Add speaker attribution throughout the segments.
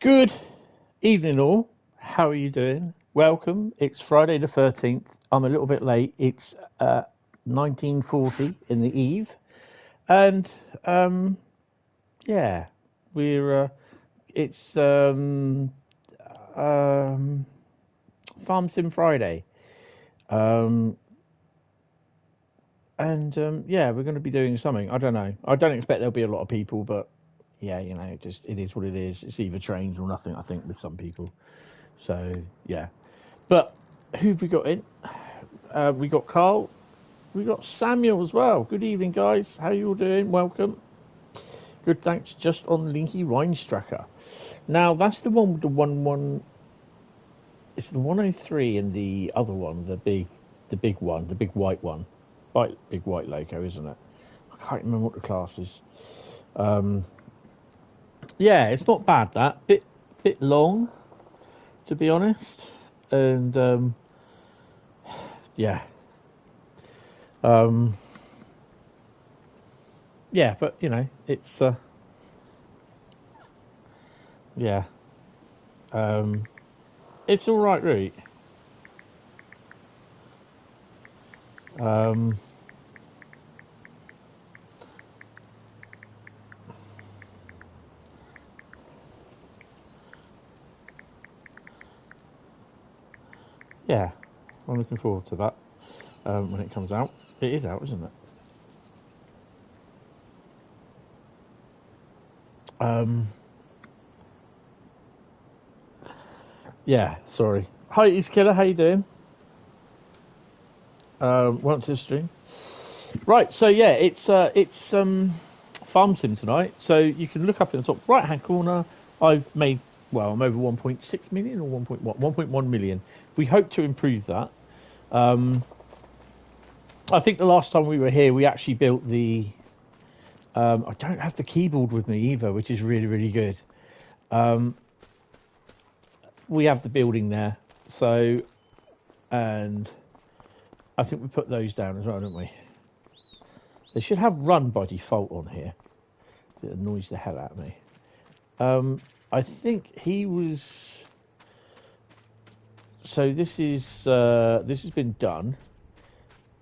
Speaker 1: Good evening all, how are you doing? Welcome, it's Friday the 13th, I'm a little bit late, it's 1940 in the eve, and yeah, it's Farm Sim Friday, yeah, we're going to be doing something, I don't know, I don't expect there'll be a lot of people, but yeah, you know, it is what it is. It's either trains or nothing, I think, with some people. So, yeah. But who've we got in? We got Carl. We got Samuel as well. Good evening, guys. How you all doing? Welcome. Good, thanks. Just on Linky Reinstracker. Now, that's the one with the 1-1. It's the 103 and the other one, the big one, the big white one. Big white logo, isn't it? I can't remember what the class is. Yeah, it's not bad, that. Bit long, to be honest. And, yeah. Yeah, but, you know, it's, yeah. It's all right route. Yeah, I'm looking forward to that when it comes out. It is out, isn't it? Yeah, sorry. Hi, East Killer, how you doing? Welcome to the stream. Right, so yeah, it's Farm Sim tonight. So you can look up in the top right-hand corner. I've made, well, I'm over 1.6 million or 1.1 million. We hope to improve that. I think the last time we were here, we actually built the. I don't have the keyboard with me either, which is really, really good. We have the building there, so, and I think we put those down as well, don't we? They should have run by default on here. It annoys the hell out of me. I think he was. So this has been done.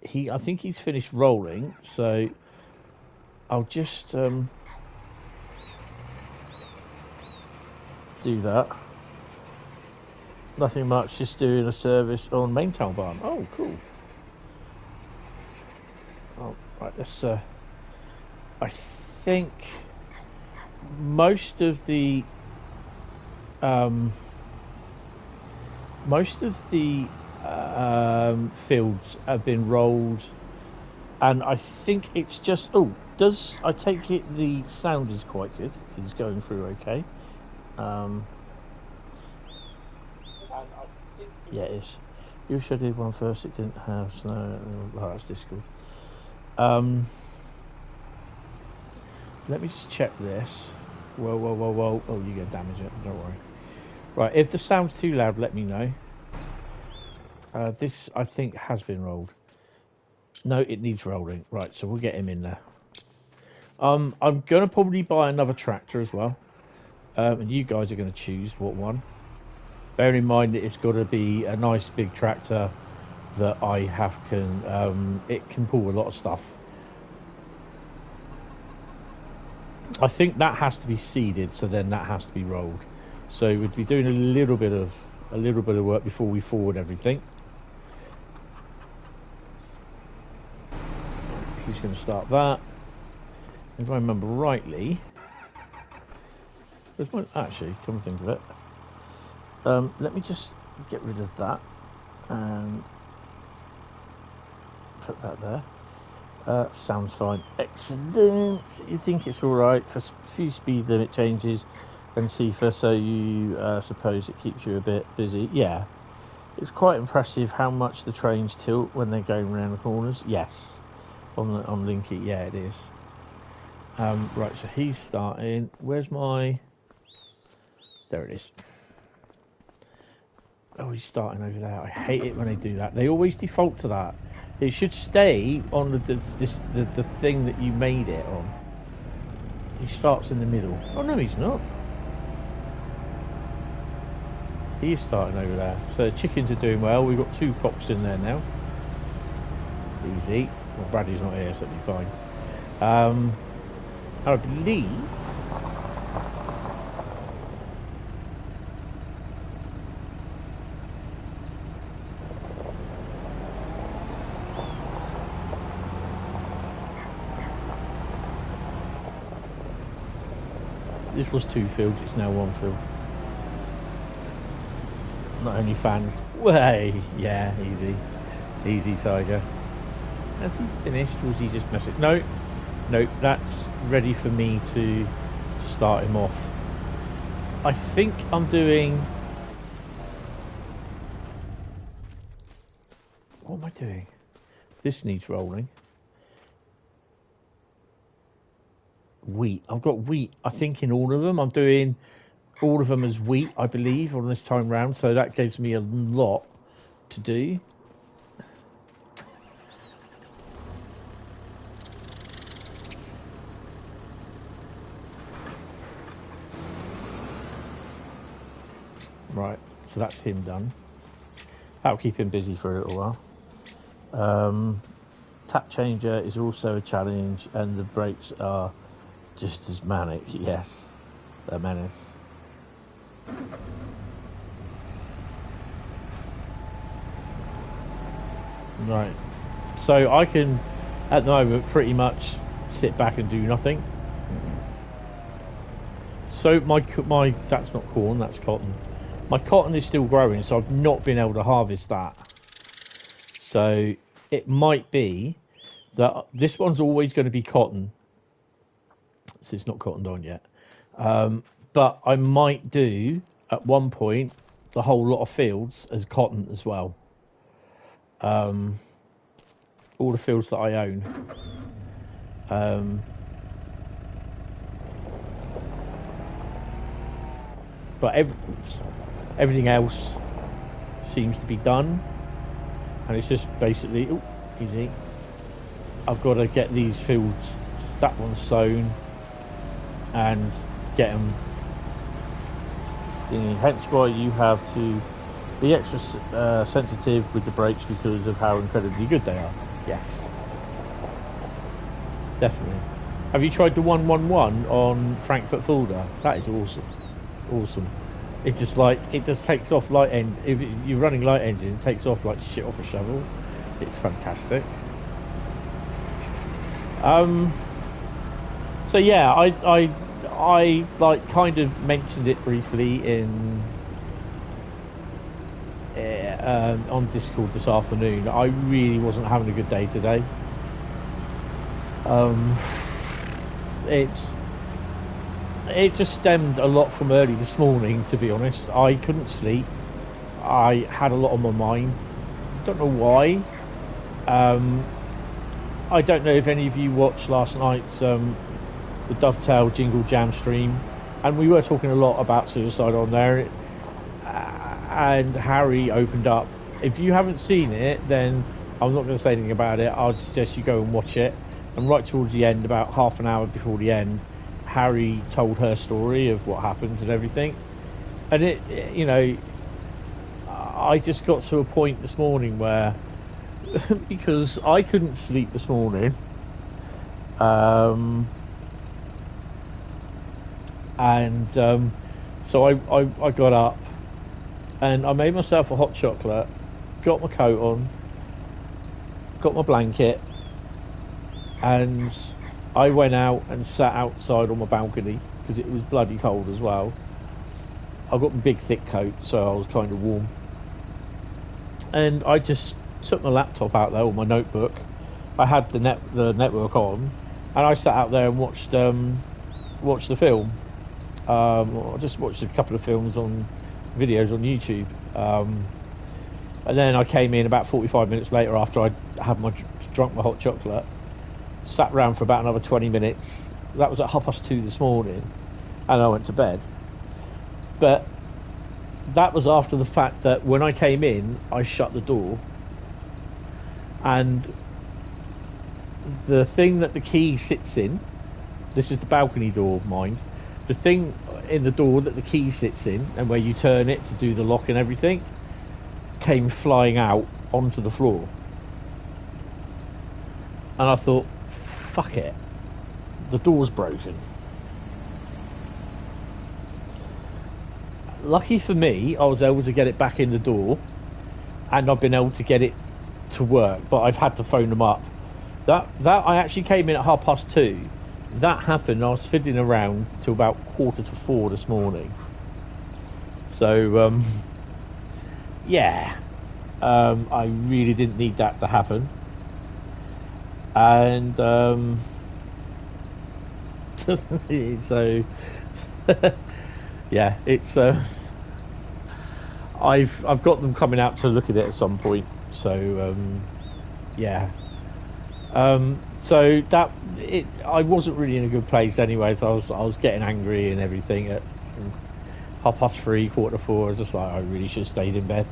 Speaker 1: I think he's finished rolling. So I'll just do that. Nothing much. Just doing a service on Maintown Barn. Oh, cool. Oh, right. Let's. I think most of the fields have been rolled, and I think it's just. Oh, I take it the sound is quite good? It's going through okay. Yeah, it is. You wish I did one first. It didn't have snow. Oh, that's difficult. Let me just check this. Whoa. Oh, you're going to damage it. Don't worry. Right, if the sound's too loud, let me know. This, I think, has been rolled. No, it needs rolling. Right, so we'll get him in there. I'm going to probably buy another tractor as well. And you guys are going to choose what one. Bear in mind that it's got to be a nice big tractor that it can pull a lot of stuff. I think that has to be seeded, so then that has to be rolled. So we'd be doing a little bit of work before we forward everything. Who's going to start that? If I remember rightly, there's one actually. Come to think of it. Let me just get rid of that and put that there. Sounds fine. Excellent. You think it's all right for a few speed limit changes and CIFA, so you suppose it keeps you a bit busy. Yeah, it's quite impressive how much the trains tilt when they're going around the corners. Yes, on Linky, yeah, it is. Right, so he's starting. Where's my? There it is. Oh, he's starting over there. I hate it when they do that. They always default to that. It should stay on the thing that you made it on. He starts in the middle. Oh no, he's not. He is starting over there. So the chickens are doing well. We've got 2 cocks in there now. Easy. Well, Bradley's not here, so it'll be fine. I believe... This was 2 fields, it's now 1 field. Not only fans. Way, yeah, easy. Easy, Tiger. Has he finished, or was he just messing? No, that's ready for me to start him off. I think I'm doing... What am I doing? This needs rolling. Wheat. I've got wheat, I think, in all of them. I'm doing all of them as wheat, I believe, on this time round. So that gives me a lot to do. Right, so that's him done. That'll keep him busy for a little while. Tap changer is also a challenge, and the brakes are just as manic. Yes, they're menace. Right, so I can at the moment pretty much sit back and do nothing. So my that's not corn, that's cotton. My cotton is still growing, so I've not been able to harvest that. So it might be that this one's always going to be cotton. So it's not cottoned on yet. But I might do, at one point, the whole lot of fields as cotton as well. All the fields that I own. But everything else seems to be done, and it's just basically easy. I've got to get these fields, that one sown, and get them. Hence why you have to be extra sensitive with the brakes because of how incredibly good they are. Yes, definitely. Have you tried the 111 on Frankfurt Fulda? That is awesome. Awesome. It just takes off light end. If you're running light engine, it takes off like shit off a shovel. It's fantastic. So yeah, I like kind of mentioned it briefly in on Discord this afternoon. I really wasn't having a good day today. It just stemmed a lot from early this morning, to be honest. I couldn't sleep. I had a lot on my mind. Don't know why. I don't know if any of you watched last night's the Dovetail Jingle Jam stream, and we were talking a lot about suicide on there, and Harry opened up. If you haven't seen it, then I'm not going to say anything about it. I'd suggest you go and watch it. And right towards the end, about half an hour before the end, Harry told her story of what happened and everything. And it you know, I just got to a point this morning where because I couldn't sleep this morning, so I got up and I made myself a hot chocolate, got my coat on, got my blanket, and I went out and sat outside on my balcony because it was bloody cold as well. I've got my big thick coat, so I was kind of warm. And I just took my laptop out there, or my notebook. I had the network on, and I sat out there and watched the film. I just watched a couple of films on videos on YouTube. And then I came in about 45 minutes later after I had drunk my hot chocolate. Sat around for about another 20 minutes. That was at 2:30 this morning, and I went to bed. But that was after the fact that when I came in, I shut the door, and the thing that the key sits in, this is the balcony door, mind, the thing in the door that the key sits in and where you turn it to do the lock and everything came flying out onto the floor. And I thought, fuck it, the door's broken. Lucky for me, I was able to get it back in the door, and I've been able to get it to work, but I've had to phone them up. That I actually came in at 2:30. That happened, I was fiddling around till about 3:45 this morning. So, yeah, I really didn't need that to happen. And, so, yeah, it's, I've got them coming out to look at it at some point. So, yeah. So that I wasn't really in a good place anyway. So I was getting angry and everything at 3:30, 3:45. I was just like, I really should have stayed in bed.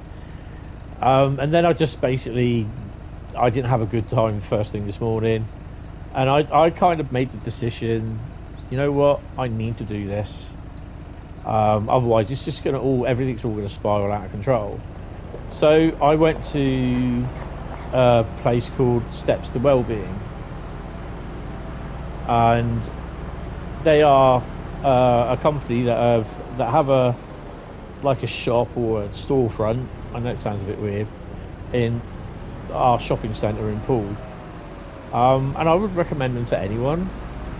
Speaker 1: And then I just basically, I didn't have a good time first thing this morning, and I kind of made the decision, you know what, I need to do this. Otherwise, it's just everything's all gonna spiral out of control. So I went to a place called Steps to Wellbeing, and they are a company that have a shop or a storefront. I know it sounds a bit weird, in our shopping centre in Poole, and I would recommend them to anyone.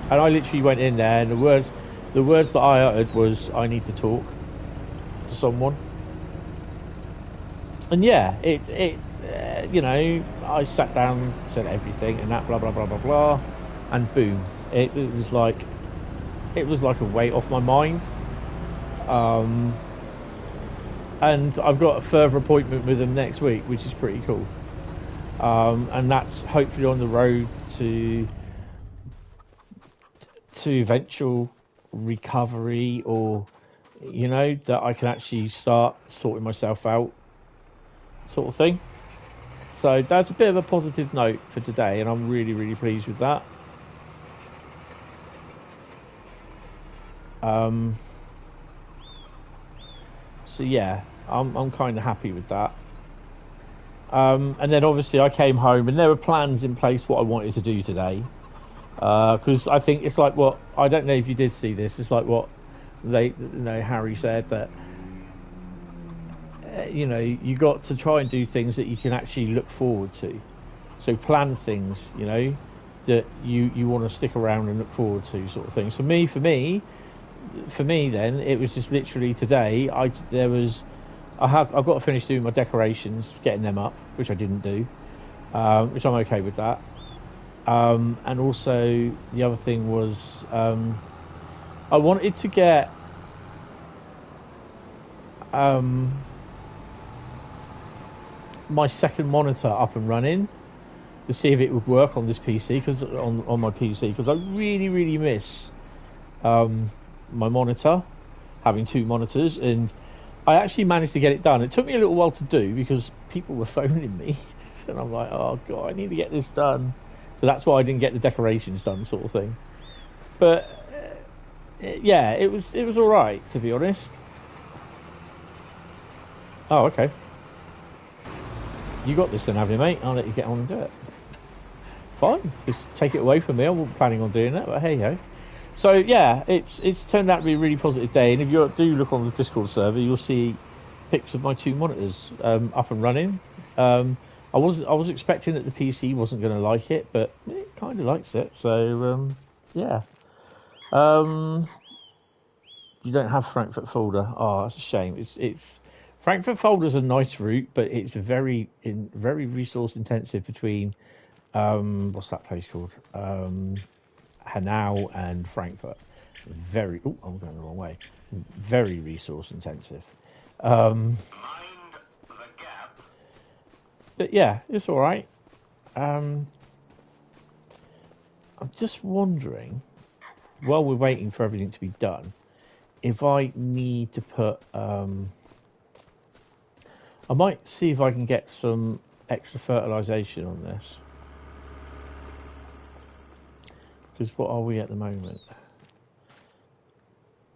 Speaker 1: And I literally went in there, and the words that I uttered was, I need to talk to someone. And yeah, you know, I sat down, said everything and that, blah blah blah blah blah, and boom, it was like a weight off my mind. And I've got a further appointment with them next week, which is pretty cool. And that's hopefully on the road to eventual recovery, or, you know, that I can actually start sorting myself out, sort of thing. So that's a bit of a positive note for today, and I'm really, really pleased with that. So yeah, I'm kind of happy with that. And then obviously I came home, and there were plans in place what I wanted to do today. Because I think it's like what, I don't know if you did see this, it's like what Harry said, that you know, you got to try and do things that you can actually look forward to. So plan things, you know, that you want to stick around and look forward to, sort of thing. So for me then, it was just literally today, I've got to finish doing my decorations, getting them up, which I didn't do, which I'm okay with that. And also the other thing was, I wanted to get my second monitor up and running to see if it would work on this PC, because on my PC, because I really, really miss my monitor, having two monitors. And I actually managed to get it done. It took me a little while to do because people were phoning me and I'm like, oh god, I need to get this done. So that's why I didn't get the decorations done, sort of thing. But yeah, it was all right, to be honest. Oh, okay. You got this then, have you, mate? I'll let you get on and do it. Fine, just take it away from me. I wasn't planning on doing that, but hey ho. So yeah, it's turned out to be a really positive day. And if you do look on the Discord server, you'll see pics of my two monitors up and running. I was expecting that the PC wasn't going to like it, but it kind of likes it. So yeah. You don't have Frankfurt folder. Oh, that's a shame. It's Frankfurt folder's a nice route, but it's very resource intensive between what's that place called? Hanau and Frankfurt. I'm going the wrong way. Very resource intensive. But yeah, it's all right. I'm just wondering, while we're waiting for everything to be done, if I need to put, I might see if I can get some extra fertilization on this. Because what are we at the moment?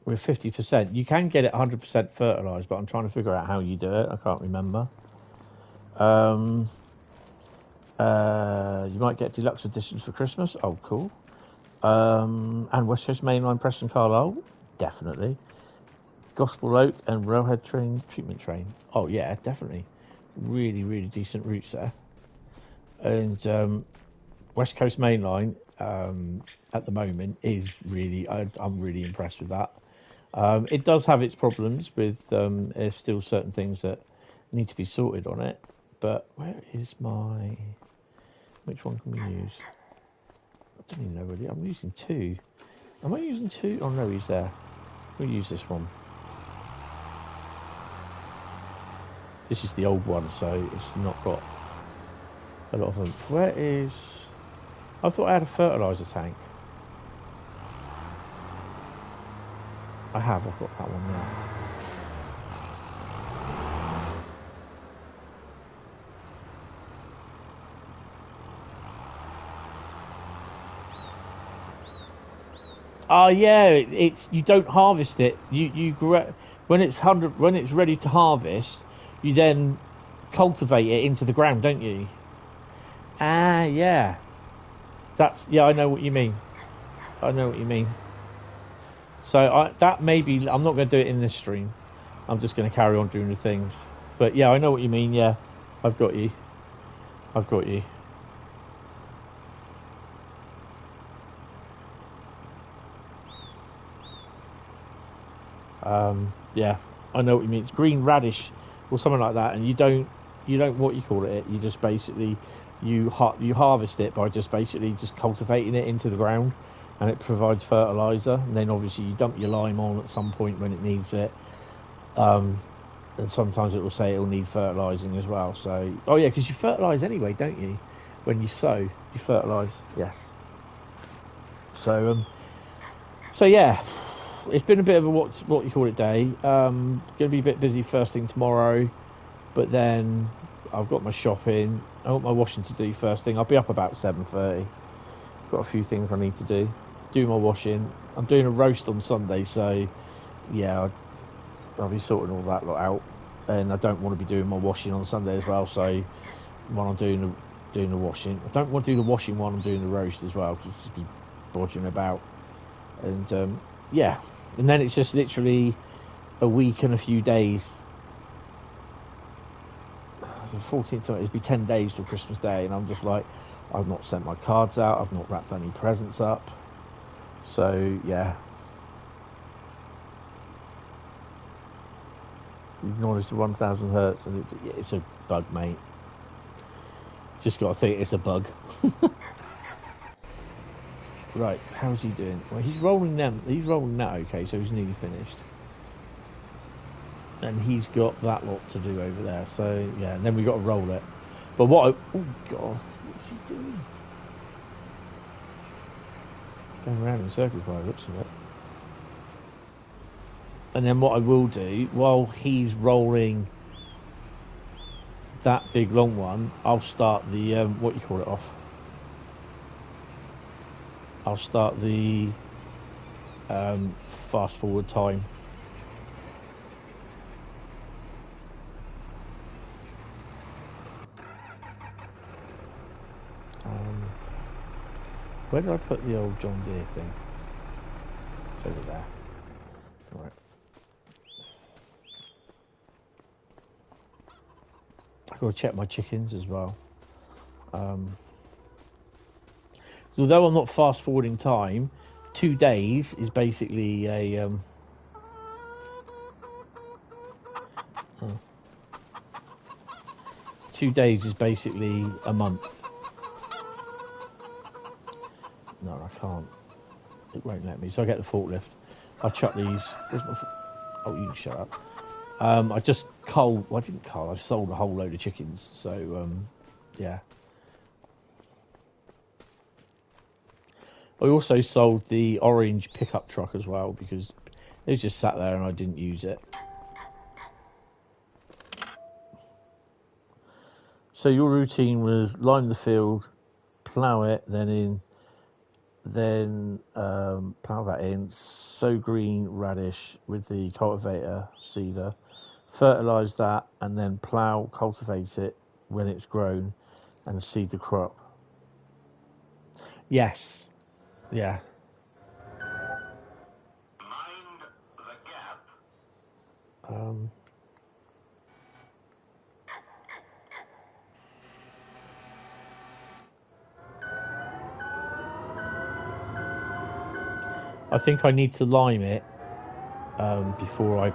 Speaker 1: with 50%. You can get it 100% fertilised, but I'm trying to figure out how you do it. I can't remember. You might get deluxe editions for Christmas. Oh, cool. And West Coast Mainline Preston Carlisle, definitely. Gospel Oak and Railhead Train Treatment Train. Oh yeah, definitely. Really, really decent routes there. And West Coast Mainline at the moment is really, I'm really impressed with that. It does have its problems with there's still certain things that need to be sorted on it. But where is my? Which one can we use? I don't even know really. I'm using two. Am I using two? Oh no, he's there. We'll use this one. This is the old one, so it's not got a lot of them. Where is? I thought I had a fertiliser tank. I've got that one now. Oh yeah, it's you don't harvest it. You when it's ready to harvest, you then cultivate it into the ground, don't you? Ah, yeah. I know what you mean. I know what you mean. So that maybe I'm not going to do it in this stream. I'm just going to carry on doing the things. But yeah, I know what you mean. Yeah, I've got you. I've got you. Yeah, I know what you mean. It's green radish or something like that, and you don't what you call it. You just basically you harvest it by just basically just cultivating it into the ground, and it provides fertilizer. And then obviously you dump your lime on at some point when it needs it. And sometimes it will say it will need fertilizing as well. So oh yeah, because you fertilize anyway, don't you? When you sow, you fertilize. Yes. So yeah. It's been a bit of a what you call it day. Going to be a bit busy first thing tomorrow, but then I've got my shopping. I got my washing to do first thing. I'll be up about 7:30. Got a few things I need to do my washing. I'm doing a roast on Sunday, so yeah, I'll be sorting all that lot out. And I don't want to be doing my washing on Sunday as well. So when I'm doing the washing, I don't want to do the washing while I'm doing the roast as well, because just be bodging about. And yeah, and then it's just literally a week and a few days. The 14th, it'll be 10 days till Christmas Day, and I'm just like, I've not sent my cards out, I've not wrapped any presents up. So yeah, acknowledge the 1000 hertz, and it's a bug, mate. Just got to think it's a bug. Right, how's he doing? Well, he's rolling them. He's rolling that okay, so he's nearly finished. And he's got that lot to do over there. So yeah, and then we got to roll it. But oh god, what's he doing? Going around in circles by the looks of it. And then what I will do while he's rolling that big long one, I'll start the what you call it off. I'll start the fast forward time. Where did I put the old John Deere thing? It's over there. Right. I've got to check my chickens as well. Although I'm not fast forwarding time, 2 days is basically a 2 days is basically a month. No, I can't. It won't let me. So I get the forklift. I chuck these. Where's my oh, you can shut up. I just culled. Well, I didn't cull. I sold a whole load of chickens. So yeah. I also sold the orange pickup truck as well because it was just sat there and I didn't use it. So your routine was lime the field, plough it, then in then plough that in, sow green radish with the cultivator seeder, fertilise that, and then plough, cultivate it when it's grown, and seed the crop. Yes. Yeah.
Speaker 2: Mind the gap.
Speaker 1: I think I need to lime it before I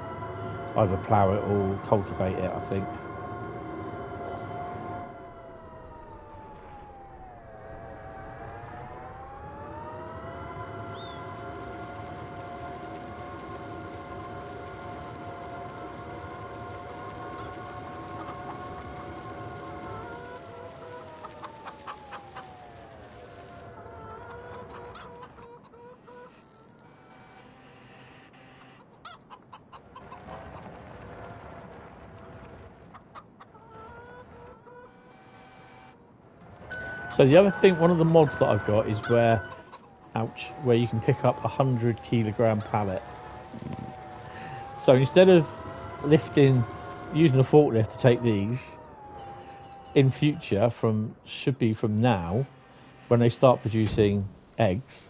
Speaker 1: either plough it or cultivate it, I think. So the other thing, one of the mods that I've got is where, ouch, where you can pick up 100 kilogram pallet. So instead of using a forklift to take these, in future, should be from now, when they start producing eggs,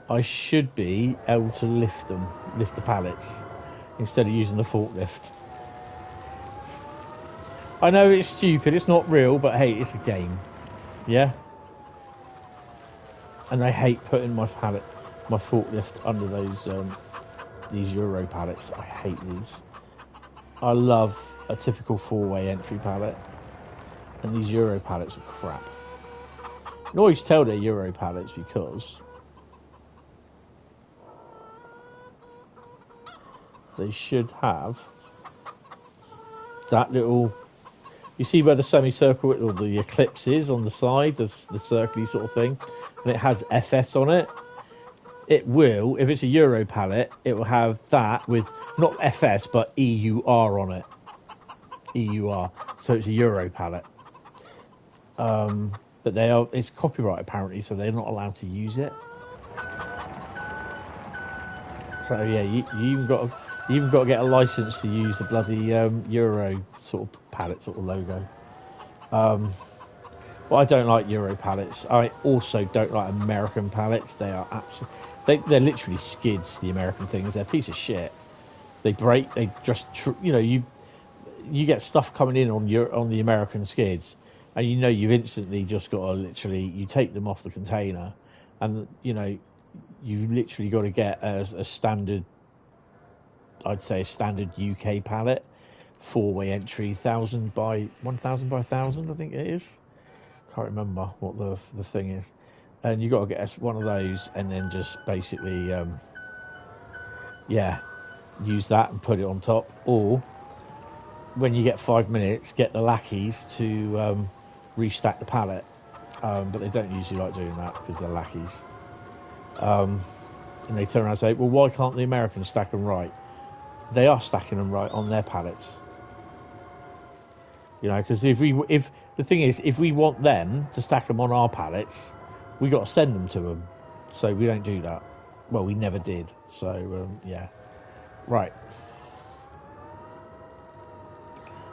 Speaker 1: I should be able to lift the pallets, instead of using the forklift. I know it's stupid, it's not real, but hey, it's a game. Yeah? And I hate putting my forklift under these Euro pallets. I hate these. I love a typical 4-way entry pallet. And these Euro pallets are crap. You can always tell they're Euro pallets because they should have that little... You see where the semicircle or the eclipse is on the side, the circly sort of thing, and it has FS on it. It will, if it's a Euro pallet, it will have that with not FS but EUR on it. EUR, so it's a Euro pallet. But it's copyright apparently, so they're not allowed to use it. So yeah, you even got to get a license to use the bloody Euro sort of pallet sort of logo. But I don't like Euro pallets. I also don't like American pallets. They are they're literally skids. The American things, they're a piece of shit. They break. They just you get stuff coming in on the American skids, and you've instantly just got to literally you take them off the container, and you literally got to get a standard. I'd say a standard UK pallet, 4-way entry, 1,000 by 1,000 by 1,000. I think it is. Can't remember what the thing is, and you got to get us one of those, and then just basically, use that and put it on top. Or when you get 5 minutes, get the lackeys to restack the pallet, but they don't usually like doing that because they're lackeys. And they turn around and say, "Well, why can't the Americans stack them right?" They are stacking them right on their pallets. Because if the thing is, if we want them to stack them on our pallets, we got to send them to them. So we don't do that. Well, we never did. So yeah, right.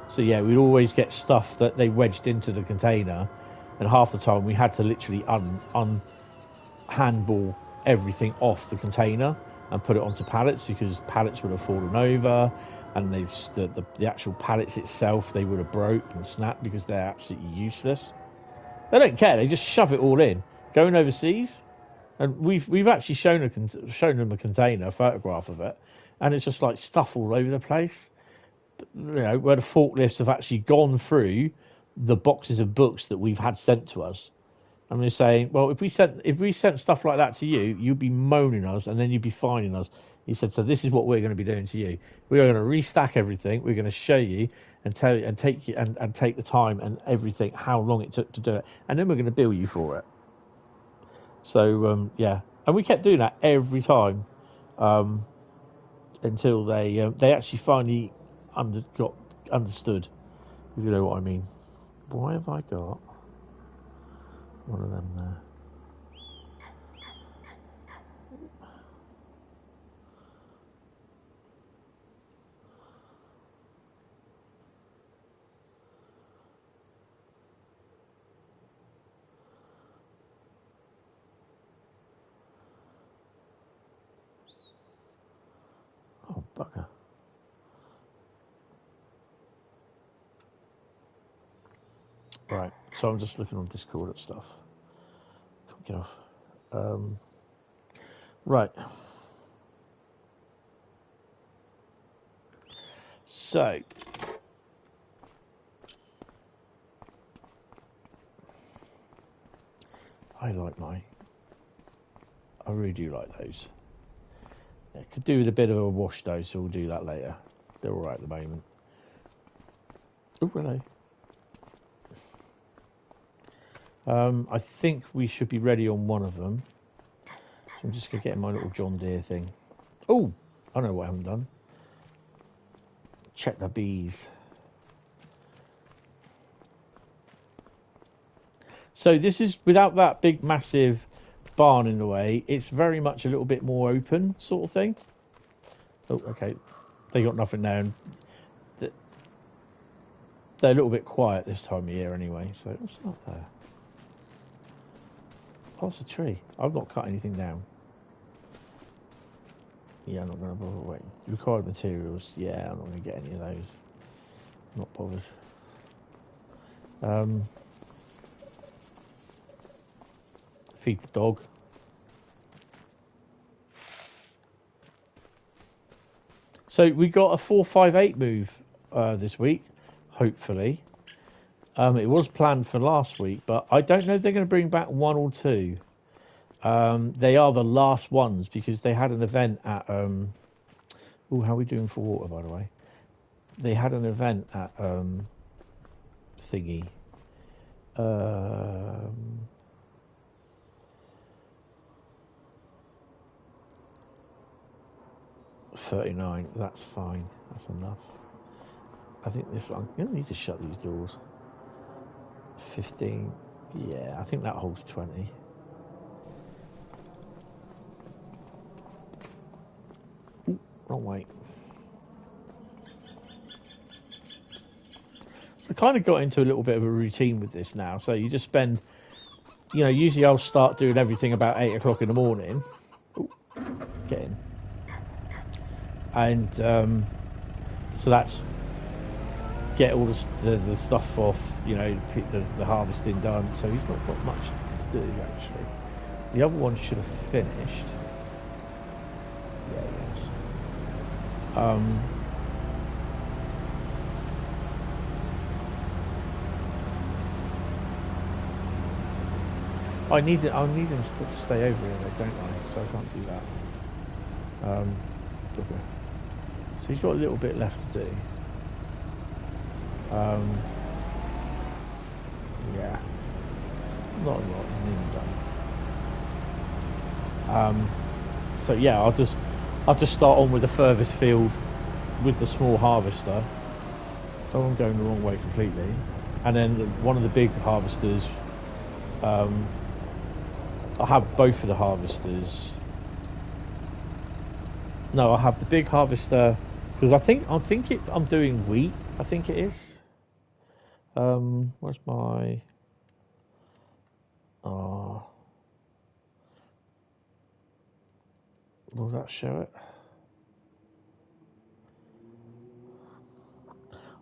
Speaker 1: So yeah, we'd always get stuff that they wedged into the container, and half the time we had to literally handball everything off the container and put it onto pallets, because pallets would have fallen over, and the actual pallets itself, they would have broke and snapped because they're absolutely useless. They don't care. They just shove it all in. Going overseas, and we've actually shown them a container, a photograph of it, and it's just like stuff all over the place. Where the forklifts have actually gone through the boxes of books that we've had sent to us. I'm just saying, well, if we sent stuff like that to you, you'd be moaning us, and then you'd be fining us. He said, so this is what we're going to be doing to you. We are going to restack everything. We're going to show you and tell you and take the time and everything, how long it took to do it, and then we're going to bill you for it. So yeah, and we kept doing that every time until they actually finally understood. If you know what I mean. Why have I got? one of them there. Oh, bugger. Right, so I'm just looking on Discord at stuff. Can't get off. Right. So. I really do like those. Yeah, could do with a bit of a wash though, so we'll do that later. They're alright at the moment. Oh, hello. I think we should be ready on one of them. So I'm just going to get my little John Deere thing. Oh, I know what I haven't done. Check the bees. So this is, without that big massive barn in the way, it's very much a little bit more open sort of thing. Oh, okay. They got nothing now. And they're a little bit quiet this time of year anyway, so it's not there. Oh, it's a tree. I've not cut anything down. Yeah, I'm not going to bother. Wait, required materials. Yeah, I'm not going to get any of those. Not bothered. Feed the dog. So we got a 458 move this week, hopefully. It was planned for last week, but I don't know if they're going to bring back one or two. They are the last ones because they had an event at... oh, how are we doing for water, by the way? They had an event at thingy. 39, that's fine. That's enough. I think this one... I'm going to need to shut these doors. 15. Yeah, I think that holds 20. Ooh, wrong way. So I kind of got into a little bit of a routine with this now. So you just spend, you know, usually I'll start doing everything about 8 o'clock in the morning. Ooh, get in. And so that's get all the stuff off, you know, the harvesting done. So he's not got much to do actually. The other one should have finished. Yeah, yes. I need him to stay over here, though, don't I? So I can't do that. Okay. So he's got a little bit left to do. Yeah, not a lot, nearly done. So yeah, I'll just start on with the furthest field with the small harvester. So I'm going the wrong way completely, and then one of the big harvesters. I'll have both of the harvesters. No, I'll have the big harvester because I'm doing wheat. I think it is. Where's my... will that show it?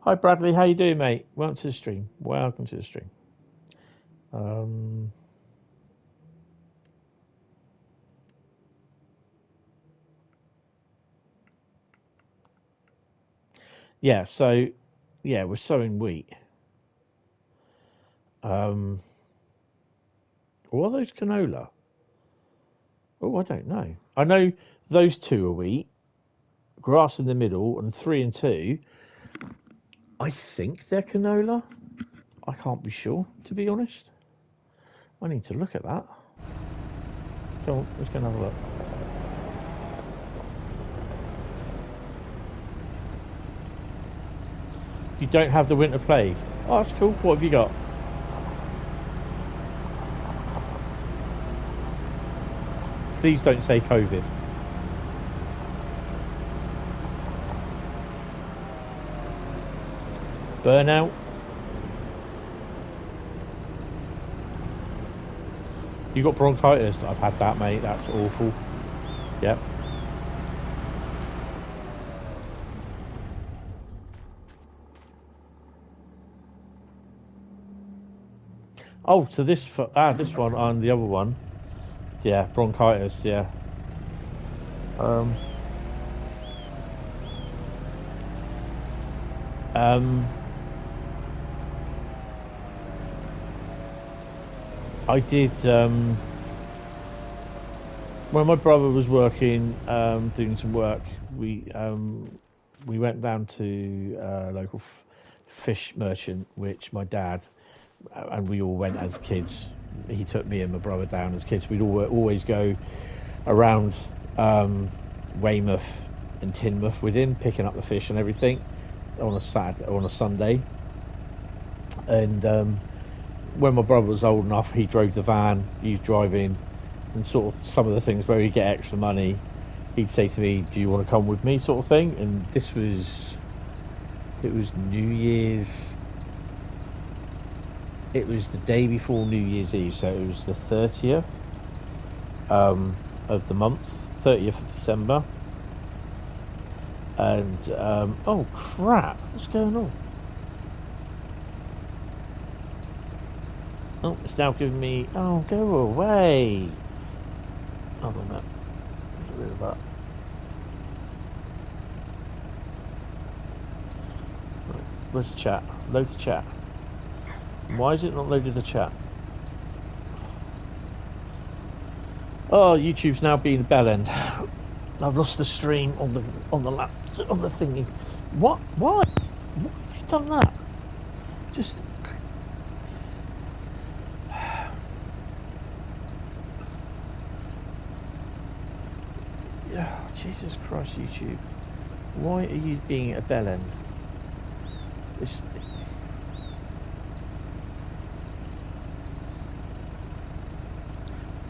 Speaker 1: Hi Bradley, how you doing, mate? Welcome to the stream. Welcome to the stream. Yeah, so yeah, we're sowing wheat. Or are those canola? Oh, I don't know. I know those two are wheat, grass in the middle, and 3 and 2. I think they're canola. I can't be sure, to be honest. I need to look at that. Come on, let's go and have a look. You don't have the winter plague. Oh, that's cool. What have you got? Please don't say COVID. Burnout. You got bronchitis? I've had that, mate. That's awful. Yep. Oh, so this one and the other one, yeah, bronchitis, yeah. I did when my brother was working, doing some work. We went down to a local fish merchant, which my dad. And we all went as kids. He took me and my brother down as kids. We'd always go around Weymouth and Teignmouth with him, picking up the fish and everything on a Sunday. And when my brother was old enough, he drove the van. He was driving, and sort of some of the things where he'd get extra money, he'd say to me, "Do you want to come with me?" sort of thing. And it was New Year's. It was the day before New Year's Eve, so it was the 30th of the month, 30th of December. And, oh crap, what's going on? Oh, it's now giving me, oh, go away. Hold on a minute. Get rid of that. Right, where's the chat? Load the chat. Why is it not loaded the chat? Oh, YouTube's now being a bellend. I've lost the stream on the thingy. What? Why? Why have you done that? Just. Yeah, Jesus Christ, YouTube. Why are you being a bellend?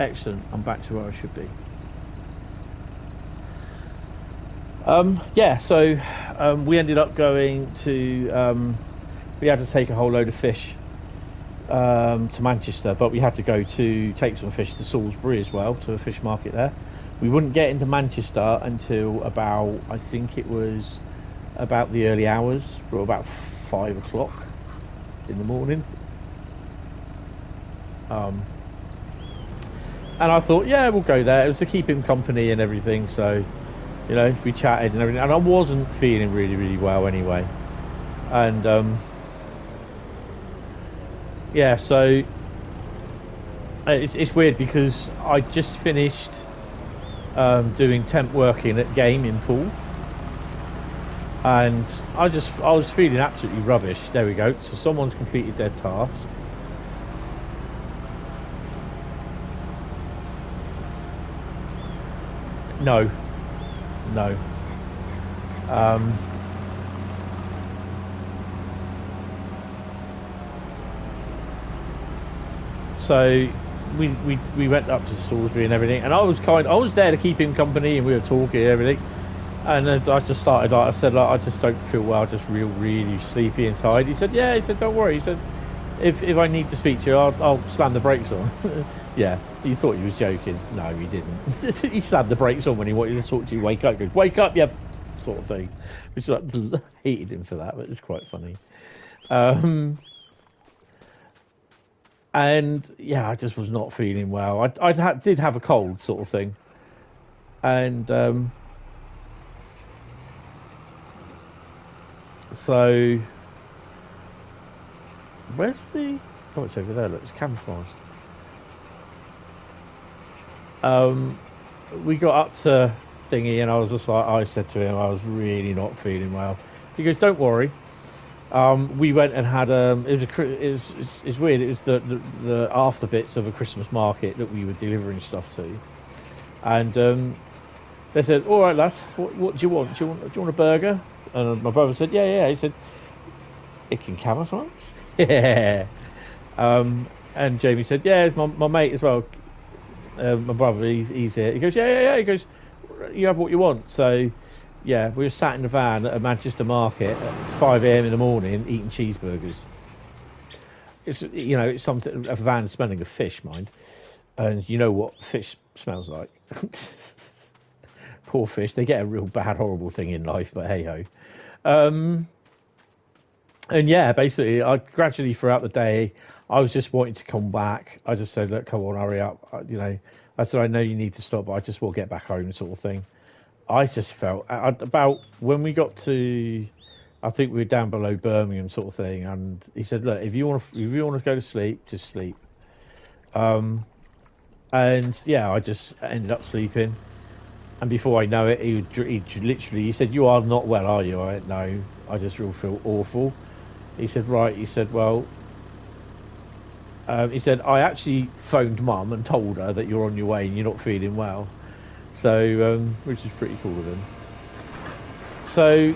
Speaker 1: Excellent, I'm back to where I should be. Yeah, so we ended up going to, we had to take a whole load of fish to Manchester, but we had to go to take some fish to Salisbury as well, to a fish market there. We wouldn't get into Manchester until about, I think it was about the early hours, or about 5 o'clock in the morning. And I thought, yeah, we'll go there. It was to keep him company and everything. So, you know, we chatted and everything. And I wasn't feeling really, really well anyway. And, yeah, so it's weird because I just finished doing temp working at gaming pool. And I was feeling absolutely rubbish. There we go. So someone's completed their task. No. So we went up to Salisbury and everything, and I was there to keep him company, and we were talking and everything. And as I just started, like I said, like, I just don't feel well, just really sleepy and tired. He said, yeah. He said, don't worry. He said, if I need to speak to you, I'll slam the brakes on. Yeah, he thought he was joking. No, he didn't. He slammed the brakes on when he wanted to talk to you. Wake up, goes, wake up, yeah, sort of thing. Which I hated him for that, but it's quite funny. And yeah, I just was not feeling well. I did have a cold, sort of thing, and so where's the? Oh, it's over there. Look, it's camouflaged. We got up to thingy, and I was just like, I said to him, I was really not feeling well. He goes, don't worry. We went and had it's weird. It was the after bits of a Christmas market that we were delivering stuff to, and they said, all right, lads, what do you want? Do you want a burger? And my brother said, yeah. He said, it can camouflage. Yeah. And Jamie said, yeah, it's my mate as well. my brother, he's here. He goes, yeah. He goes, you have what you want. So, yeah, we were sat in the van at a Manchester market at 5 a.m. in the morning eating cheeseburgers. It's, you know, it's something, a van smelling of fish, mind. And you know what fish smells like. Poor fish. They get a real bad, horrible thing in life, but hey-ho. And yeah, basically, I gradually throughout the day, I was just wanting to come back. I just said, look, come on, hurry up. You know, I said, I know you need to stop, but I just will get back home, sort of thing. I just felt about when we got to, I think we were down below Birmingham, sort of thing. And he said, look, if you want to go to sleep, just sleep. And yeah, I just ended up sleeping. And before I know it, he literally, he said, you are not well, are you? I went, no, I just really feel awful. He said, right. He said, well, he said, I actually phoned Mum and told her that you're on your way and you're not feeling well. So, which is pretty cool of him. So,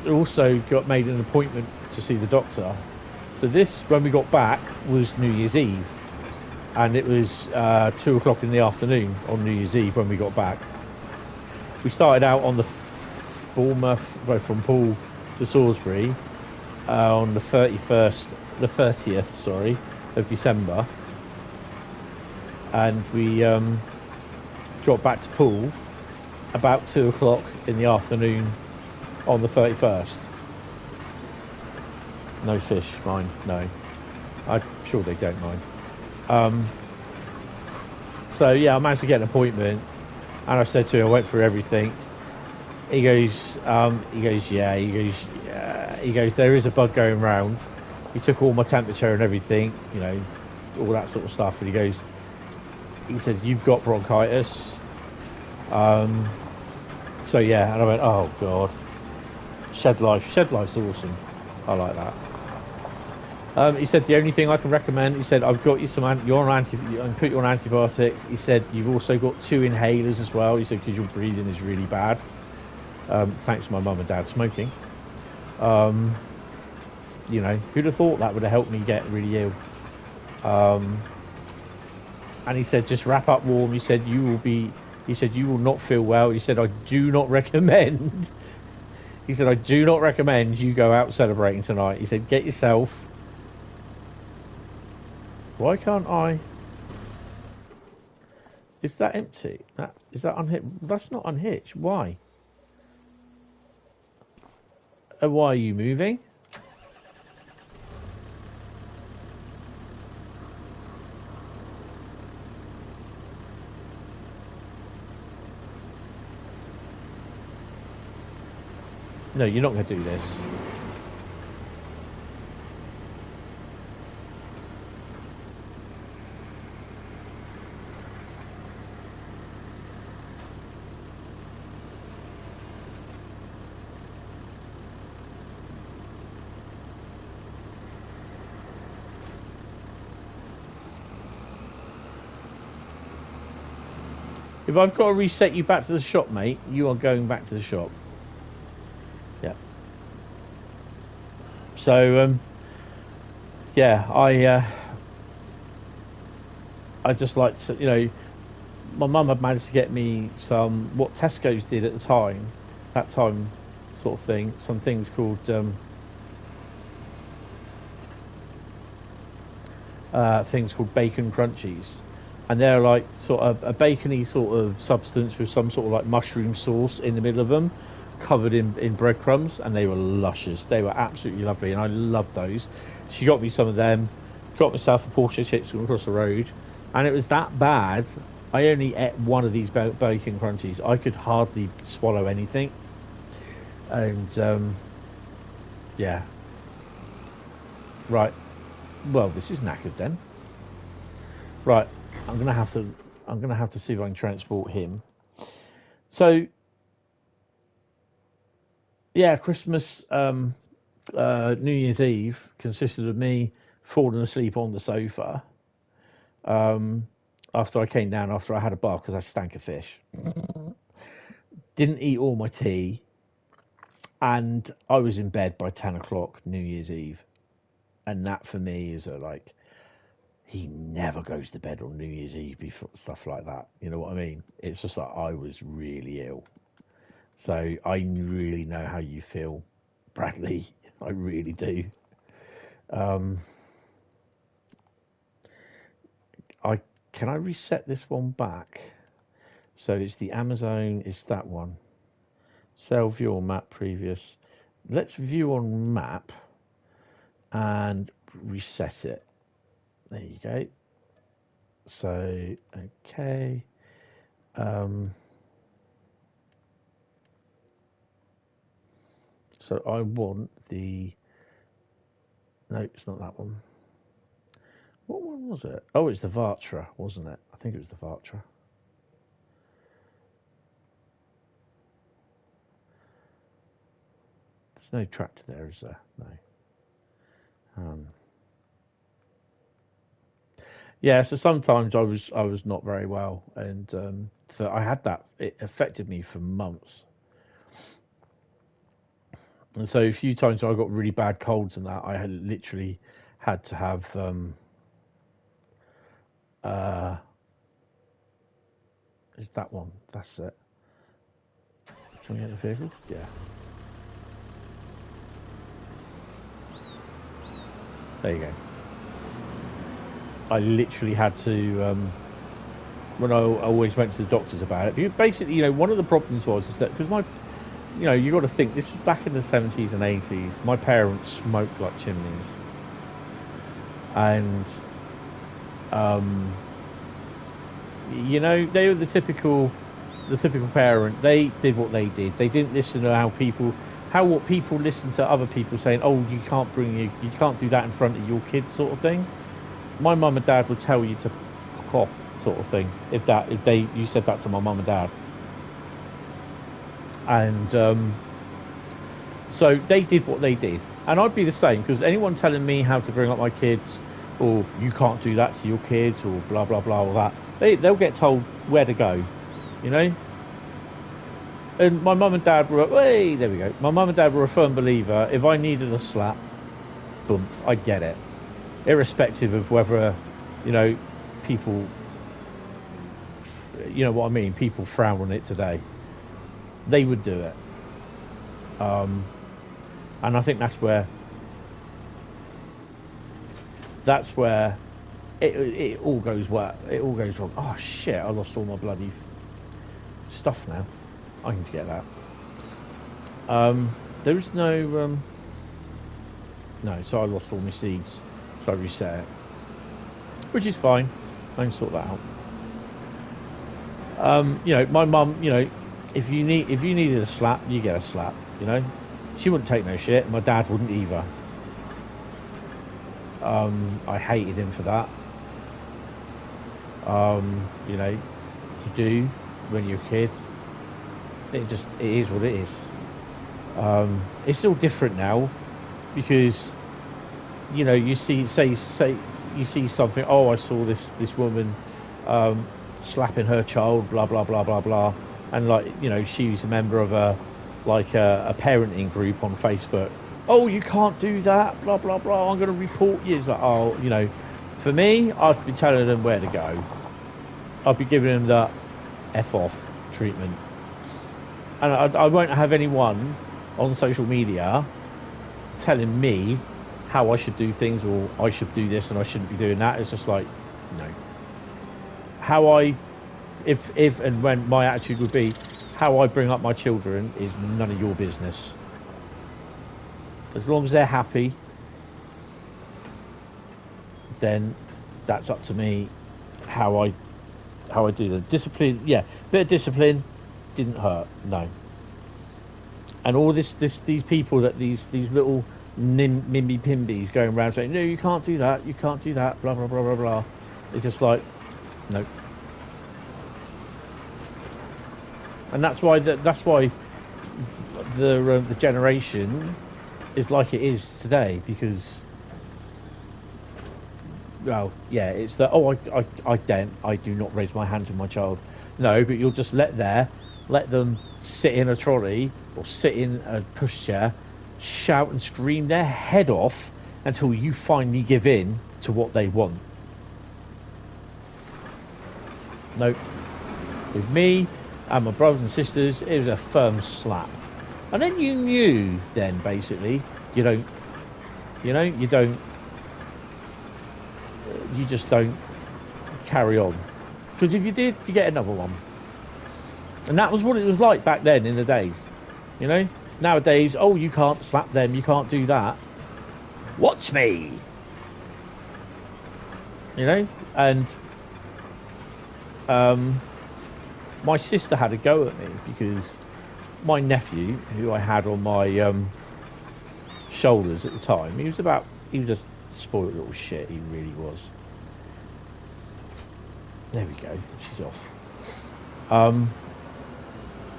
Speaker 1: also got made an appointment to see the doctor. So this, when we got back, was New Year's Eve. And it was 2 o'clock in the afternoon on New Year's Eve when we got back. We started out on the Bournemouth, from Poole to Salisbury on the 30th of December. And we got back to Poole about 2 o'clock in the afternoon on the 31st. No fish, mind, no. I'm sure they don't mind. So yeah, I managed to get an appointment, and I said to him, I went through everything. He goes, yeah. He goes, there is a bug going round. He took all my temperature and everything, you know, all that sort of stuff. And he said, you've got bronchitis. So yeah, and I went, oh god, shed life's awesome. I like that. He said the only thing I can recommend, he said, I've got you you're on put you on antibiotics. He said you've also got 2 inhalers as well. He said because your breathing is really bad. Thanks to my mum and dad smoking. You know, who'd have thought that would have helped me get really ill? And he said just wrap up warm. He said you will not feel well. He said I do not recommend. He said I do not recommend you go out celebrating tonight. He said get yourself. Why can't I? Is that empty? Is that unhitched? That's not unhitched. Why? Why are you moving? No, you're not going to do this. If I've got to reset you back to the shop, mate, you are going back to the shop. Yeah. So, yeah, I just like to, you know, my mum had managed to get me what Tesco's did at the time, sort of thing, some things called, bacon crunchies. And they're like sort of a bacony sort of substance with some sort of like mushroom sauce in the middle of them, covered in breadcrumbs, and they were luscious. They were absolutely lovely, and I loved those. She got me some of them, got myself a Porsche chips from across the road, and it was that bad. I only ate one of these bacon crunchies. I could hardly swallow anything, and yeah. Right. Well, this is knackered then. Right. I'm gonna have to see if I can transport him. So yeah, Christmas, New Year's Eve consisted of me falling asleep on the sofa. After I came down after I had a bath because I stank of fish. Didn't eat all my tea, and I was in bed by 10 o'clock New Year's Eve, and that for me is he never goes to bed on New Year's Eve before stuff like that. You know what I mean? It's just like I was really ill. So I really know how you feel, Bradley. I really do. Can I reset this one back? So it's the Amazon, it's that one. Sell view on map previous. Let's view on map and reset it. There you go. So, okay. So I want the... No, it's not that one. What one was it? Oh, it's the Vatra, wasn't it? I think it was the Vatra. There's no tractor there, is there? No. Yeah, so sometimes I was not very well, and so I had that. It affected me for months, and so a few times I got really bad colds and that I had literally had to have is that one? That's it. Can we get the vehicle? Yeah. There you go. I literally had to, when I always went to the doctors about it. Because basically, one of the problems was is that because you got to think this was back in the 70s and 80s. My parents smoked like chimneys, and they were the typical parent. They did what they did. They didn't listen to what people listen to other people saying. Oh, you can't do that in front of your kids, sort of thing. My mum and dad would tell you to fuck off, sort of thing. If you said that to my mum and dad, and so they did what they did, and I'd be the same, because anyone telling me how to bring up my kids, or you can't do that to your kids, or blah blah blah, all that, they'll get told where to go, And my mum and dad were, hey, there we go. My mum and dad were a firm believer. If I needed a slap, boom, I'd get it. Irrespective of whether, people, you know what I mean, people frown on it today. They would do it. And I think that's where it all goes wrong. Oh shit, I lost all my bloody stuff now. I can get that. There is no so I lost all my seeds, so I reset it, which is fine. I can sort that out. My mum, if you needed a slap, you get a slap. She wouldn't take no shit. My dad wouldn't either. I hated him for that. You do when you're a kid. It is what it is. It's all different now, because you see something. Oh, I saw this woman slapping her child, blah blah blah blah blah, and she's a member of a parenting group on Facebook. Oh, you can't do that, blah blah blah, I'm going to report you. It's like, oh, for me, I'd be telling them where to go. I'd be giving them the F off treatment. And I won't have anyone on social media telling me how I should do things, or I should do this and I shouldn't be doing that. It's just like, no. If and when my attitude would be, how I bring up my children is none of your business. As long as they're happy, then that's up to me. How I do the discipline. Yeah, bit of discipline didn't hurt, no. And all these people these little mimby pimbies going around saying, no, you can't do that, blah blah blah blah blah. It's just like, no. And that's why the generation is like it is today, because, well, yeah, it's that, I do not raise my hand to my child. No, but you'll just let them sit in a trolley or sit in a pushchair, shout and scream their head off until you finally give in to what they want. Nope. With me and my brothers and sisters, it was a firm slap. And then you knew then, basically, you just don't carry on. Because if you did, you get another one. And that was what it was like back then in the days. You know? Nowadays, oh, you can't slap them, you can't do that. Watch me! You know? And my sister had a go at me because my nephew, who I had on my shoulders at the time, he was a spoiled little shit, he really was. There we go, she's off.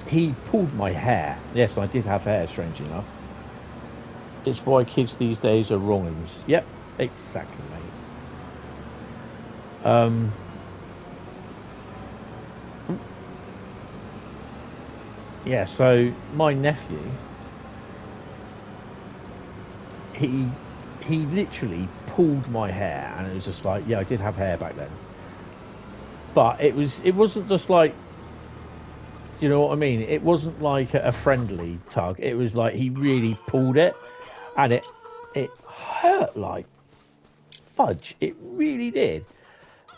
Speaker 1: He pulled my hair. Yes, I did have hair, strangely enough. It's why kids these days are wrongins. Yep, exactly, mate. Yeah, so my nephew, he literally pulled my hair, and it was just like, yeah, I did have hair back then. But it wasn't just like, you know what I mean? It wasn't like a friendly tug. It was like he really pulled it, and it hurt like fudge. It really did.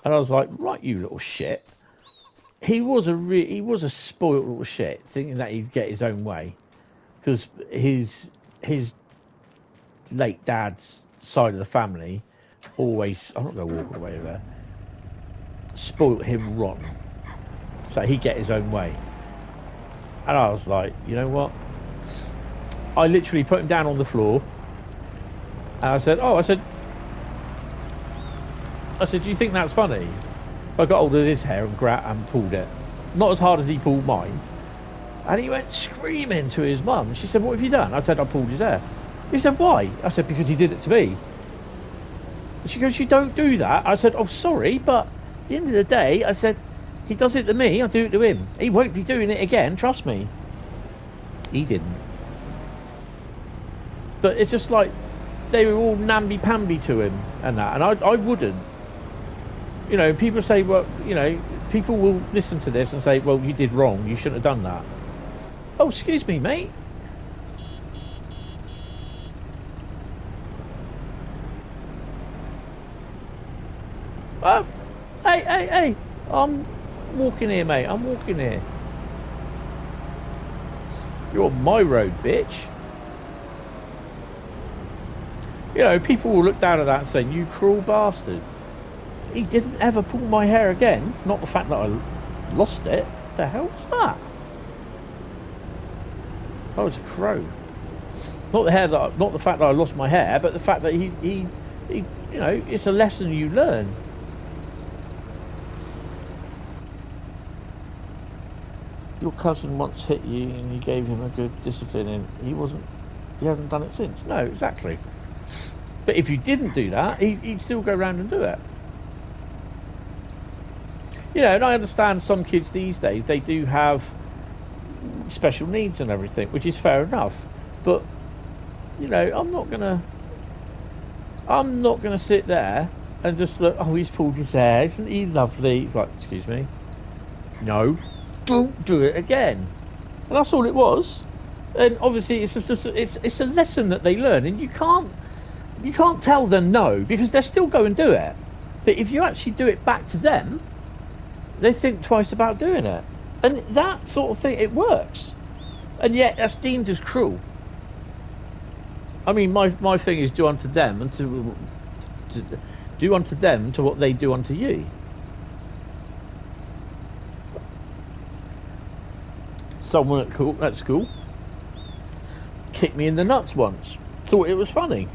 Speaker 1: And I was like, right, you little shit. He was a spoiled little shit, thinking that he'd get his own way, because his late dad's side of the family always, I'm not going to walk away with there, spoilt him rotten, so he'd get his own way. And I was like, you know what? I literally put him down on the floor, and I said, do you think that's funny? I got hold of his hair and pulled it. Not as hard as he pulled mine. And he went screaming to his mum. She said, what have you done? I said, I pulled his hair. He said, why? I said, because he did it to me. And she goes, you don't do that. I said, oh, sorry, but at the end of the day, I said, he does it to me, I do it to him. He won't be doing it again, trust me. He didn't. But it's just like, they were all namby-pamby to him and that. And I wouldn't. You know, people say, well, you know, people will listen to this and say, well, you did wrong, you shouldn't have done that. Oh, excuse me, mate. Oh, hey, I'm walking here, mate, I'm walking here. You're on my road, bitch. You know, people will look down at that and say, you cruel bastard. He didn't ever pull my hair again. Not the fact that I lost it. The hell was that? I was a crow. Not the fact that I lost my hair, but the fact that he you know, it's a lesson you learn. Your cousin once hit you and you gave him a good discipline, and he hasn't done it since. No, exactly. But if you didn't do that, he'd still go around and do it. You know, and I understand some kids these days, they do have special needs and everything, which is fair enough. But, you know, I'm not gonna sit there and just look, oh, he's pulled his hair, isn't he lovely? It's like, excuse me, no, don't do it again. And that's all it was. And obviously it's just it's a lesson that they learn, and you can't tell them no, because they're still going to do it. But if you actually do it back to them, they think twice about doing it. And that sort of thing, it works. And yet that's deemed as cruel. I mean, my thing is do unto them and to do unto them to what they do unto you. Someone at school kicked me in the nuts once. Thought it was funny.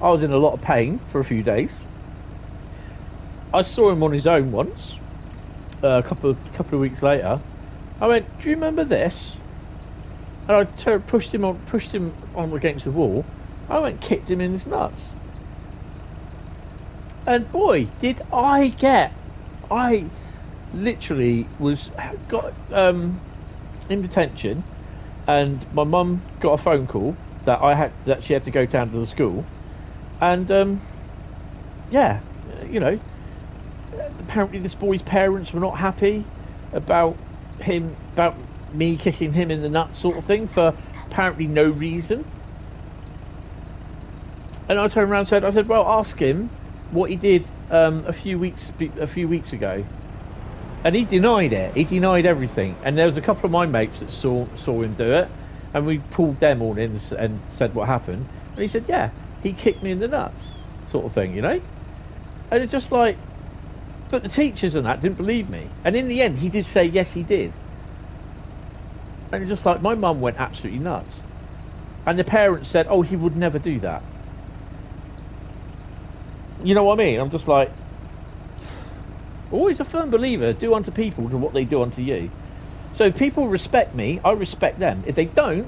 Speaker 1: I was in a lot of pain for a few days. I saw him on his own once. A couple of weeks later, I went, "Do you remember this?" And I pushed him on against the wall. I went, kicked him in his nuts. And boy, did I literally got in detention, and my mum got a phone call that she had to go down to the school, and yeah, you know, apparently this boy's parents were not happy about me kicking him in the nuts, sort of thing, for apparently no reason. And I turned around and I said, well, ask him what he did a few weeks ago. And he denied it. He denied everything. And there was a couple of my mates that saw him do it, and we pulled them all in and said what happened. And he said, yeah, he kicked me in the nuts, sort of thing, you know. And it's just like, but the teachers and that didn't believe me. And in the end, he did say yes, he did. And it's just like, my mum went absolutely nuts. And the parents said, oh, he would never do that. You know what I mean? I'm just like, always a firm believer, do unto people to what they do unto you. So if people respect me, I respect them. If they don't,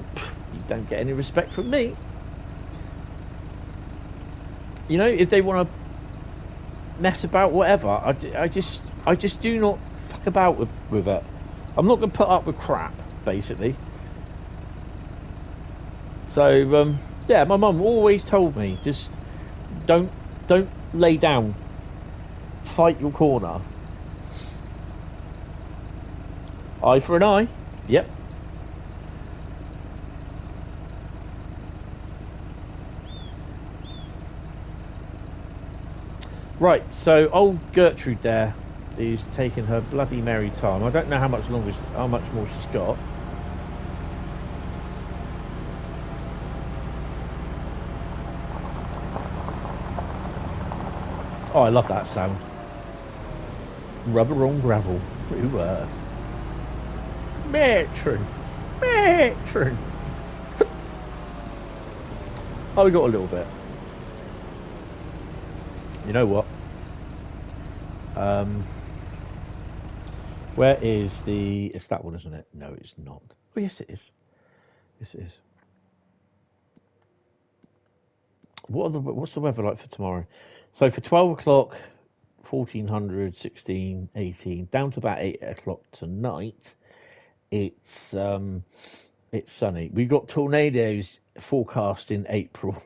Speaker 1: you don't get any respect from me. You know, if they want to mess about, whatever, I just do not fuck about with it. I'm not going to put up with crap, basically. So, yeah, my mum always told me, just don't lay down. Fight your corner. Eye for an eye. Yep. Right, so old Gertrude there is taking her bloody merry time. I don't know how much more she's got. Oh, I love that sound. Rubber on gravel. Ooh, Matron. Oh, we got a little bit. You know what? Where is the... It's that one, isn't it? No, it's not. Oh, yes, it is. Yes, it is. What's the weather like for tomorrow? So for 12 o'clock, 1400, 16, 18, down to about 8 o'clock tonight, it's sunny. We've got tornadoes forecast in April.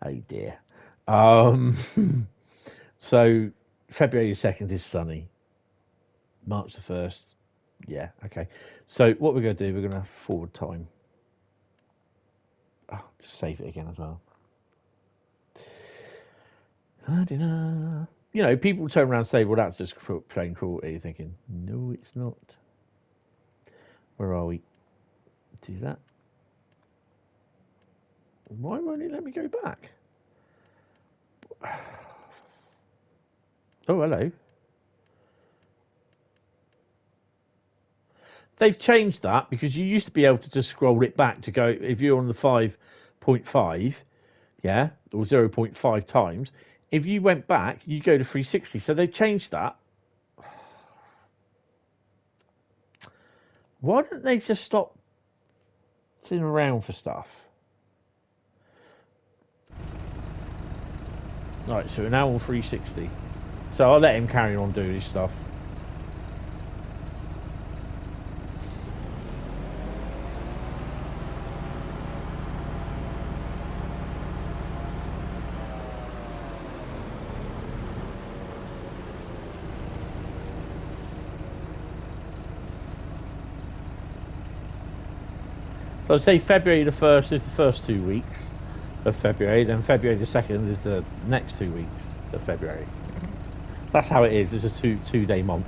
Speaker 1: Oh dear. So February the 2nd is sunny. March the 1st, yeah, okay. So what we're going to do, we're going to forward time. Oh, just save it again as well. You know, people turn around and say, well, that's just plain cruelty. You're thinking, no, it's not. Where are we? Do that. Why won't it let me go back? Oh, hello. They've changed that because you used to be able to just scroll it back to go, if you're on the 5.5, yeah, or 0.5 times, if you went back, you go to 360. So they've changed that. Why don't they just stop sitting around for stuff? Right, so we're now on 360. So I'll let him carry on doing his stuff. So I'd say February the 1st is the first 2 weeks of February, then February the 2nd is the next 2 weeks of February. That's how it is. It's a two-day month.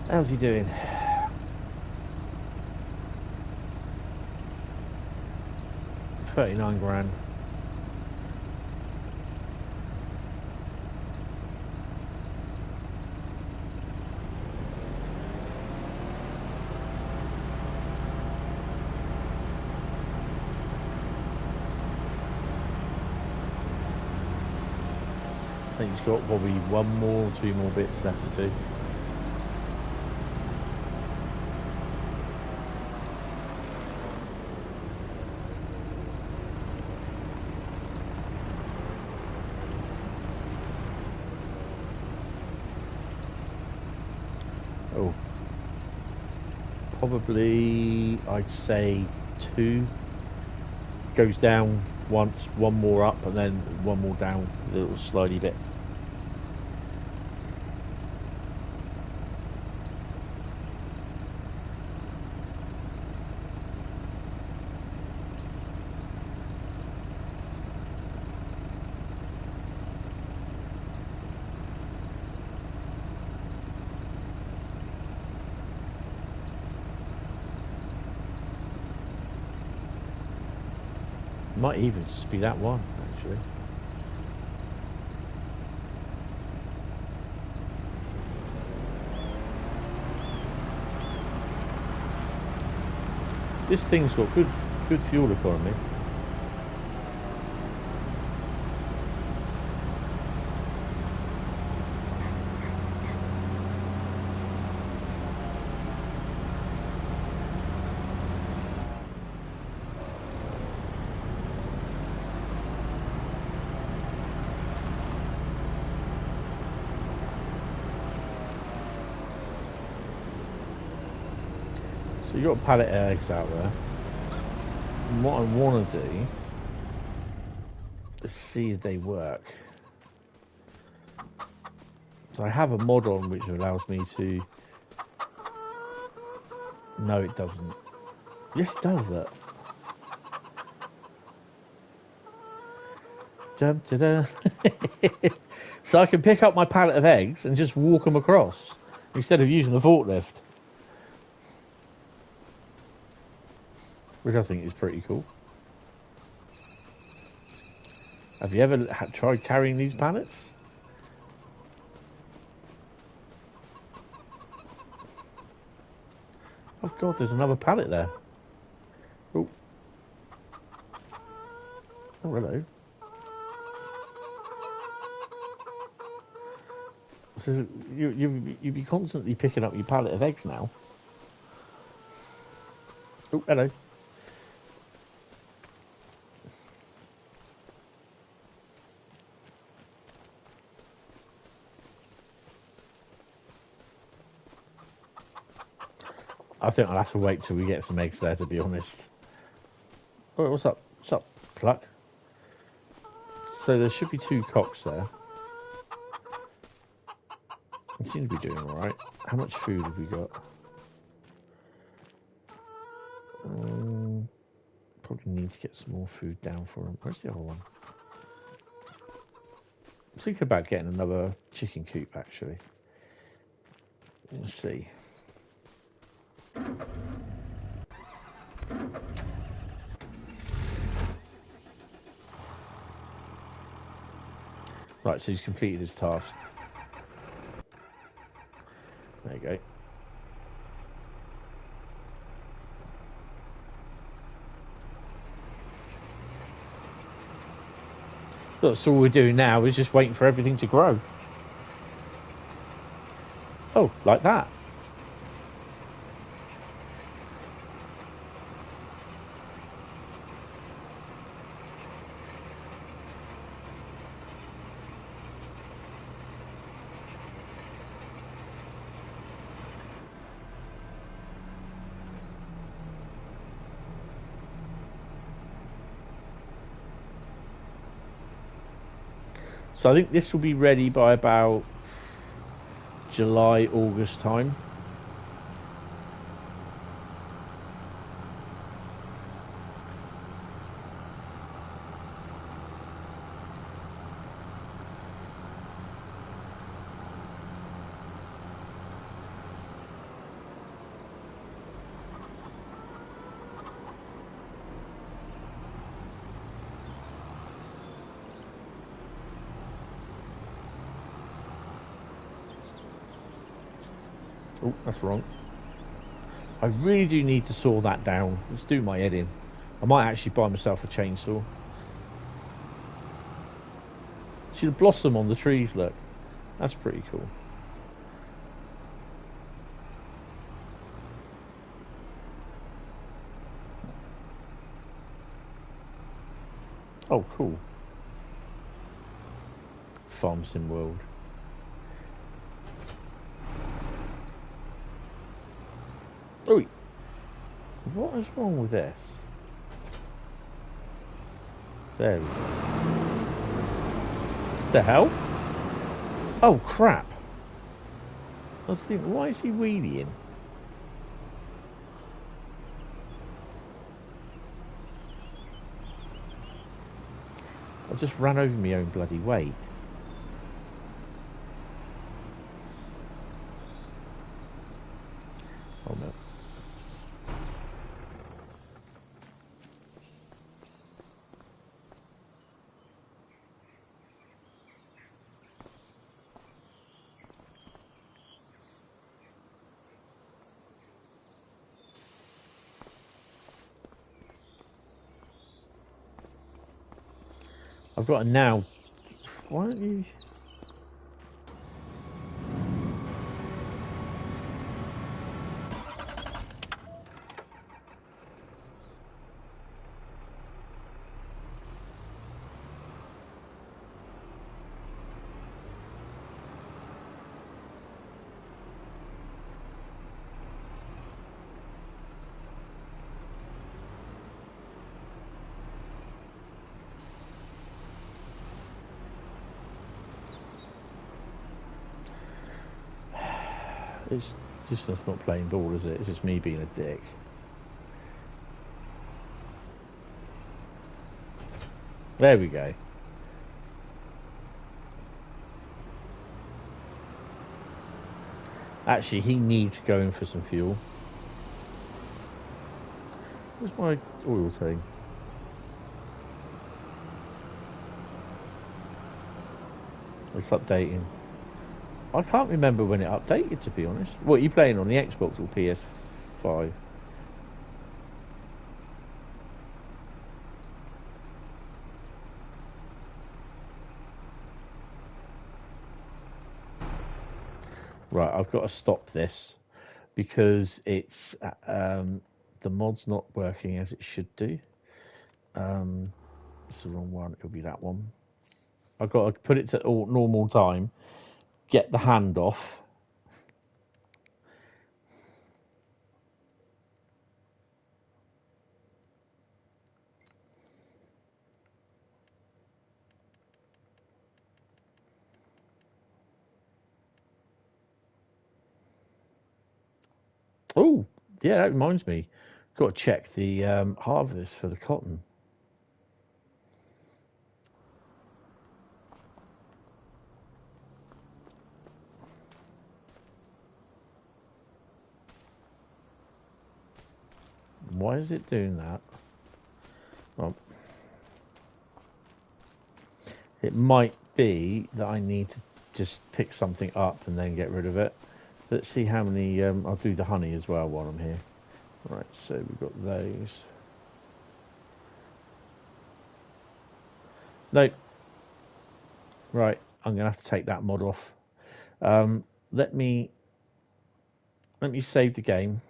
Speaker 1: How's he doing? $39,000. I think he's got probably one more, two more bits left to do. Oh, probably I'd say two. Goes down once, one more up, and then one more down, a little slidey bit. Might even just be that one, actually. This thing's got good fuel economy. So you've got a pallet of eggs out there. And what I want to do is see if they work. So I have a mod on which allows me to... No, it doesn't. Yes, it does that. Dun, dun, dun. So I can pick up my pallet of eggs and just walk them across instead of using the forklift. Which I think is pretty cool. Have you ever tried carrying these pallets? Oh god, there's another pallet there. Oh. Oh, hello. So you'd be constantly picking up your pallet of eggs now. Oh, hello. I think I'll have to wait till we get some eggs there, to be honest. Oh, what's up? What's up, Cluck? So there should be two cocks there. They seem to be doing alright. How much food have we got? Probably need to get some more food down for them. Where's the other one? I'm thinking about getting another chicken coop, actually. Let's see. Right, so he's completed his task. There you go. Look, so all we're doing now is just waiting for everything to grow. Oh, like that. So I think this will be ready by about July, August time. Oh, that's wrong. I really do need to saw that down. Let's do my head in. I might actually buy myself a chainsaw. See the blossom on the trees, look. That's pretty cool. Oh, cool. Farm Sim World. Oh, what is wrong with this? There we go. The hell? Oh, crap. I was thinking, why is he wheeling? I just ran over my own bloody weight. Oh no. I've got a now. Why don't you? It's just us not playing ball, is it? It's just me being a dick. There we go. Actually, he needs going for some fuel. Where's my oil thing? It's updating. I can't remember when it updated, to be honest. What are you playing on, the Xbox or PS5? Right, I've got to stop this because it's the mod's not working as it should do. It's the wrong one. It'll be that one. I've got to put it to normal time, get the hand off. Oh, yeah, that reminds me. Got to check the harvest for the cotton. Why is it doing that? Well, it might be that I need to just pick something up and then get rid of it. Let's see how many. I'll do the honey as well while I'm here. Right, so we've got those. Nope. Right, I'm gonna have to take that mod off. Let me save the game.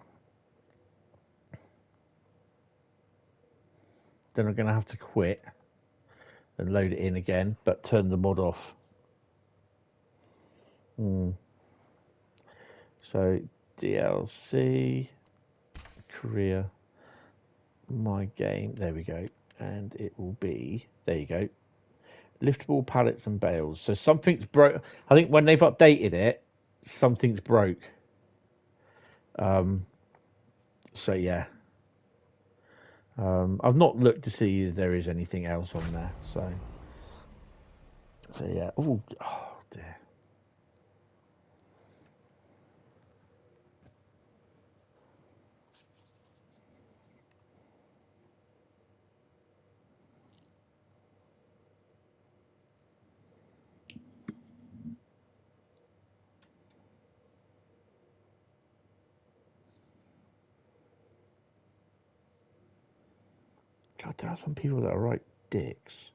Speaker 1: Then I'm gonna have to quit and load it in again, but turn the mod off. So DLC career, my game. There we go, and it will be. There you go. Liftable pallets and bales. So something's broke. I think when they've updated it, something's broke. So yeah. I've not looked to see if there is anything else on there. So yeah. Oh dear. there are some people that are right dicks.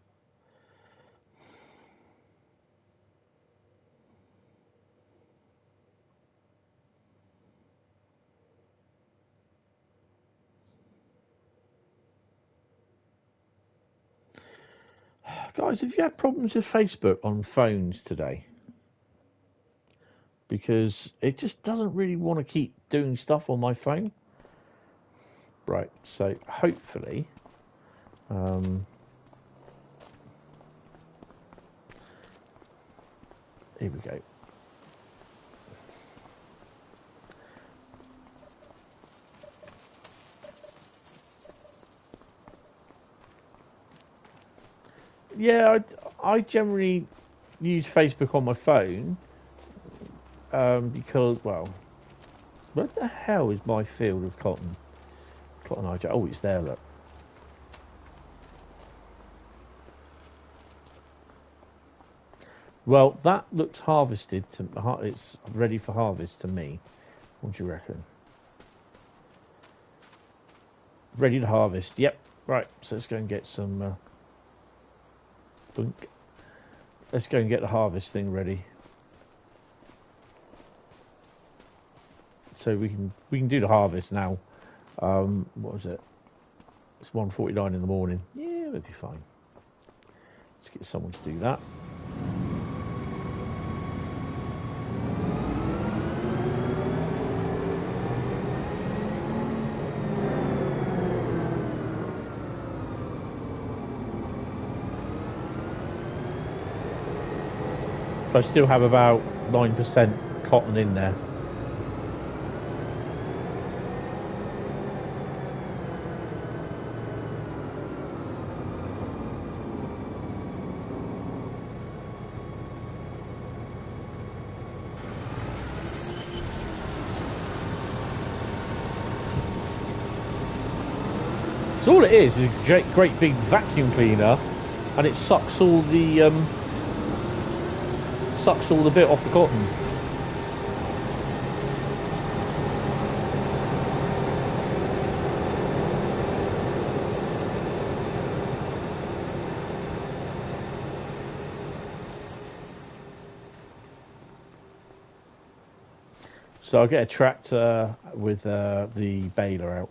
Speaker 1: Guys, have you had problems with Facebook on phones today? Because it just doesn't really want to keep doing stuff on my phone. Right, so hopefully... here we go. Yeah, I generally use Facebook on my phone because, well, where the hell is my field of cotton? Cotton eye. Oh, it's there, look. Well, that looks harvested. It's ready for harvest to me. What do you reckon? Ready to harvest. Yep. Right. So let's go and get some. Let's go and get the harvest thing ready. So we can do the harvest now. What was it? It's 1:49 in the morning. Yeah, it'll be fine. Let's get someone to do that. So I still have about 9% cotton in there. So all it is a great big vacuum cleaner, and it sucks all the bit off the cotton. So I'll get a tractor with the baler out.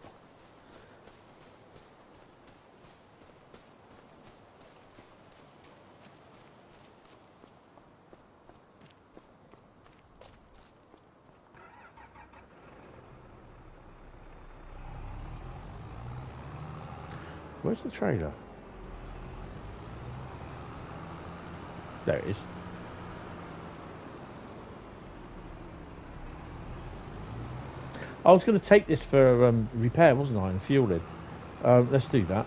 Speaker 1: Where's the trailer? There it is. I was going to take this for repair, wasn't I, and fueling. Let's do that.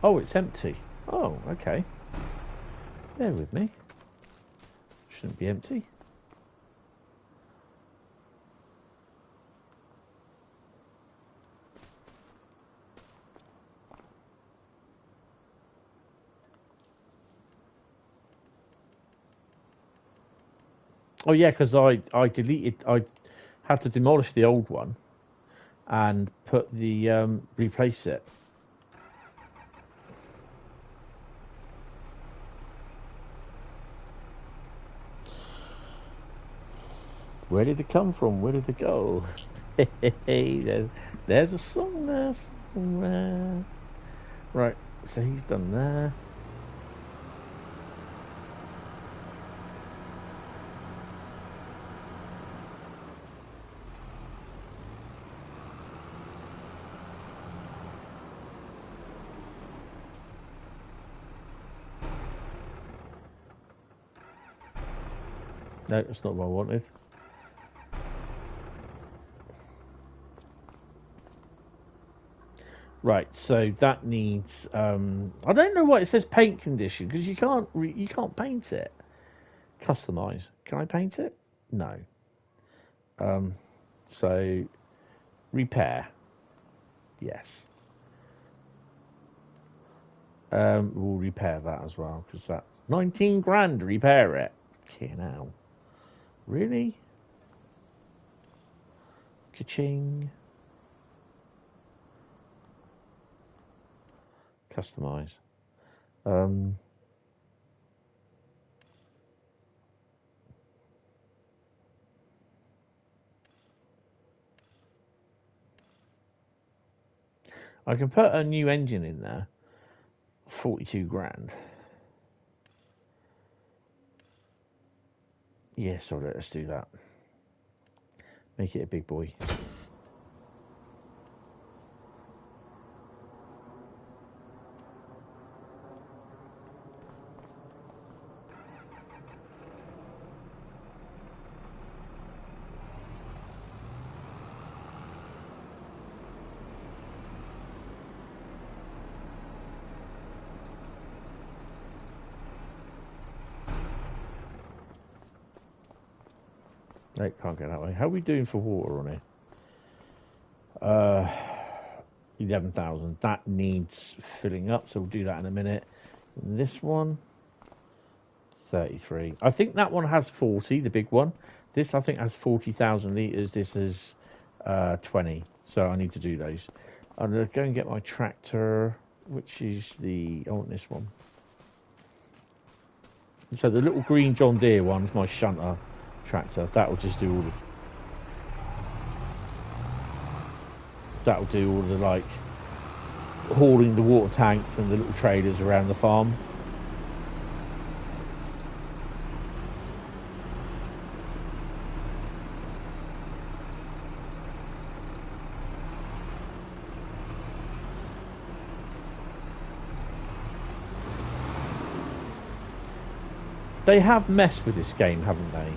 Speaker 1: Oh, it's empty. Oh, okay. Bear with me. Shouldn't be empty. Oh yeah, because I had to demolish the old one and put the replace it. Where did it come from? Where did it go? Hey, there's a song there somewhere. Right, so he's done there. No, that's not what I wanted. Right, so that needs. I don't know why it says paint condition because you can't paint it. Customize. Can I paint it? No. So repair. Yes. We'll repair that as well, because that's 19 grand to repair it. Okay, now. Really? Ka-ching. Customize. I can put a new engine in there. 42 grand. Yeah, sorry, let's do that. Make it a big boy. No, can't get that way. How are we doing for water on here? 11,000. That needs filling up, so we'll do that in a minute. And this one, 33. I think that one has 40, the big one. This, I think, has 40,000 litres. This is 20, so I need to do those. I'm going to go and get my tractor, which is the... I want this one. So the little green John Deere one's my shunter tractor. That'll just do all the... That'll do all the, like, hauling the water tanks and the little trailers around the farm. They have messed with this game, haven't they?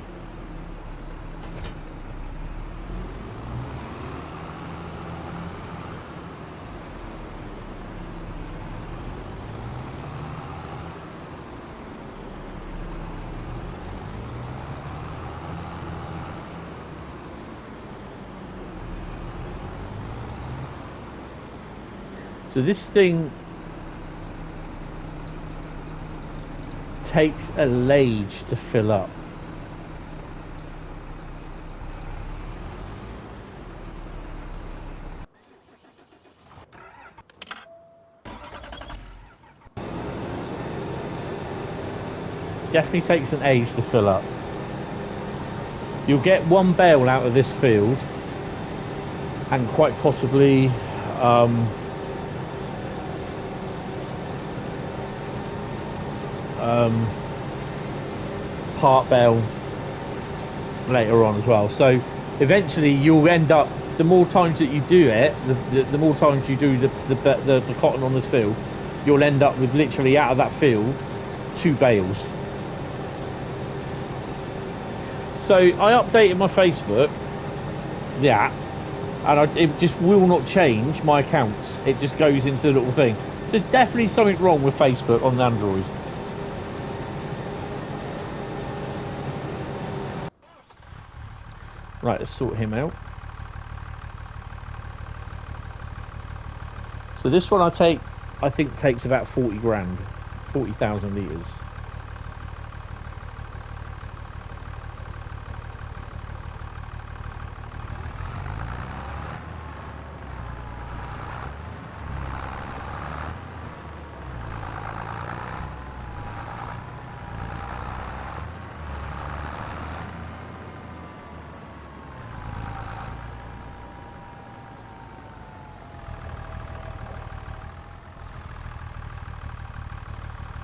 Speaker 1: So this thing takes a lage to fill up. Definitely takes an age to fill up. You'll get one bale out of this field, and quite possibly part bale later on as well. So eventually you'll end up, the more times that you do it, the more times you do the cotton on this field, you'll end up with literally out of that field 2 bales. So I updated my Facebook, the app, and it just will not change my accounts. It just goes into the little thing. There's definitely something wrong with Facebook on the Android. Right, let's sort him out. So this one I think takes about 40 grand, 40,000 litres.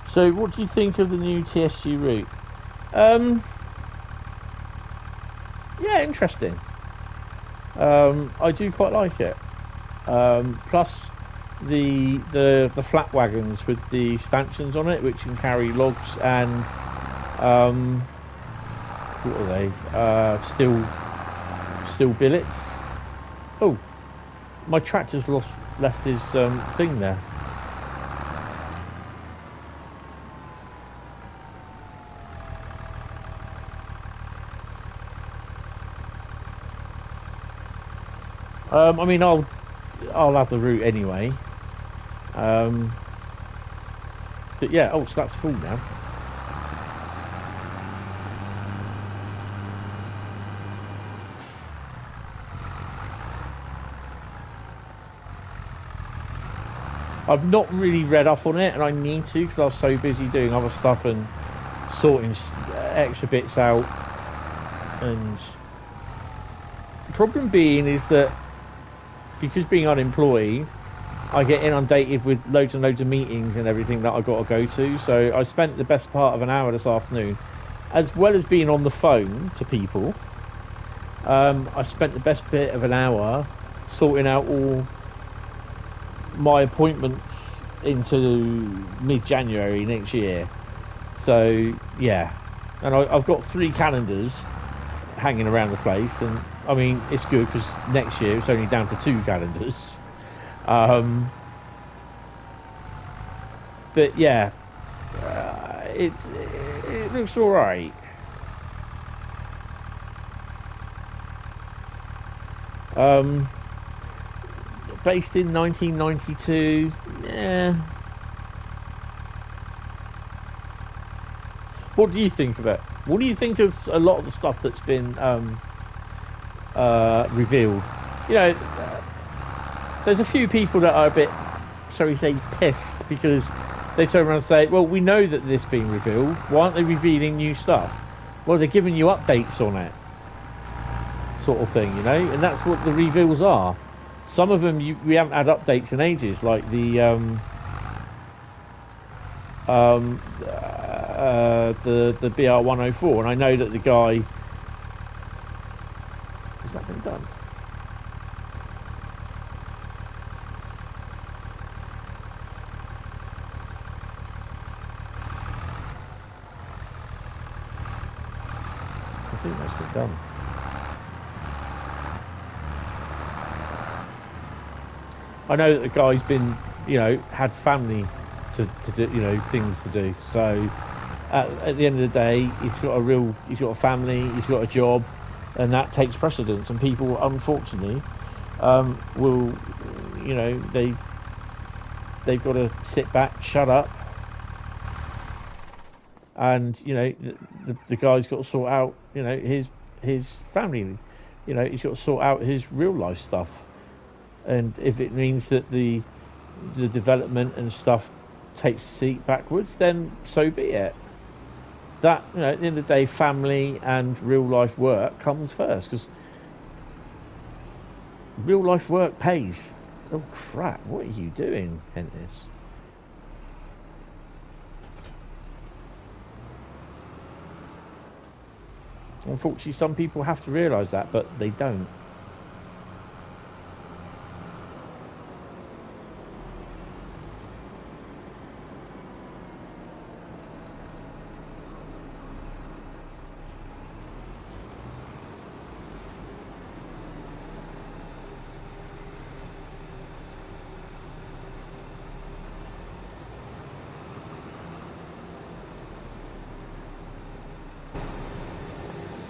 Speaker 1: So what do you think of the new TSG route? Yeah, interesting. I do quite like it. Plus the flat wagons with the stanchions on it, which can carry logs and what are they? Steel billets. Oh, my tractor's left his thing there. I mean, I'll have the route anyway. But yeah, oh, so that's full now. I've not really read up on it, and I need to because I was so busy doing other stuff and sorting extra bits out. And the problem being is that because being unemployed, I get inundated with loads and loads of meetings and everything that I've got to go to. So I spent the best part of an hour this afternoon, as well as being on the phone to people. I spent the best bit of an hour sorting out all my appointments into mid-January next year. So yeah, and I've got 3 calendars hanging around the place, and I mean it's good because next year it's only down to 2 calendars. But yeah, it looks all right. Based in 1992, yeah. What do you think of it? What do you think of a lot of the stuff that's been revealed? You know, there's a few people that are a bit, shall we say, pissed because they turn around and say, well, we know that this being revealed. Why aren't they revealing new stuff? Well, they're giving you updates on it, sort of thing, you know? And that's what the reveals are. Some of them we haven't had updates in ages, like the BR104, and I know that the guy, has that been done? I think that's been done. I know that the guy's been, you know, had family to do, you know, things to do. So at the end of the day, he's got a family, he's got a job, and that takes precedence. And people, unfortunately, will, you know, they've got to sit back, shut up, and you know, the guy's got to sort out, you know, his family. You know, he's got to sort out his real life stuff. And if it means that the development and stuff takes a seat backwards, then so be it. That, you know, at the end of the day, family and real life work comes first, because real life work pays. Oh crap! What are you doing, Hentis? Unfortunately, some people have to realise that, but they don't.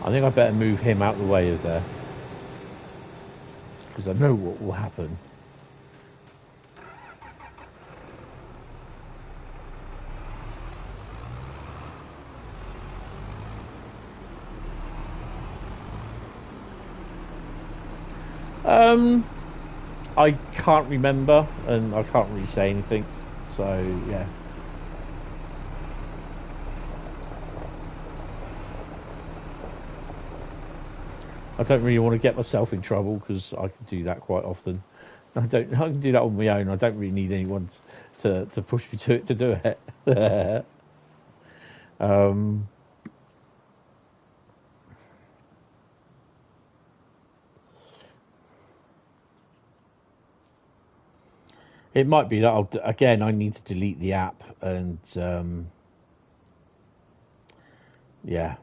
Speaker 1: I think I better move him out the way of there, because I know what will happen. I can't remember, and I can't really say anything, so yeah. I don't really want to get myself in trouble, because I can do that quite often. I can do that on my own. I don't really need anyone to push me to do it. It might be that I need to delete the app, and yeah.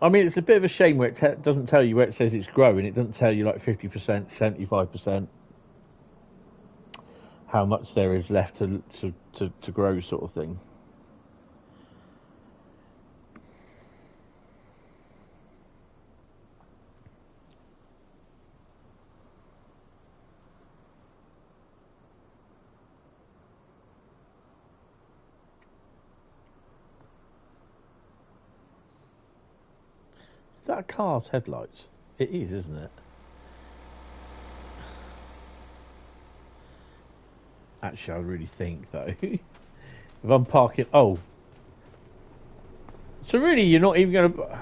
Speaker 1: I mean, it's a bit of a shame where it doesn't tell you where it says it's growing. It doesn't tell you like 50%, 75%, how much there is left to grow, sort of thing. Is that a car's headlights? It is, isn't it? Actually, I really think, though, if I'm parking... Oh. So really, you're not even going to...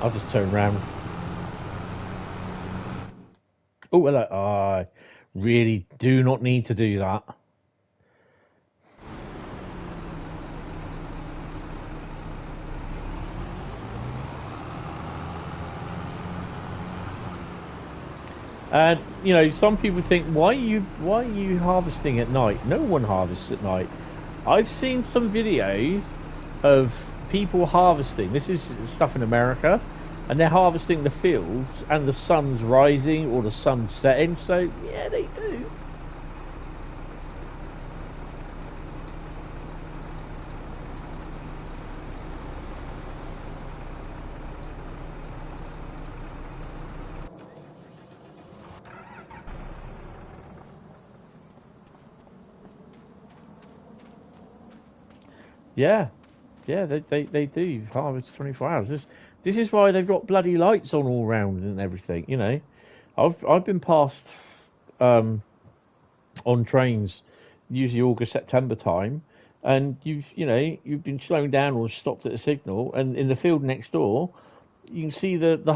Speaker 1: I'll just turn around. Oh, hello. I really do not need to do that. And you know, some people think, why are you harvesting at night? No one harvests at night. I've seen some videos of people harvesting. This is stuff in America, and they're harvesting the fields, and the sun's rising or the sun's setting. So yeah, they do. Yeah, yeah, they do harvest 24 hours. This is why they've got bloody lights on all round and everything. You know, I've been past on trains, usually August September time, and you've been slowing down or stopped at a signal, and in the field next door, you can see the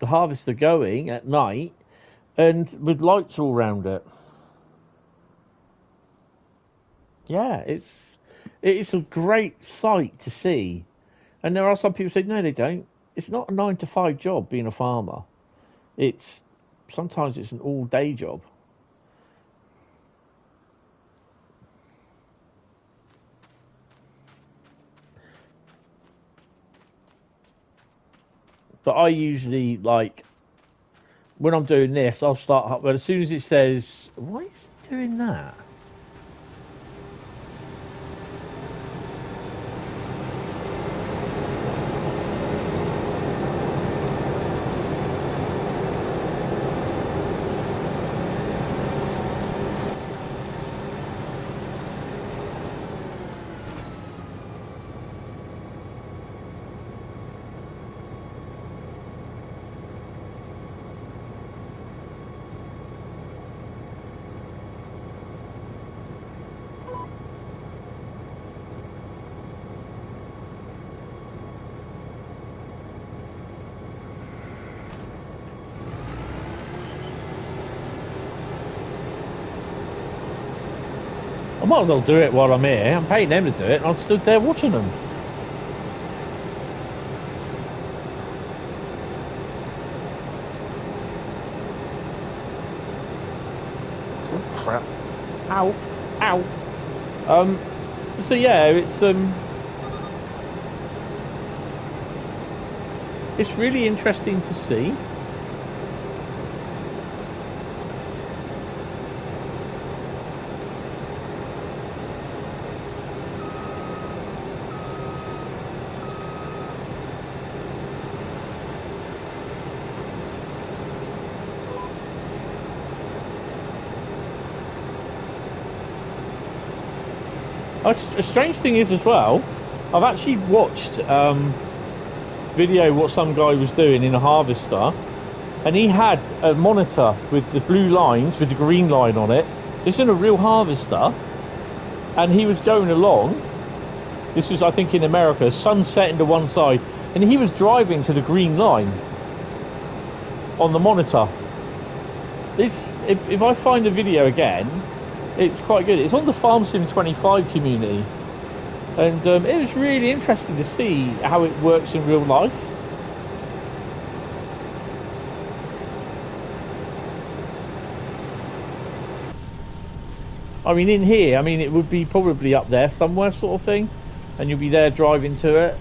Speaker 1: harvester going at night, and with lights all round it. Yeah, it's a great sight to see. And there are some people who say, no, they don't. It's not a 9-to-5 job being a farmer. Sometimes it's an all-day job. But I usually, like, when I'm doing this, I'll start, but as soon as it says, why is it doing that? I might as well do it while I'm here. I'm paying them to do it, and I'm stood there watching them. Oh, crap. Ow. Ow. So yeah, it's really interesting to see. A strange thing is as well, I've actually watched video what some guy was doing in a harvester, and he had a monitor with the blue lines with the green line on it. This is a real harvester, and he was going along. This was, I think, in America, sun setting to one side, and he was driving to the green line on the monitor. If I find a video again, it's quite good. It's on the Farm Sim 25 community, and it was really interesting to see how it works in real life. I mean, in here, it would be probably up there somewhere, sort of thing, and you'll be there driving to it.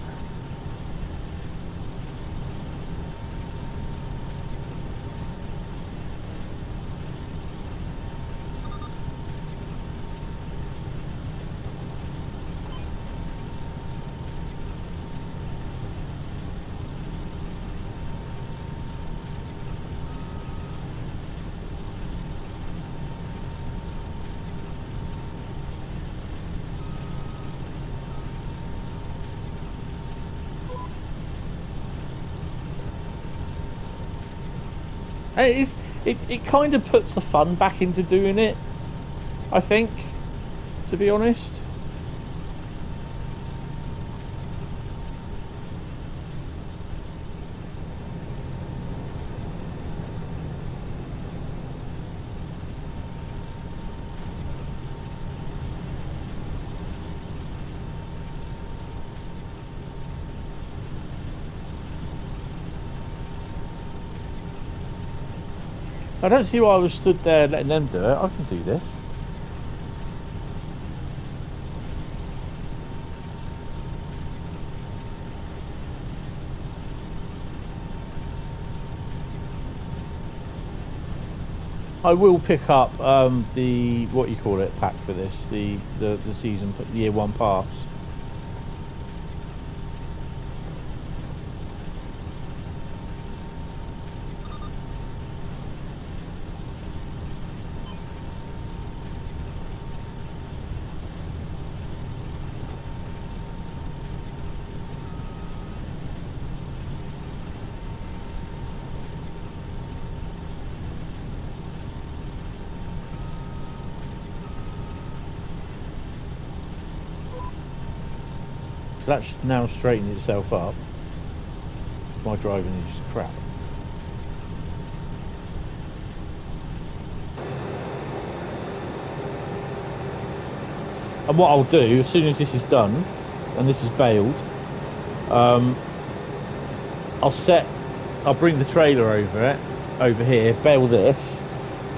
Speaker 1: And it kind of puts the fun back into doing it, I think, to be honest. I don't see why I was stood there letting them do it. I can do this. I will pick up the, what you call it, pack for this, the season, the year 1 pass. That's now straightened itself up. My driving is just crap. And what I'll do, as soon as this is done, and this is baled, I'll bring the trailer over here, bale this,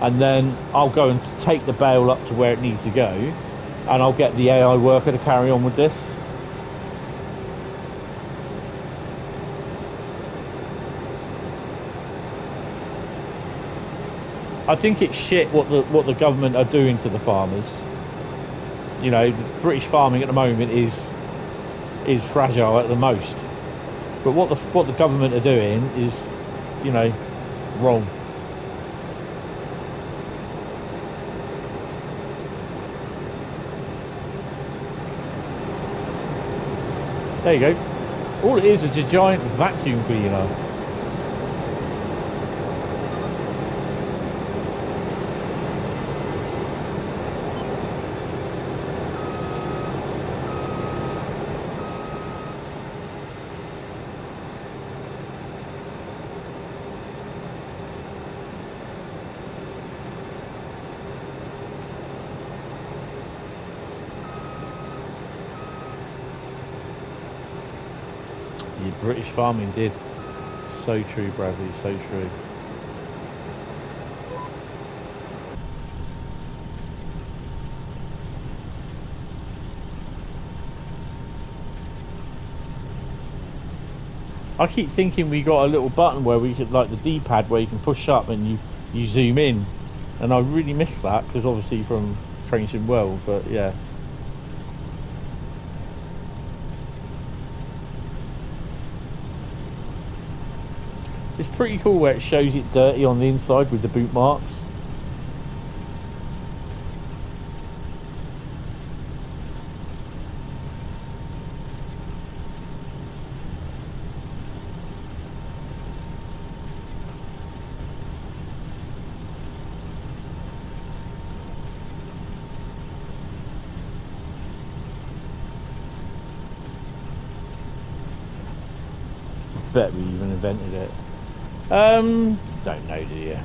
Speaker 1: and then I'll go and take the bale up to where it needs to go, and I'll get the AI worker to carry on with this. I think it's shit what the government are doing to the farmers. You know, British farming at the moment is fragile at the most. But what the government are doing is, you know, wrong. There you go. All it is a giant vacuum cleaner. British farming did. So true, Bradley, so true. I keep thinking we got a little button where we could, like the D-pad, where you can push up and you zoom in, and I really missed that because obviously from Train Sim World, but yeah. It's pretty cool where it shows it dirty on the inside with the boot marks. Bet we even invented it. Don't know, do you?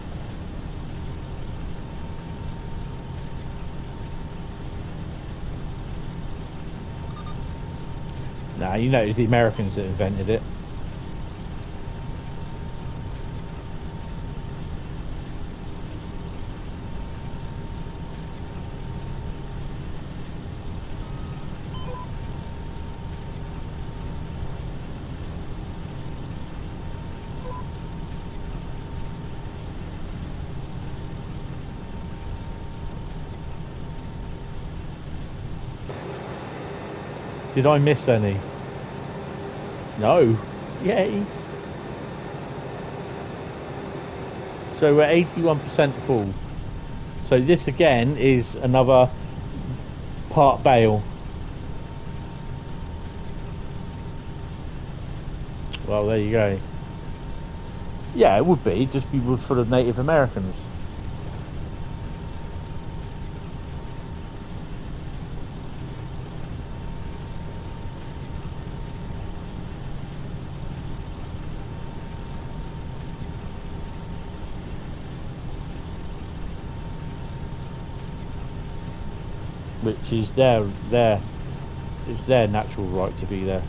Speaker 1: Nah, you know it was the Americans that invented it. Did I miss any? No. Yay. So we're 81% full. So this again is another part bale. Well, there you go. Yeah, it would be. Just be full of Native Americans. Which is it's their natural right to be there.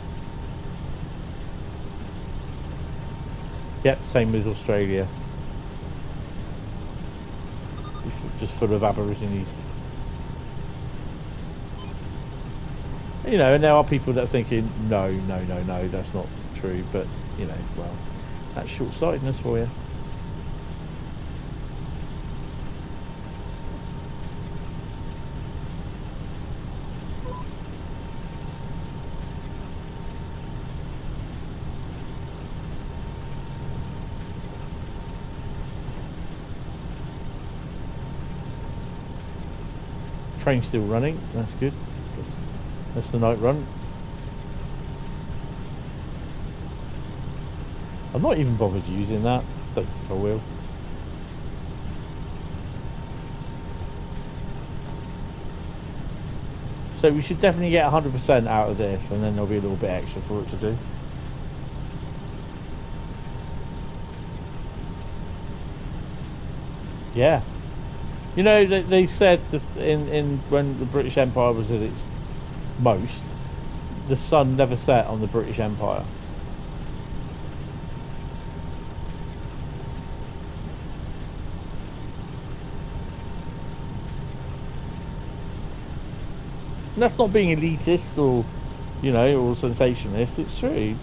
Speaker 1: Yep, same with Australia. Just full of Aborigines. You know, and there are people that are thinking, no, that's not true. But, you know, well, that's short-sightedness for you. Train's still running, that's good. That's the night run. I'm not even bothered using that. Don't think I will. So we should definitely get 100% out of this, and then there'll be a little bit extra for it to do. Yeah. You know, they said this in when the British Empire was at its most, the sun never set on the British Empire. And that's not being elitist or, you know, or sensationalist. It's true.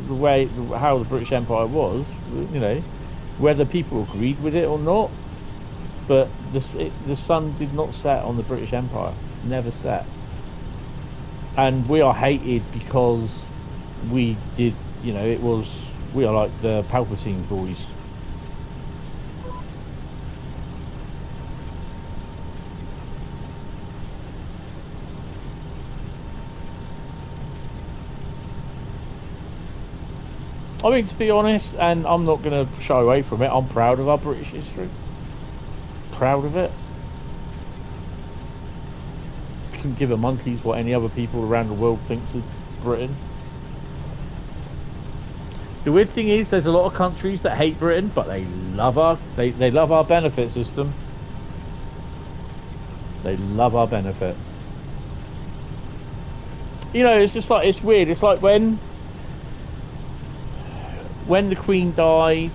Speaker 1: The way, how the British Empire was, you know, whether people agreed with it or not. But the sun did not set on the British Empire. Never set. And we are hated because we did, you know, we are like the Palpatine boys. I mean, to be honest, and I'm not going to shy away from it, I'm proud of our British history. Proud of it. Couldn't give a monkey's what any other people around the world thinks of Britain. The weird thing is, there's a lot of countries that hate Britain, but they love our benefit system. They love our benefit. You know, it's just like, it's weird. It's like when the Queen died,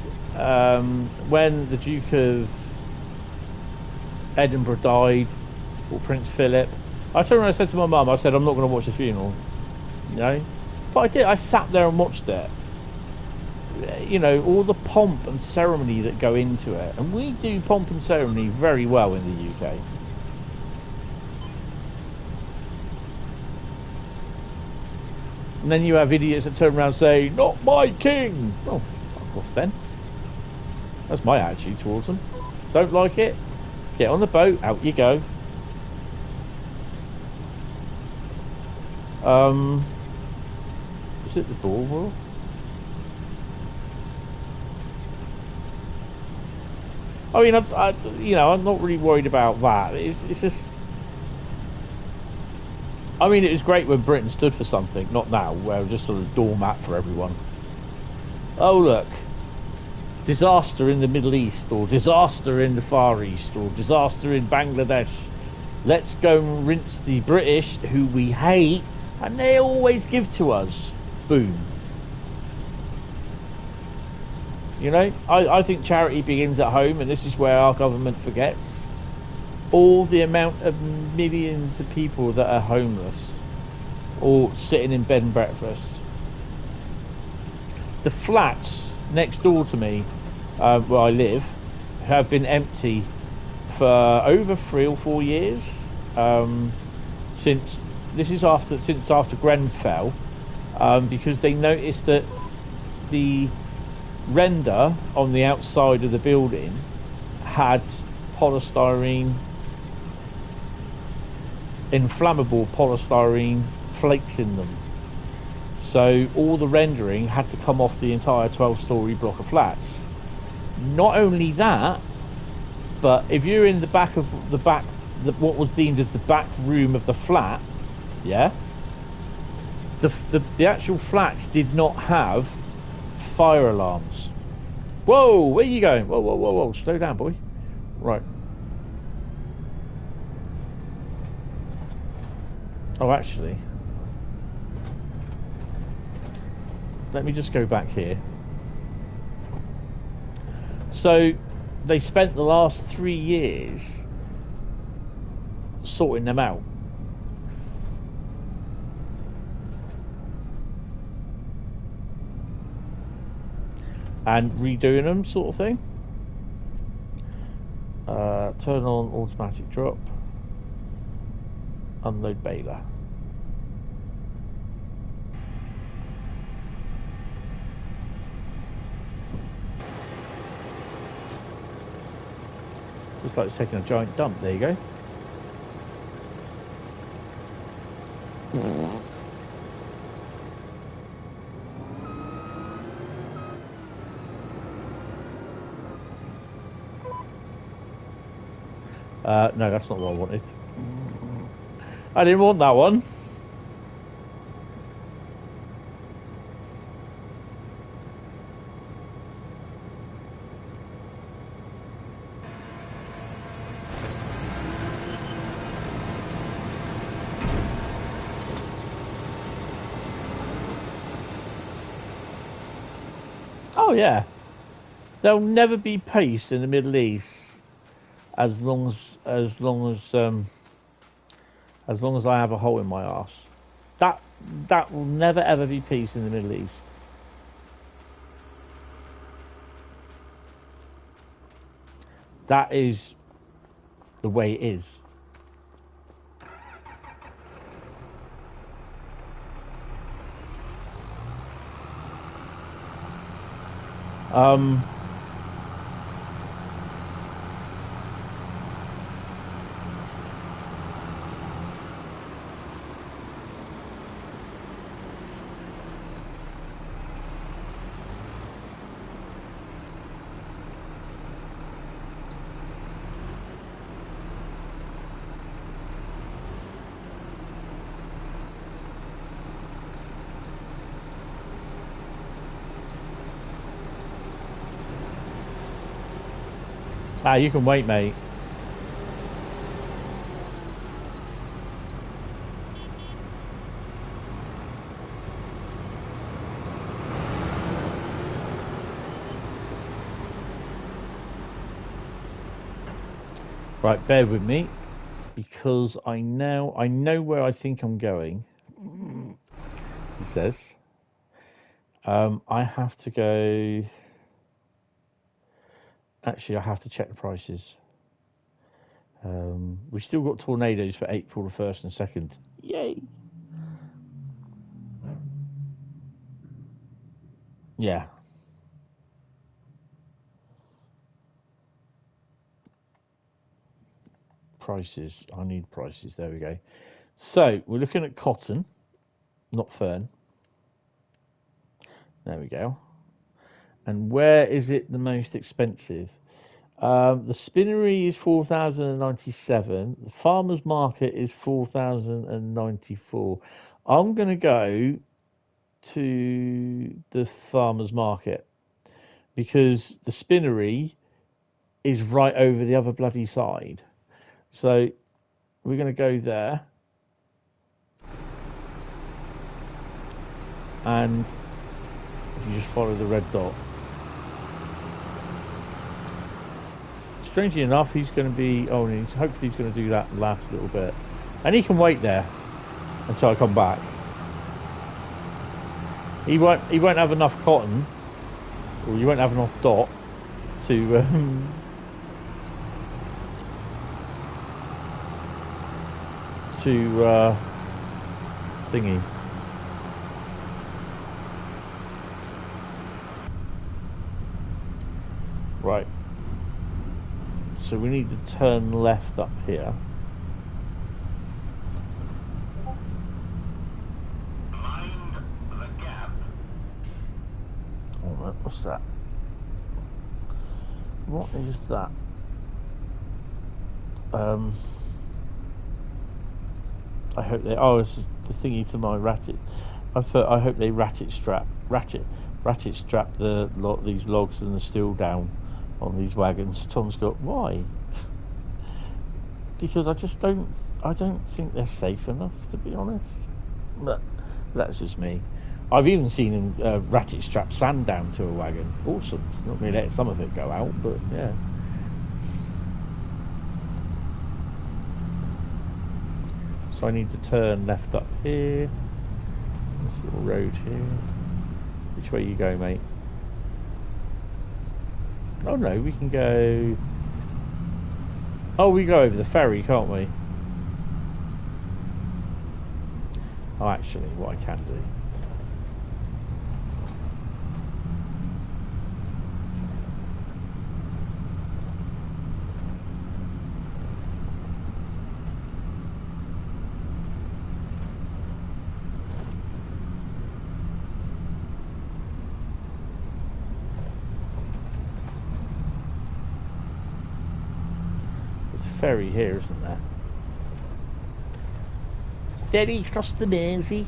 Speaker 1: when the Duke of Edinburgh died, or Prince Philip, I turned around and said to my mum, I said, I'm not going to watch the funeral, you know, but I did. I sat there and watched it. You know, all the pomp and ceremony that go into it, and we do pomp and ceremony very well in the UK. And then you have idiots that turn around and say, not my king. Oh, fuck off then. That's my attitude towards them. Don't like it? Get on the boat, out you go. Is it the ball world? I mean, you know, I'm not really worried about that. It's just, I mean, it was great when Britain stood for something, not now, where we're just sort of doormat for everyone. Oh, look, disaster in the Middle East, or disaster in the Far East, or disaster in Bangladesh. Let's go and rinse the British, who we hate, and they always give to us. Boom. You know, I think charity begins at home, and this is where our government forgets. All the amount of millions of people that are homeless or sitting in bed and breakfast. The flats next door to me, where I live, have been empty for over 3 or 4 years. Since after Grenfell, because they noticed that the render on the outside of the building had inflammable polystyrene flakes in them. So all the rendering had to come off the entire 12-story block of flats. Not only that, but if you're in the back of what was deemed as the back room of the flat, yeah, the actual flats did not have fire alarms. Whoa, where are you going? Whoa, whoa, whoa, whoa! Slow down, boy. Right. Oh, actually, let me just go back here. So, they spent the last 3 years sorting them out. And redoing them, sort of thing. Turn on automatic drop. Unload baler. Just like taking a giant dump. There you go. No, that's not what I wanted. I didn't want that one. Oh yeah, there'll never be peace in the Middle East as long as I have a hole in my arse. That will never ever be peace in the Middle East. That is the way it is. Ah, you can wait, mate. Right, bear with me, because I know where I think I'm going. He says, I have to go. Actually, I have to check the prices. We've still got tornadoes for April the 1st and 2nd. Yay! Yeah. Prices. I need prices. There we go. So, we're looking at cotton, not fern. There we go. And where is it the most expensive? The spinnery is 4,097. The farmer's market is 4,094. I'm going to go to the farmer's market because the spinnery is right over the other bloody side. So we're going to go there. And if you just follow the red dot. Strangely enough, he's going to be. Hopefully, he's going to do that last little bit, and he can wait there until I come back. He won't have enough cotton, or you won't have enough dot to thingy. Right. So we need to turn left up here.
Speaker 2: Mind the gap.
Speaker 1: Alright, what's that? What is that? I hope they. Oh, it's the thingy to my ratchet. I hope they ratchet strap these logs and the steel down on these wagons. Tom's got why? Because I don't think they're safe enough, to be honest. But that's just me. I've even seen him ratchet strap sand down to a wagon. Awesome. It's not really let some of it go out, but yeah. So I need to turn left up here. This little road here. Which way you go, mate? Oh no, we can go... Oh, we go over the ferry, can't we? Oh, actually, what I can do... ferry here, isn't there? Ferry across the Mersey.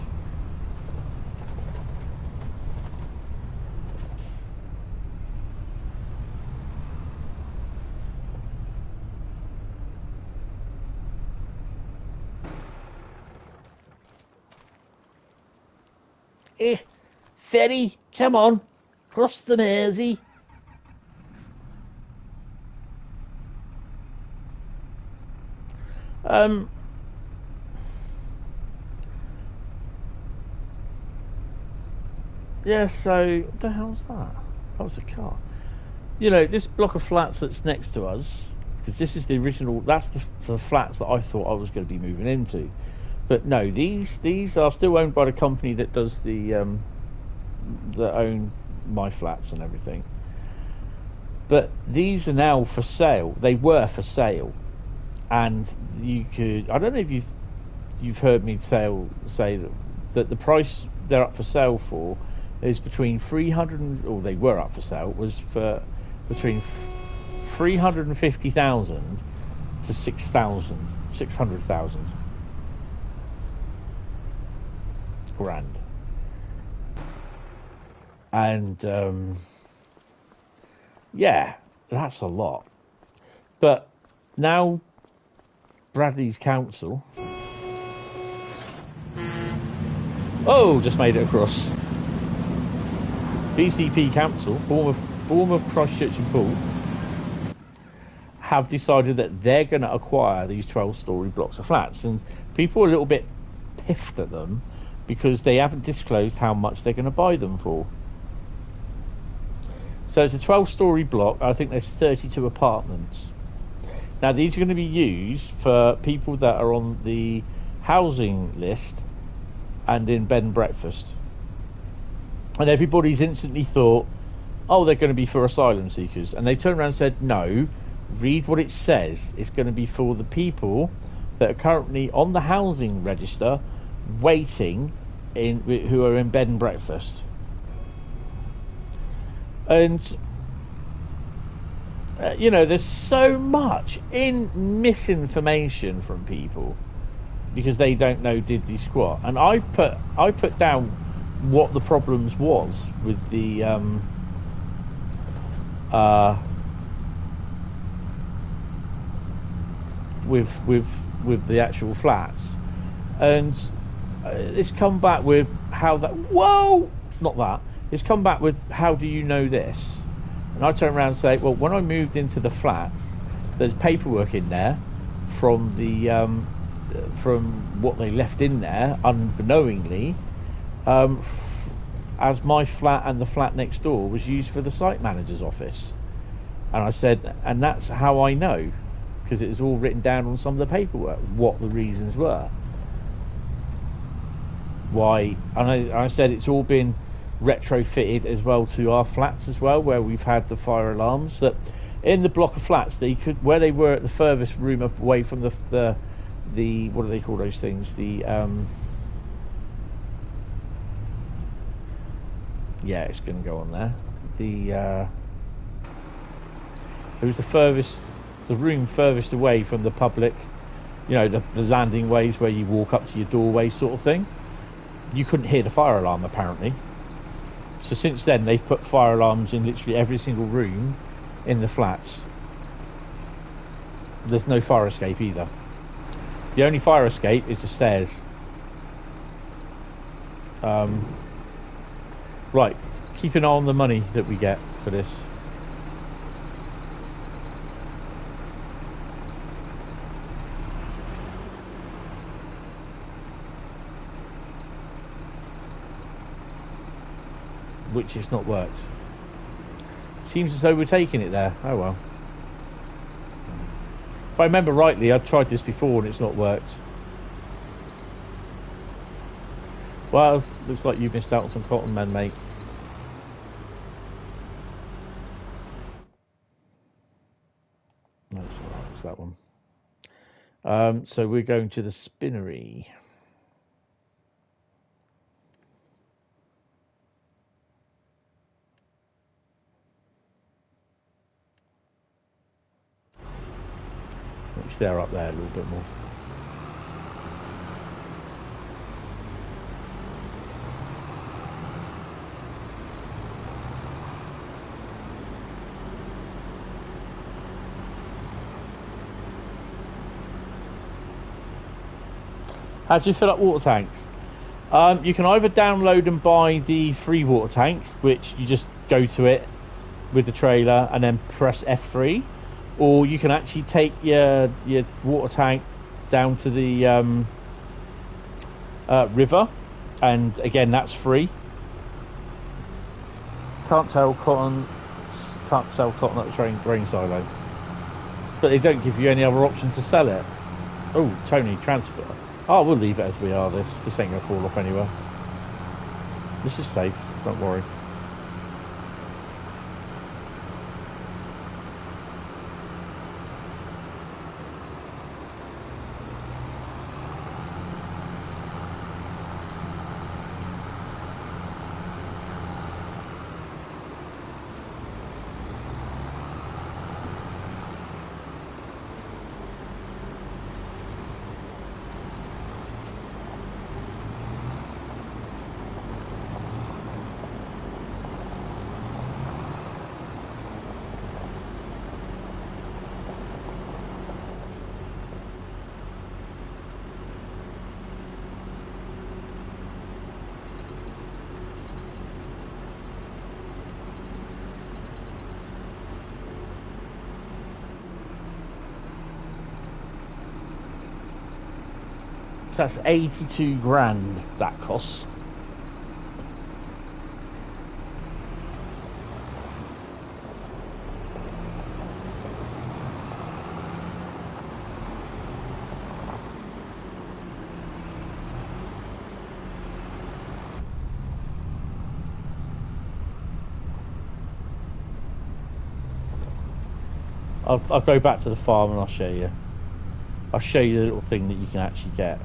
Speaker 1: Ferry, come on, cross the Mersey. Yeah, so what the hell's that? That was a car. You know, this block of flats that's next to us, because this is the original, that's the flats that I thought I was going to be moving into. But no, these are still owned by the company that does that own my flats and everything. But these are now for sale. They were for sale. And you could, I don't know if you've heard me say that the price they're up for sale for is between 300, or they were up for sale, was for between 350,000 to 600,000 grand. And yeah, that's a lot. But now Bradley's council, oh, just made it across. BCP Council, Bournemouth, Christchurch and Poole, have decided that they're going to acquire these 12-storey blocks of flats, and people are a little bit piffed at them because they haven't disclosed how much they're going to buy them for. So it's a 12-storey block. I think there's 32 apartments. Now these are going to be used for people that are on the housing list and in bed and breakfast. And everybody's instantly thought, oh, they're going to be for asylum seekers. And they turned around and said, no, read what it says. It's going to be for the people that are currently on the housing register waiting, who are in bed and breakfast. And, you know, there's so much misinformation from people because they don't know diddly squat. And I put down what the problems was with the with the actual flats, and it's come back with how that it's come back with how do you know this? And I turn around and say, well, when I moved into the flats, there's paperwork in there from the from what they left in there unknowingly, as my flat and the flat next door was used for the site manager's office. And I said, and that's how I know, because it was all written down on some of the paperwork what the reasons were why. And I said it's all been retrofitted as well to our flats as well, where we've had the fire alarms. That in the block of flats, they could, where they were at the furthest room away from the what do they call those things, the yeah, it's going to go on there, the It was the room furthest away from the public, you know, the landing ways where you walk up to your doorway sort of thing. You couldn't hear the fire alarm apparently. So since then they've put fire alarms in literally every single room in the flats. There's no fire escape either. The only fire escape is the stairs. Right, keep an eye on the money that we get for this. Which has not worked. Seems as though we're taking it there. Oh well. If I remember rightly, I've tried this before and it's not worked. Well, looks like you missed out on some cotton men, mate. No, it's all right. It's that one. So we're going to the spinnery. Which they're up there a little bit more. How do you fill up water tanks? You can either download and buy the free water tank, which you just go to it with the trailer and then press F3, or you can actually take your water tank down to the river, and again that's free. Can't sell cotton at the grain silo, but they don't give you any other option to sell it. Oh, Tony, transfer. Oh, we'll leave it as we are. This ain't gonna fall off anywhere. This is safe, don't worry. That's 82 grand that costs. I'll go back to the farm and I'll show you. I'll show you the little thing that you can actually get.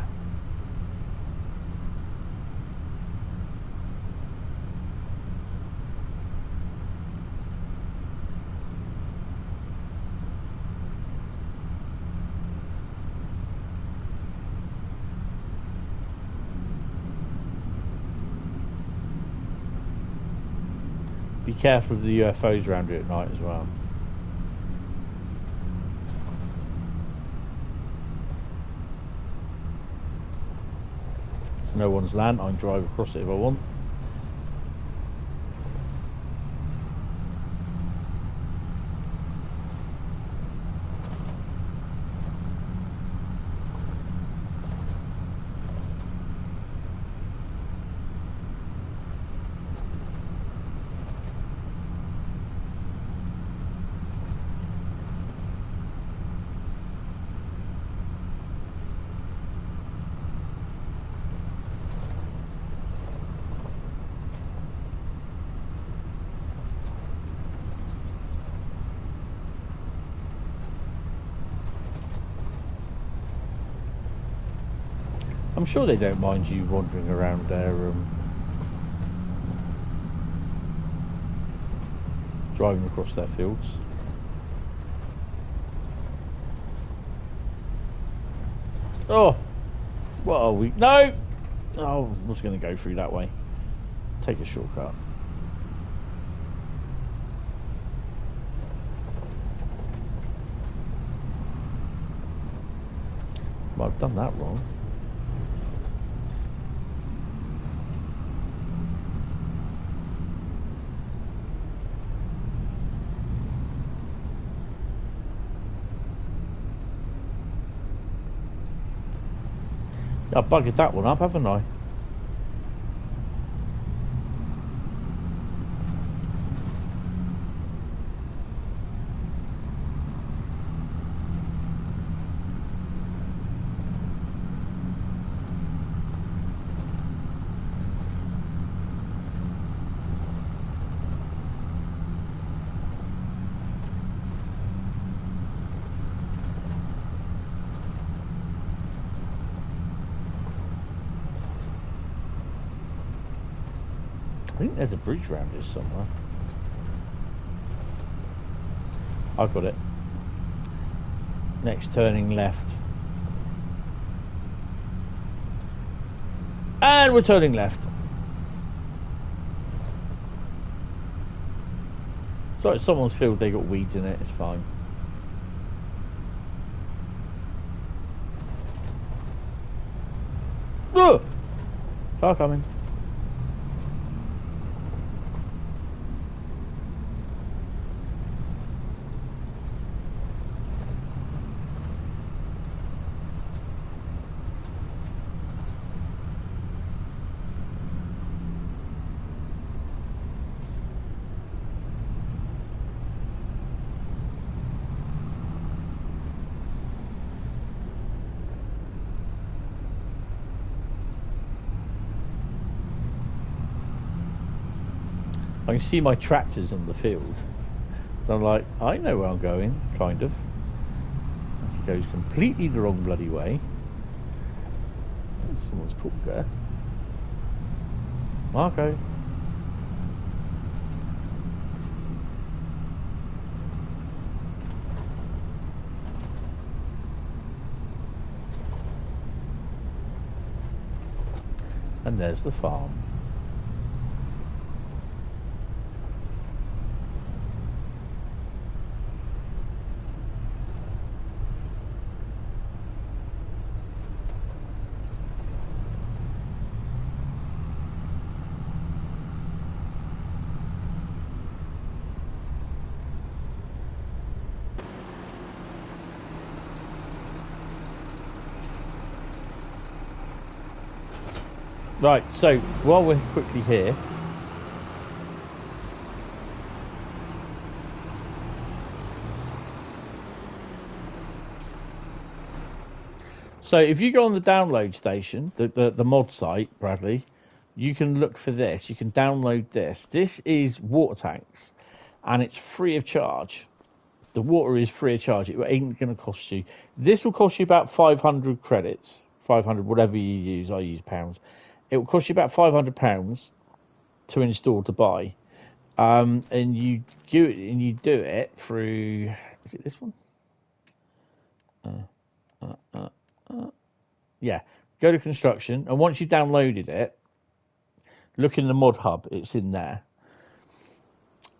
Speaker 1: Be careful of the UFOs around here at night as well. It's no one's land. I can drive across it if I want. I'm sure they don't mind you wandering around there, driving across their fields. Oh, what are we? No! Oh, I was going to go through that way. Take a shortcut. Well, I've done that wrong. I buggered that one up, haven't I? I think there's a bridge around here somewhere. I've got it. Next turning left. And we're turning left. It's like someone's field, they got weeds in it, it's fine. Oh! Car coming. I can see my tractors in the field. And I'm like, I know where I'm going, kind of. It goes completely the wrong bloody way. Someone's called there. Marco. And there's the farm. Right, so while we're quickly here, so if you go on the download station, the mod site, Bradley, you can look for this. You can download this. This is water tanks, and it's free of charge. The water is free of charge. It ain't going to cost you. This will cost you about 500 credits, 500 whatever you use. I use pounds. It will cost you about £500 to install, to buy, and you do it through. Is it this one? Yeah. Go to construction, and once you downloaded it, look in the mod hub. It's in there,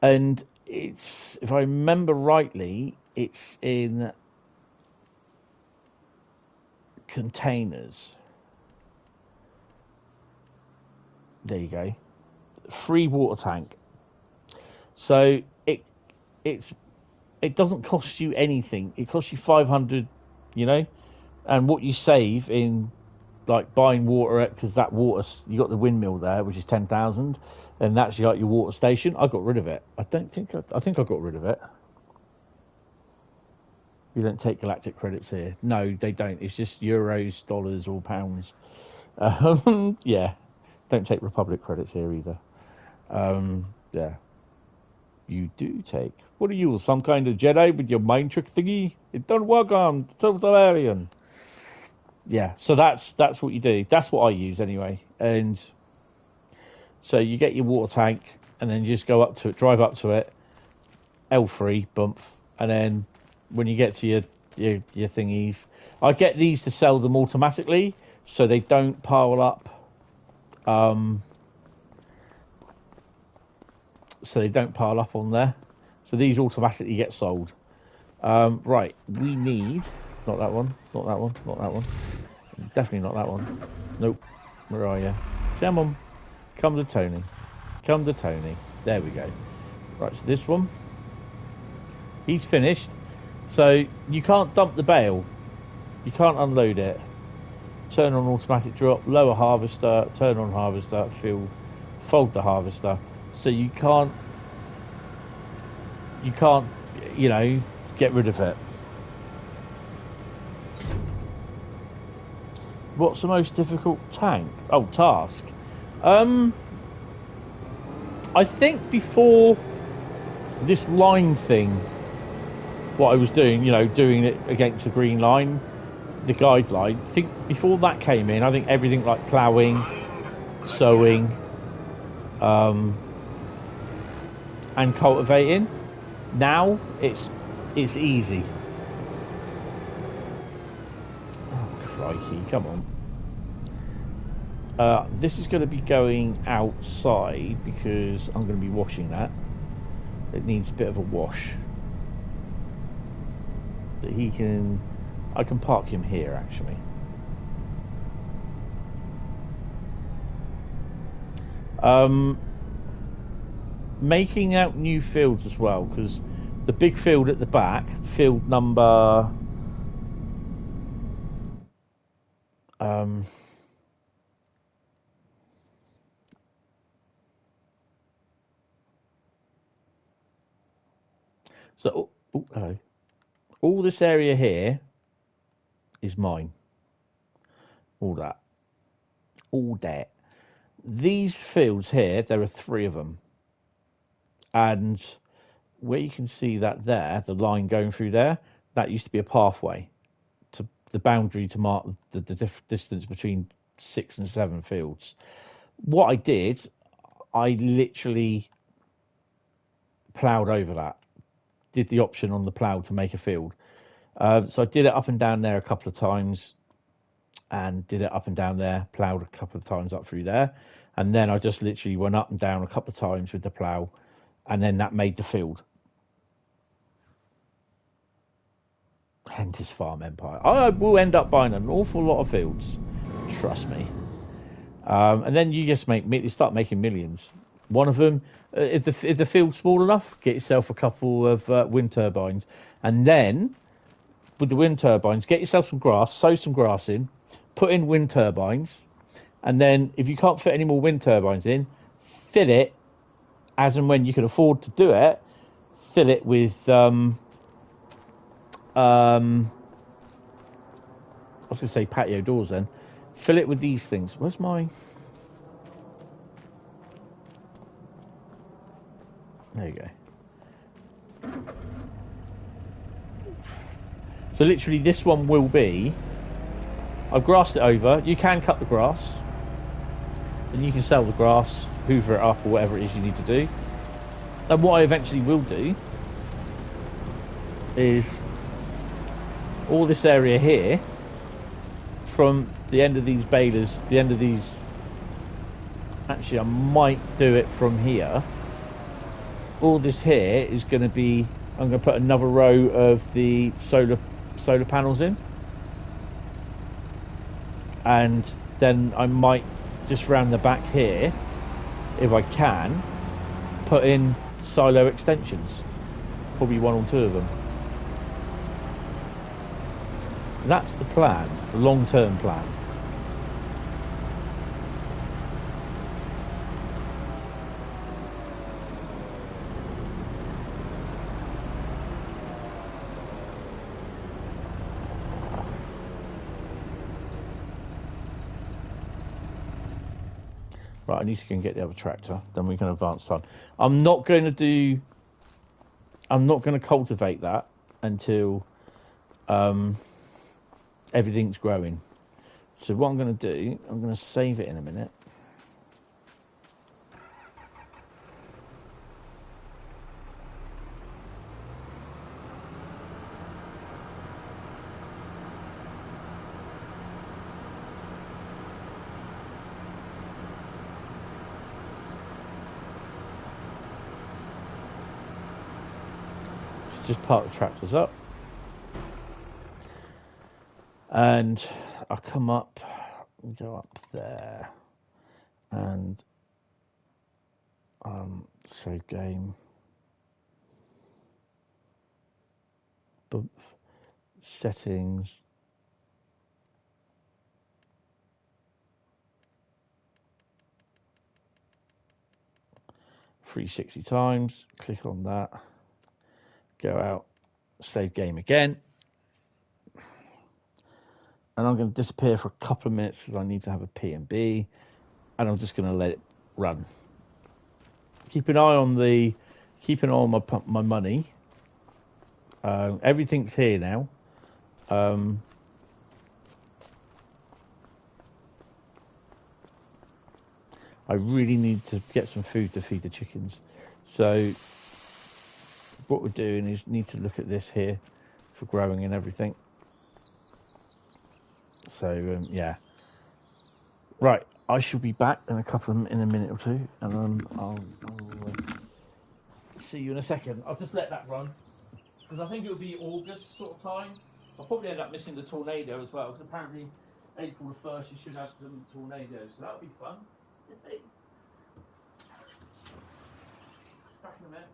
Speaker 1: and it's, if I remember rightly, it's in containers. There you go. Free water tank. So it doesn't cost you anything. It costs you 500, you know, and what you save in like buying water, because that water, you got the windmill there, which is 10,000, and that's like your water station. I got rid of it. I think I got rid of it. You don't take galactic credits here. No, they don't. It's just euros, dollars, or pounds. Yeah. Don't take Republic credits here either. Yeah. You do take. What are you, some kind of Jedi with your mind trick thingy? It don't work on Totalitarian. Yeah, so that's what you do. That's what I use anyway. And so you get your water tank, and then you just go up to it, drive up to it, L3 bump, and then when you get to your your thingies. I get these to sell them automatically, so they don't pile up. So they don't pile up on there. So these automatically get sold. Right, we need not that one, not that one, not that one. Definitely not that one. Nope. Where are you? Come on. Come to Tony. Come to Tony. There we go. Right, so this one. He's finished. So you can't dump the bale. You can't unload it. Turn on automatic drop, lower harvester, turn on harvester, fold the harvester. So you can't, you know, get rid of it. What's the most difficult task? I think before this line thing, what I was doing, you know, doing it against the green line, the guideline, I think before that came in, I think everything like ploughing, sowing, and cultivating, now it's easy. Oh, crikey, come on. This is going to be going outside because I'm going to be washing that. It needs a bit of a wash. That I can park him here actually. Making out new fields as well, because the big field at the back, field number so hello. All this area here is mine. All that. These fields here, there are 3 of them. And where you can see that there, the line going through there, that used to be a pathway to the boundary to mark the distance between 6 and 7 fields. What I did, I literally ploughed over that. Did the option on the plough to make a field. So I did it up and down there a couple of times, and did it up and down there, ploughed a couple of times up through there, and then I just literally went up and down a couple of times with the plough, and then that made the field. Hence farm empire. I will end up buying an awful lot of fields, trust me. And then you just start making millions. One of them, if the field's small enough, get yourself a couple of wind turbines, and then with the wind turbines, get yourself some grass, sow some grass in, put in wind turbines, and then if you can't fit any more wind turbines in, fill it as and when you can afford to do it. Fill it with I was going to say patio doors then. Fill it with these things. Where's my... There you go. So literally this one will be... I've grassed it over. You can cut the grass. And you can sell the grass, hoover it up or whatever it is you need to do. And what I eventually will do is all this area here, from the end of these balers, the end of these... Actually, I might do it from here. All this here is going to be... I'm going to put another row of the solar panels in. And then I might just round the back here, if I can, put in silo extensions. Probably 1 or 2 of them. That's the plan, the long-term plan. Right, I need to go and get the other tractor, then we can advance time. I'm not going to cultivate that until everything's growing. So what I'm going to do, I'm going to save it in a minute. just park the tractors up, and I come up, go up there, and save game, bump, settings, .360 times, click on that, go out, save game again, and I'm going to disappear for a couple of minutes because I need to have a P&B, and I'm just going to let it run. Keep an eye on my money. Everything's here now. I really need to get some food to feed the chickens. So what we're doing is need to look at this here for growing and everything. So yeah, right. I shall be back in a minute or two, and I'll see you in a second. I'll just let that run because I think it will be August sort of time. I'll probably end up missing the tornado as well because apparently April the 1st you should have some tornadoes, so that'll be fun. Back in a minute.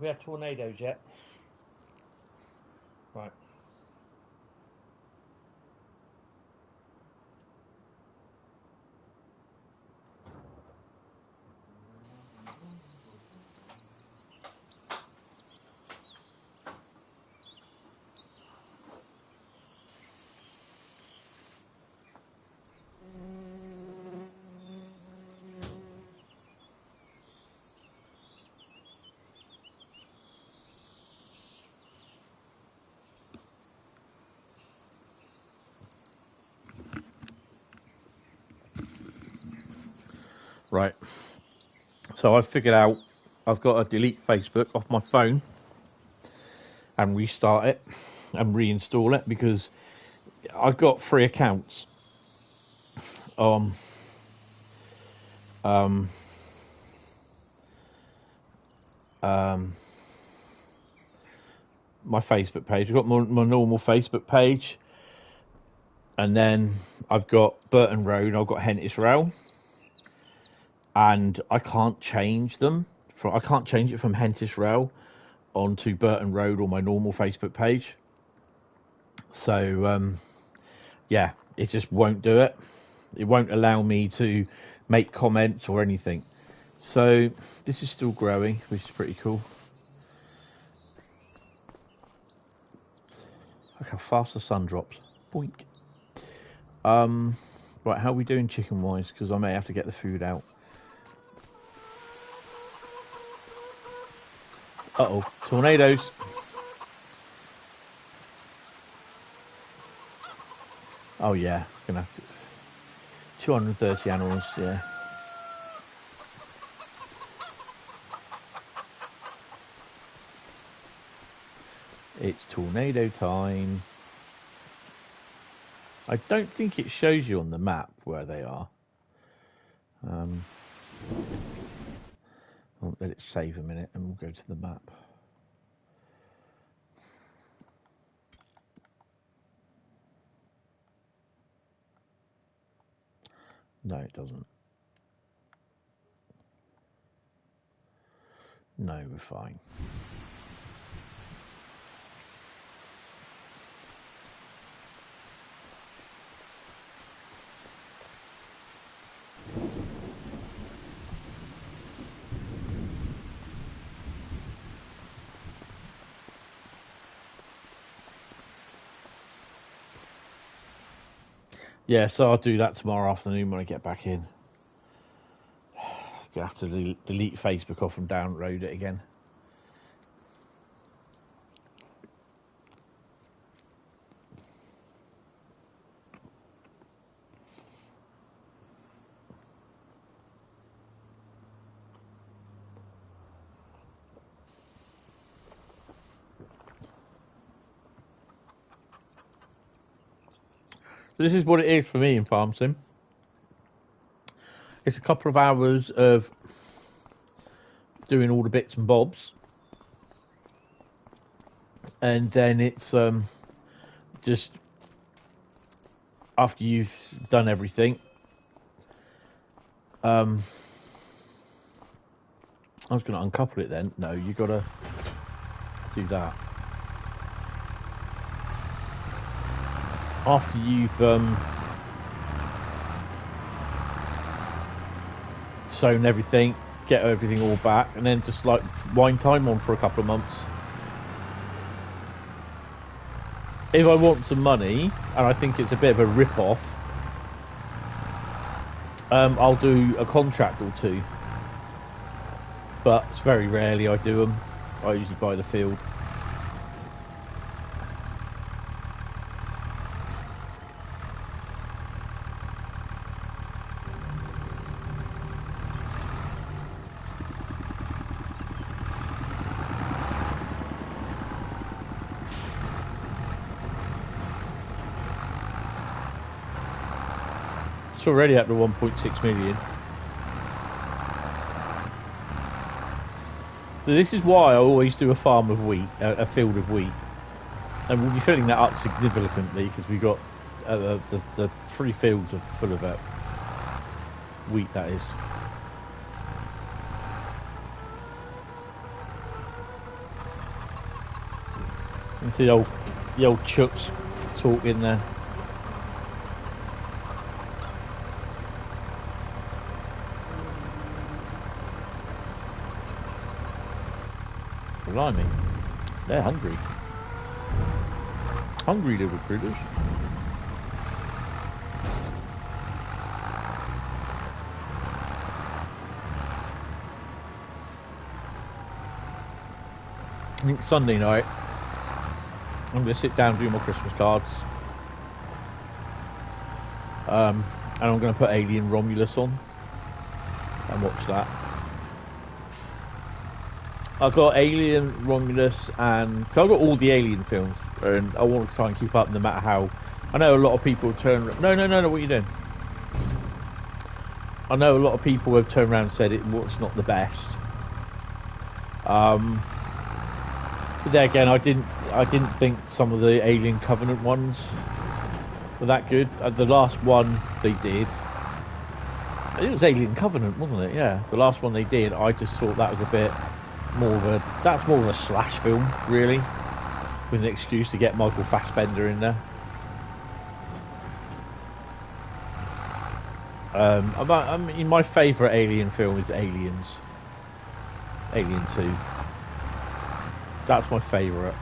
Speaker 1: we had tornadoes yet? Right. Right. So I've figured out I've got to delete Facebook off my phone and restart it and reinstall it because I've got 3 accounts on my Facebook page. I've got my normal Facebook page, and then I've got Burton Road, I've got Hentis Rail, and I can't change them. I can't change it from Hentis Rail onto Burton Road or my normal Facebook page. So yeah, it just won't do it. It won't allow me to make comments or anything. So this is still growing, which is pretty cool. Look how fast the sun drops. Boink. Right, how are we doing chicken wise? Because I may have to get the food out. Uh-oh, tornadoes. Oh yeah, gonna have to 230 animals, yeah. It's tornado time. I don't think it shows you on the map where they are. I'll let it save a minute and we'll go to the map. No, it doesn't. No, we're fine. Yeah, so I'll do that tomorrow afternoon when I get back in. I have to delete Facebook off and download it again. So this is what it is for me in Farm Sim. It's a couple of hours of doing all the bits and bobs, and then it's just after you've done everything. I was going to uncouple it then. No, you got to do that. After you've sewn everything, get everything all back, and then just like wind time on for a couple of months. If I want some money, and I think it's a bit of a rip-off, I'll do a contract or two. But it's very rarely I do them. I usually buy the field. It's already up to 1.6 million. So this is why I always do a farm of wheat, a field of wheat. And we'll be filling that up significantly because we've got the 3 fields are full of wheat, that is. Into the old Chuck's talking there. Blimey, they're hungry. Hungry little critters. I think Sunday night I'm going to sit down and do my Christmas cards. And I'm going to put Alien Romulus on and watch that. I've got Alien Romulus and I've got all the Alien films, and I want to try and keep up no matter how. I know a lot of people turn. No, what are you doing? I know a lot of people have turned around and said it was not the best. But there again, I didn't think some of the Alien Covenant ones were that good. The last one they did, it was Alien Covenant, wasn't it? Yeah, the last one they did, I just thought that was a bit more of a slash film, really, with an excuse to get Michael Fassbender in there. I mean, my favourite Alien film is Aliens. Alien 2. That's my favourite.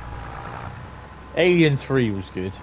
Speaker 1: Alien 3 was good.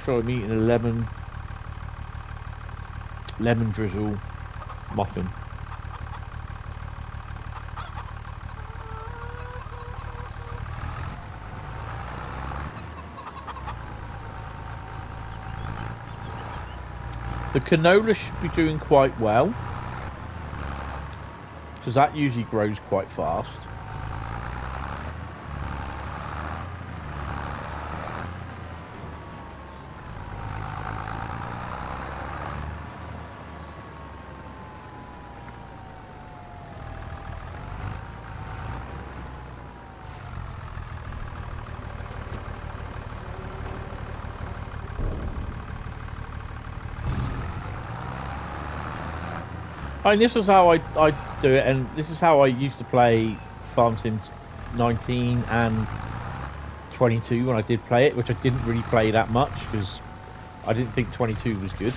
Speaker 1: So I'm eating a lemon drizzle muffin. The canola should be doing quite well, because that usually grows quite fast. I mean, this is how I do it, and this is how I used to play Farm Sim 19 and 22 when I did play it, which I didn't really play that much because I didn't think 22 was good.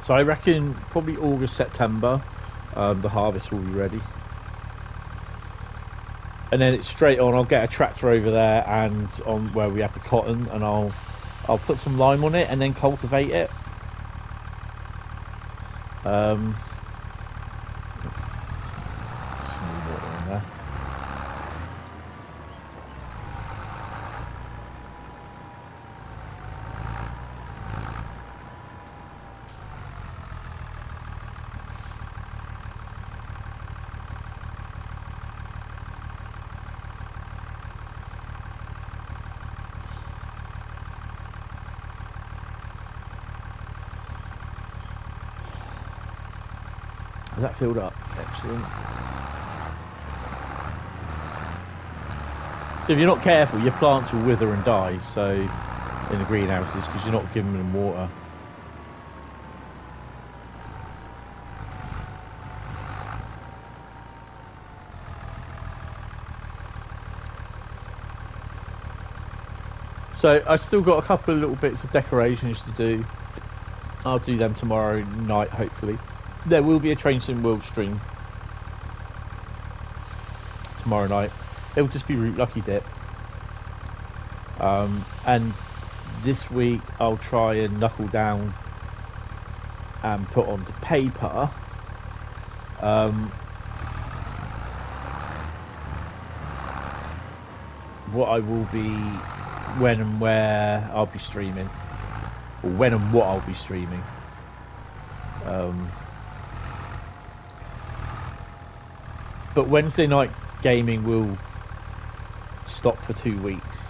Speaker 1: So I reckon probably August, September, the harvest will be ready. And then it's straight on, I'll get a tractor over there and on where we have the cotton, and I'll put some lime on it and then cultivate it. Some water in there. That filled up, excellent. So if you're not careful, your plants will wither and die, so in the greenhouses, because you're not giving them water. So I've still got a couple of little bits of decorations to do. I'll do them tomorrow night, hopefully. There will be a Train Sim World stream tomorrow night. It'll just be Root Lucky Dip. And this week I'll try and knuckle down and put onto paper what I will be, when and where I'll be streaming, or when and what I'll be streaming. But Wednesday night gaming will stop for 2 weeks.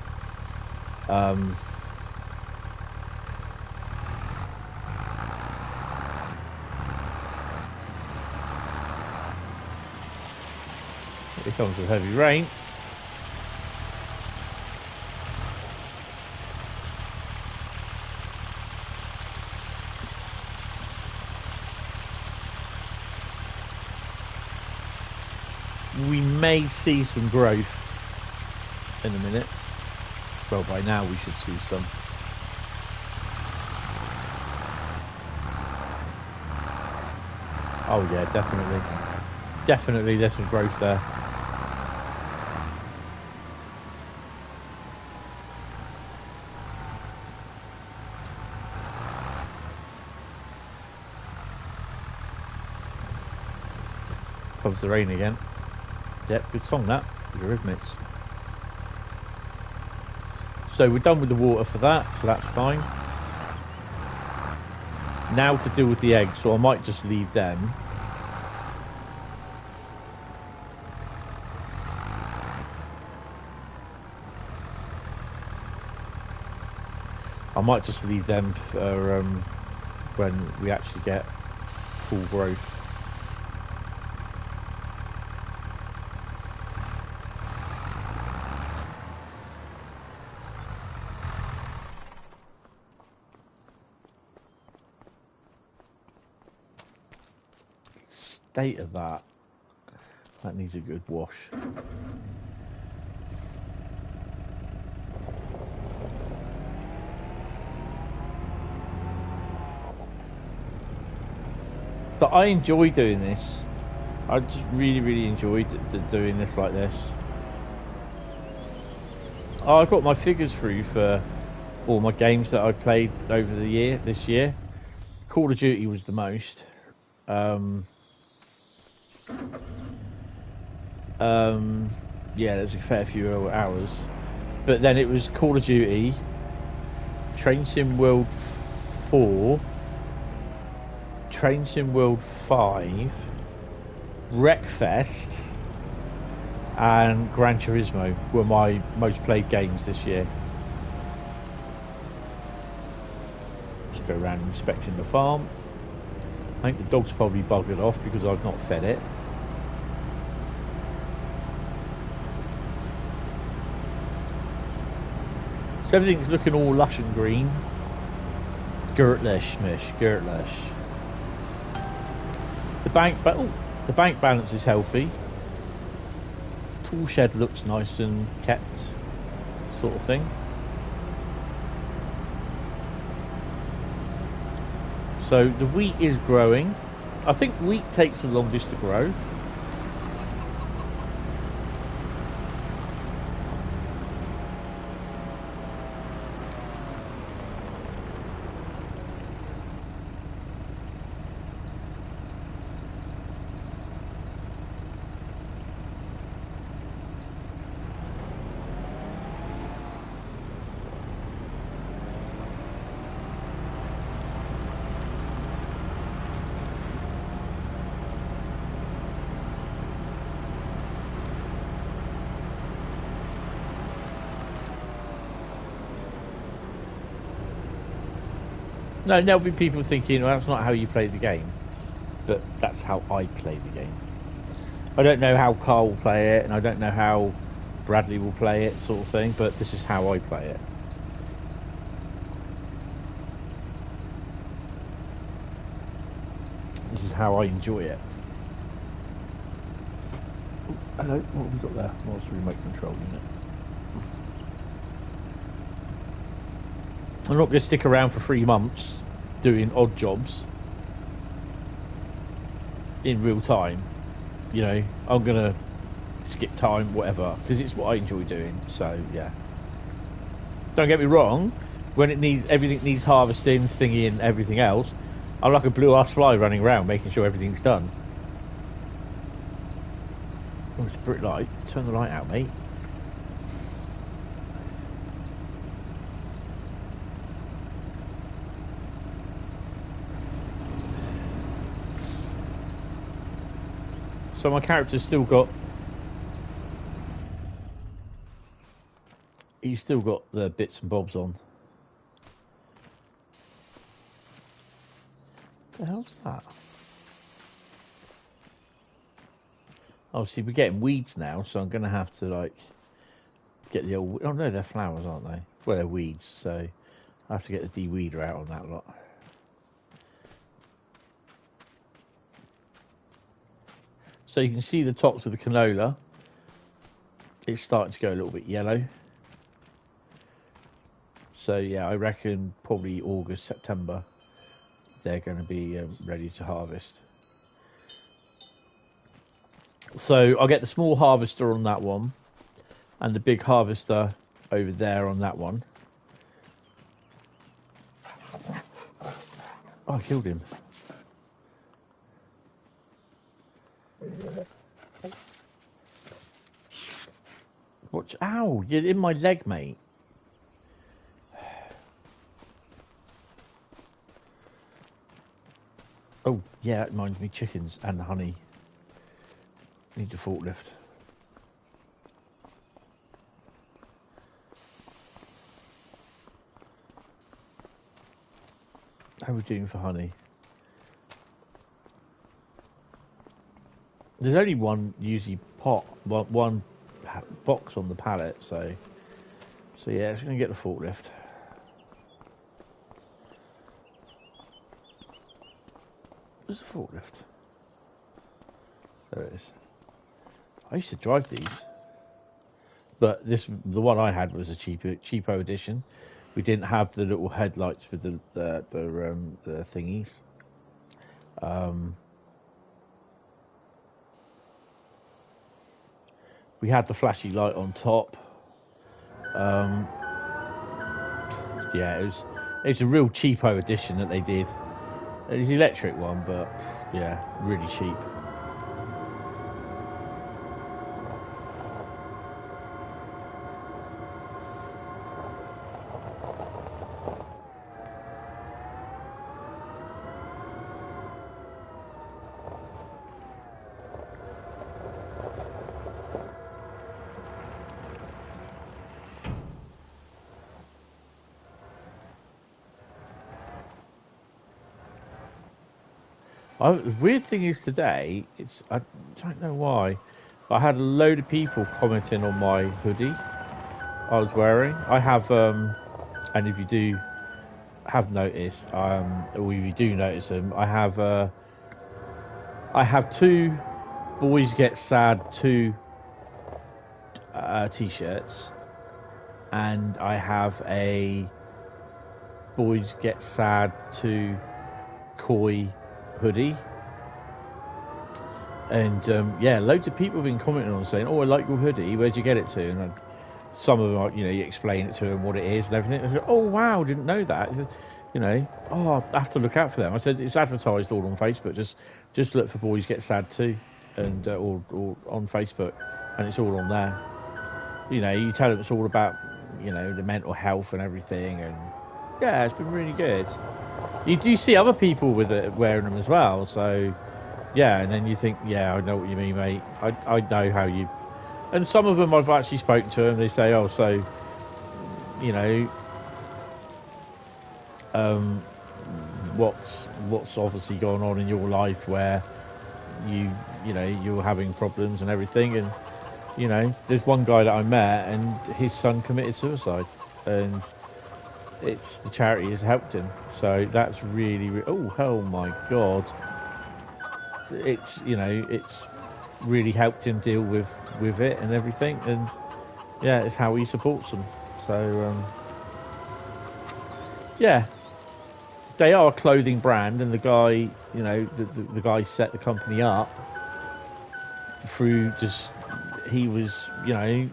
Speaker 1: Here comes the heavy rain. We may see some growth in a minute. Well, by now we should see some. Oh yeah, definitely. Definitely there's some growth there. Comes the rain again. Yep, good song that, Eurythmics. So we're done with the water for that, so that's fine. Now to deal with the eggs, so I might just leave them. I might just leave them for when we actually get full growth. State of that needs a good wash. But I enjoy doing this. I just really enjoyed doing this like this. Oh, I got my figures through for all my games that I played over the this year. Call of Duty was the most. Yeah, there's a fair few hours, but then it was Call of Duty, Train Sim World 4, Train Sim World 5, Wreckfest, and Gran Turismo were my most played games this year. Just go around inspecting the farm. I think the dog's probably buggered off because I've not fed it. So everything's looking all lush and green. Girtlish, mish, girtlish. The bank balance is healthy. The tool shed looks nice and kept, sort of thing. So the wheat is growing. I think wheat takes the longest to grow. No, there'll be people thinking, well, that's not how you play the game. But that's how I play the game. I don't know how Carl will play it, and I don't know how Bradley will play it, sort of thing, but this is how I play it. This is how I enjoy it. Oh, hello, what have we got there? What's the remote control unit? I'm not going to stick around for 3 months doing odd jobs in real time. You know, I'm going to skip time, whatever, because it's what I enjoy doing. So yeah. Don't get me wrong. When everything needs harvesting, thingy, and everything else, I'm like a blue-ass fly running around making sure everything's done. Oh, it's a brick light. Turn the light out, mate. So my character's still got... He's still got the bits and bobs on. What the hell's that? Oh, see, we're getting weeds now, so I'm going to have to, like, get the old... Oh, no, they're flowers, aren't they? Well, they're weeds, so I have to get the de-weeder out on that lot. So you can see the tops of the canola. It's starting to go a little bit yellow. So yeah, I reckon probably August, September, they're going to be ready to harvest. So I'll get the small harvester on that one, and the big harvester over there on that one. Oh, I killed him. Watch! Ow! You're in my leg, mate. Oh, yeah, that reminds me, chickens and honey. Need a forklift. How are we doing for honey? There's only one usually pot, one box on the pallet, so yeah, it's going to get the forklift. Where's the forklift? There it is. I used to drive these, but the one I had was a cheapo edition. We didn't have the little headlights with the thingies. We had the flashy light on top. Yeah, it was a real cheapo edition that they did. It was the electric one, but yeah, really cheap. The weird thing is today, I don't know why, but I had a load of people commenting on my hoodie I was wearing. I have, and if you do have noticed, or if you do notice them, I have two Boys Get Sad 2 t-shirts, and I have a Boys Get Sad 2 Koi hoodie, and yeah, loads of people have been commenting on saying, "Oh, I like your hoodie. Where'd you get it to?" And some of them, are, you explain it to them what it is and everything. I said, "Oh wow, didn't know that." Oh, I have to look out for them. I said it's advertised all on Facebook. Just look for Boys Get Sad 2, and or on Facebook, and it's all on there. You tell them it's all about the mental health and everything, and yeah, it's been really good. You do see other people with it wearing them as well, so yeah, and then you think, yeah, I know what you mean, mate. I know how you... And some of them I've actually spoken to them, they say, oh, so, what's obviously going on in your life where you're having problems and everything, and, there's one guy that I met, and his son committed suicide, and the charity has helped him, so that's really oh my god, it's really helped him deal with it and everything, and yeah, it's how he supports them. So yeah, they are a clothing brand, and the guy, the guy set the company up through just he was, you know,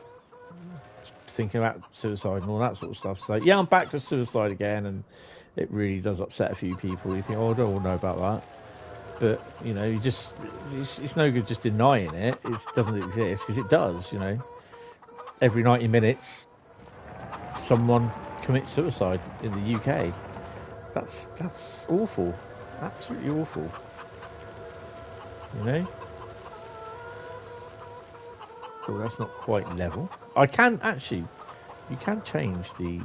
Speaker 1: thinking about suicide and all that sort of stuff. So yeah, I'm back to suicide again, and it really does upset a few people. You think, oh, I don't want to know about that. But, you know, you just, it's no good just denying it. It doesn't exist, because it does, you know. Every 90 minutes, someone commits suicide in the UK. That's awful. Absolutely awful. You know? Oh, that's not quite level. I can, actually, you can change the...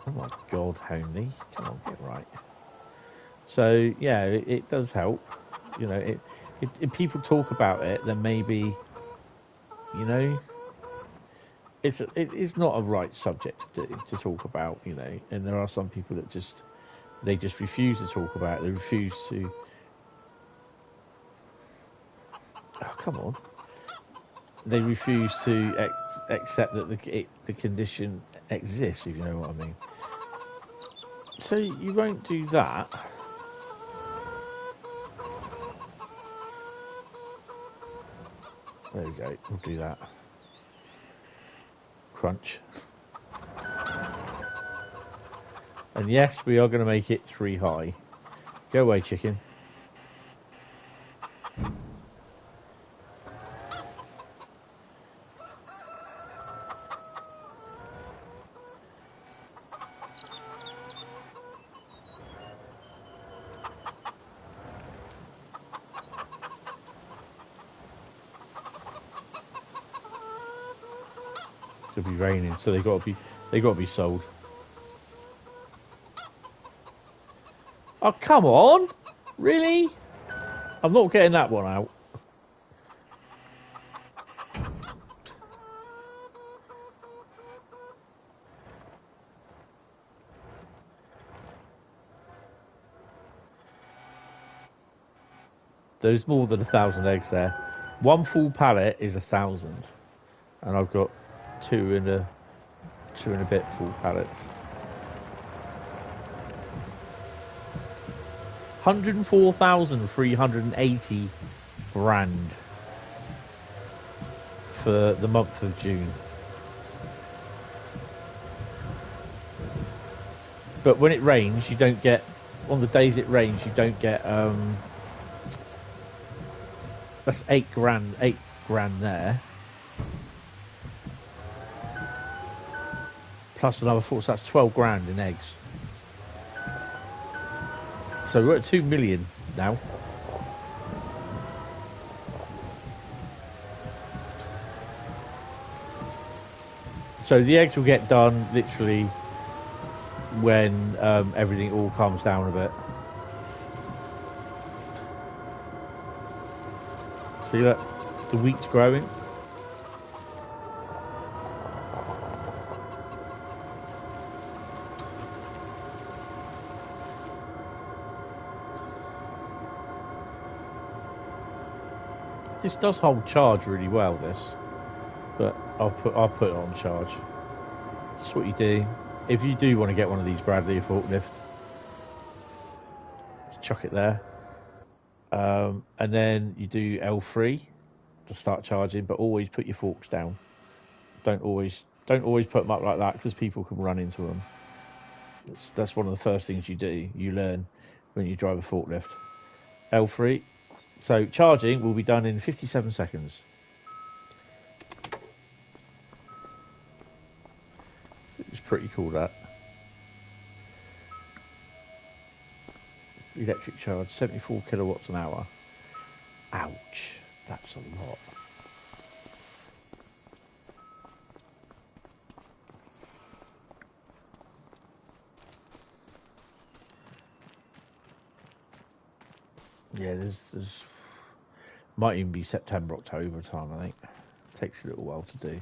Speaker 1: Oh my God, Honey. Come on, get right. So yeah, it does help. You know, if people talk about it, then maybe, you know, it is not a right subject to talk about. You know, and there are some people that just refuse to talk about it. They refuse to. Oh, come on. They refuse to accept that the condition exists. If you know what I mean. So you won't do that. There we go, we'll do that. Crunch. And yes, we are going to make it 3 high. Go away, chicken. It'll be raining, so they got to be sold. Oh, come on! Really? I'm not getting that one out. There's more than 1,000 eggs there. One full pallet is 1,000, and I've got two and a bit full pallets. 104,380 grand for the month of June. But when it rains, you don't get, on the days it rains, you don't get, that's 8 grand there. Plus another 4, so that's 12 grand in eggs. So we're at 2 million now. So the eggs will get done literally when everything all calms down a bit. See that? The wheat's growing. This does hold charge really well, this, but I'll put it on charge. That's what you do. If you do want to get one of these Bradley forklift, just chuck it there, and then you do L3 to start charging, but always put your forks down. Don't always put them up like that, because people can run into them. That's one of the first things you do. You learn when you drive a forklift. L3. So charging will be done in 57 seconds. It's pretty cool, that. Electric charge, 74 kilowatts an hour. Ouch, that's a lot. Yeah, there's might even be September, October time, I think. Takes a little while to do.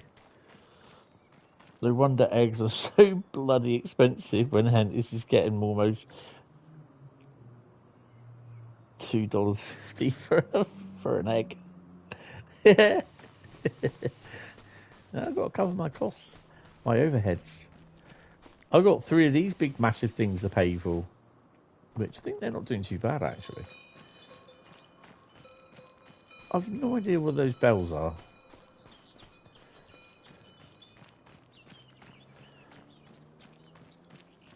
Speaker 1: No wonder eggs are so bloody expensive when this is getting almost $2.50 for an egg. I've got to cover my costs, my overheads. I've got 3 of these big massive things to pay for, which I think they're not doing too bad, actually. I've no idea what those bells are.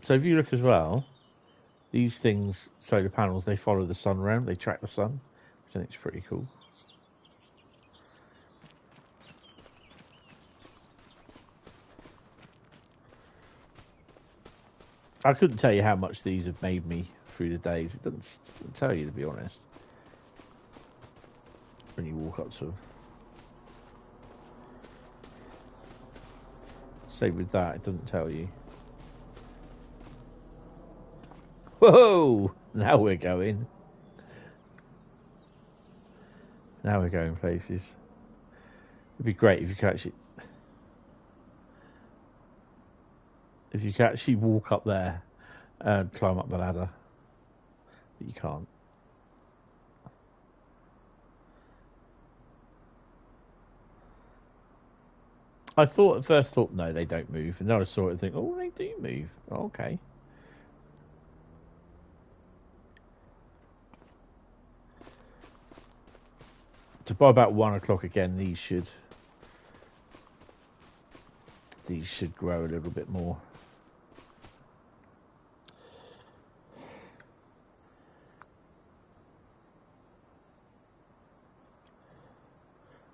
Speaker 1: So if you look as well, these things, solar panels, they follow the sun around. They track the sun, which I think is pretty cool. I couldn't tell you how much these have made me through the days. It doesn't tell you, to be honest, when you walk up to them. Same with that, it doesn't tell you. Whoa! Now we're going. Now we're going places. It'd be great if you could actually... If you could actually walk up there and climb up the ladder. But you can't. I thought, at first thought, no, they don't move. And then I saw it and think, oh, they do move. Oh, okay. So by about 1 o'clock again, these should grow a little bit more.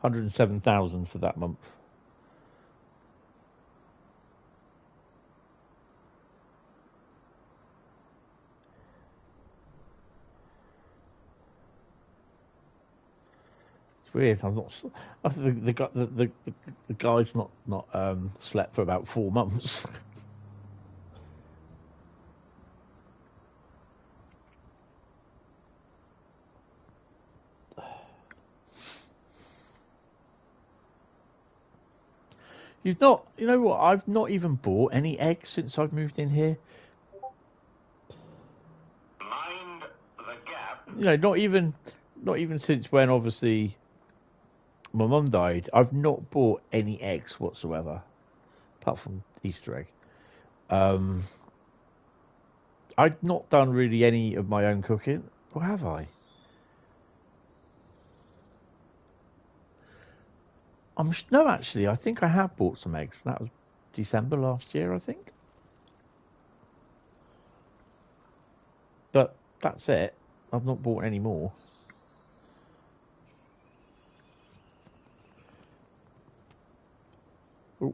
Speaker 1: $107,000 for that month. Weird. I'm not. I think the guy's not slept for about 4 months. You've not. You know what? I've not even bought any eggs since I've moved in here.
Speaker 2: Mind the gap.
Speaker 1: You know, not even since when obviously my mum died. I've not bought any eggs whatsoever, apart from Easter egg. I've not done really any of my own cooking, or have I? No, actually, I think I have bought some eggs. That was December last year, I think. But that's it. I've not bought any more. Ooh.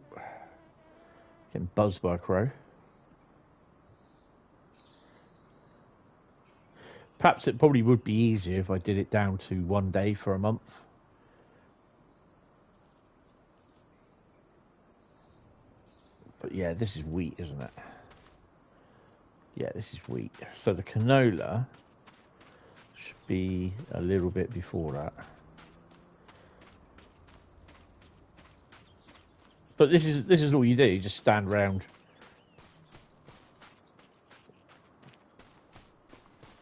Speaker 1: Getting buzzed by a crow. Perhaps it probably would be easier if I did it down to 1 day for a month. But yeah, this is wheat, isn't it? Yeah, this is wheat. So the canola should be a little bit before that. But this is all you do. You just stand around.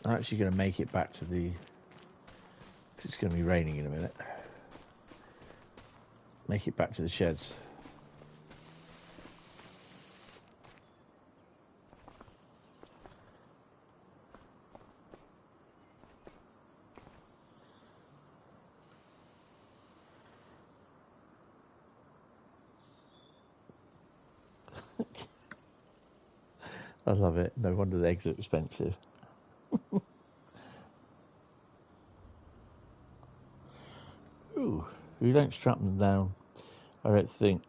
Speaker 1: I'm actually going to make it back to the... It's going to be raining in a minute. Make it back to the sheds. I love it. No wonder the eggs are expensive. Ooh, we don't strap them down. I don't think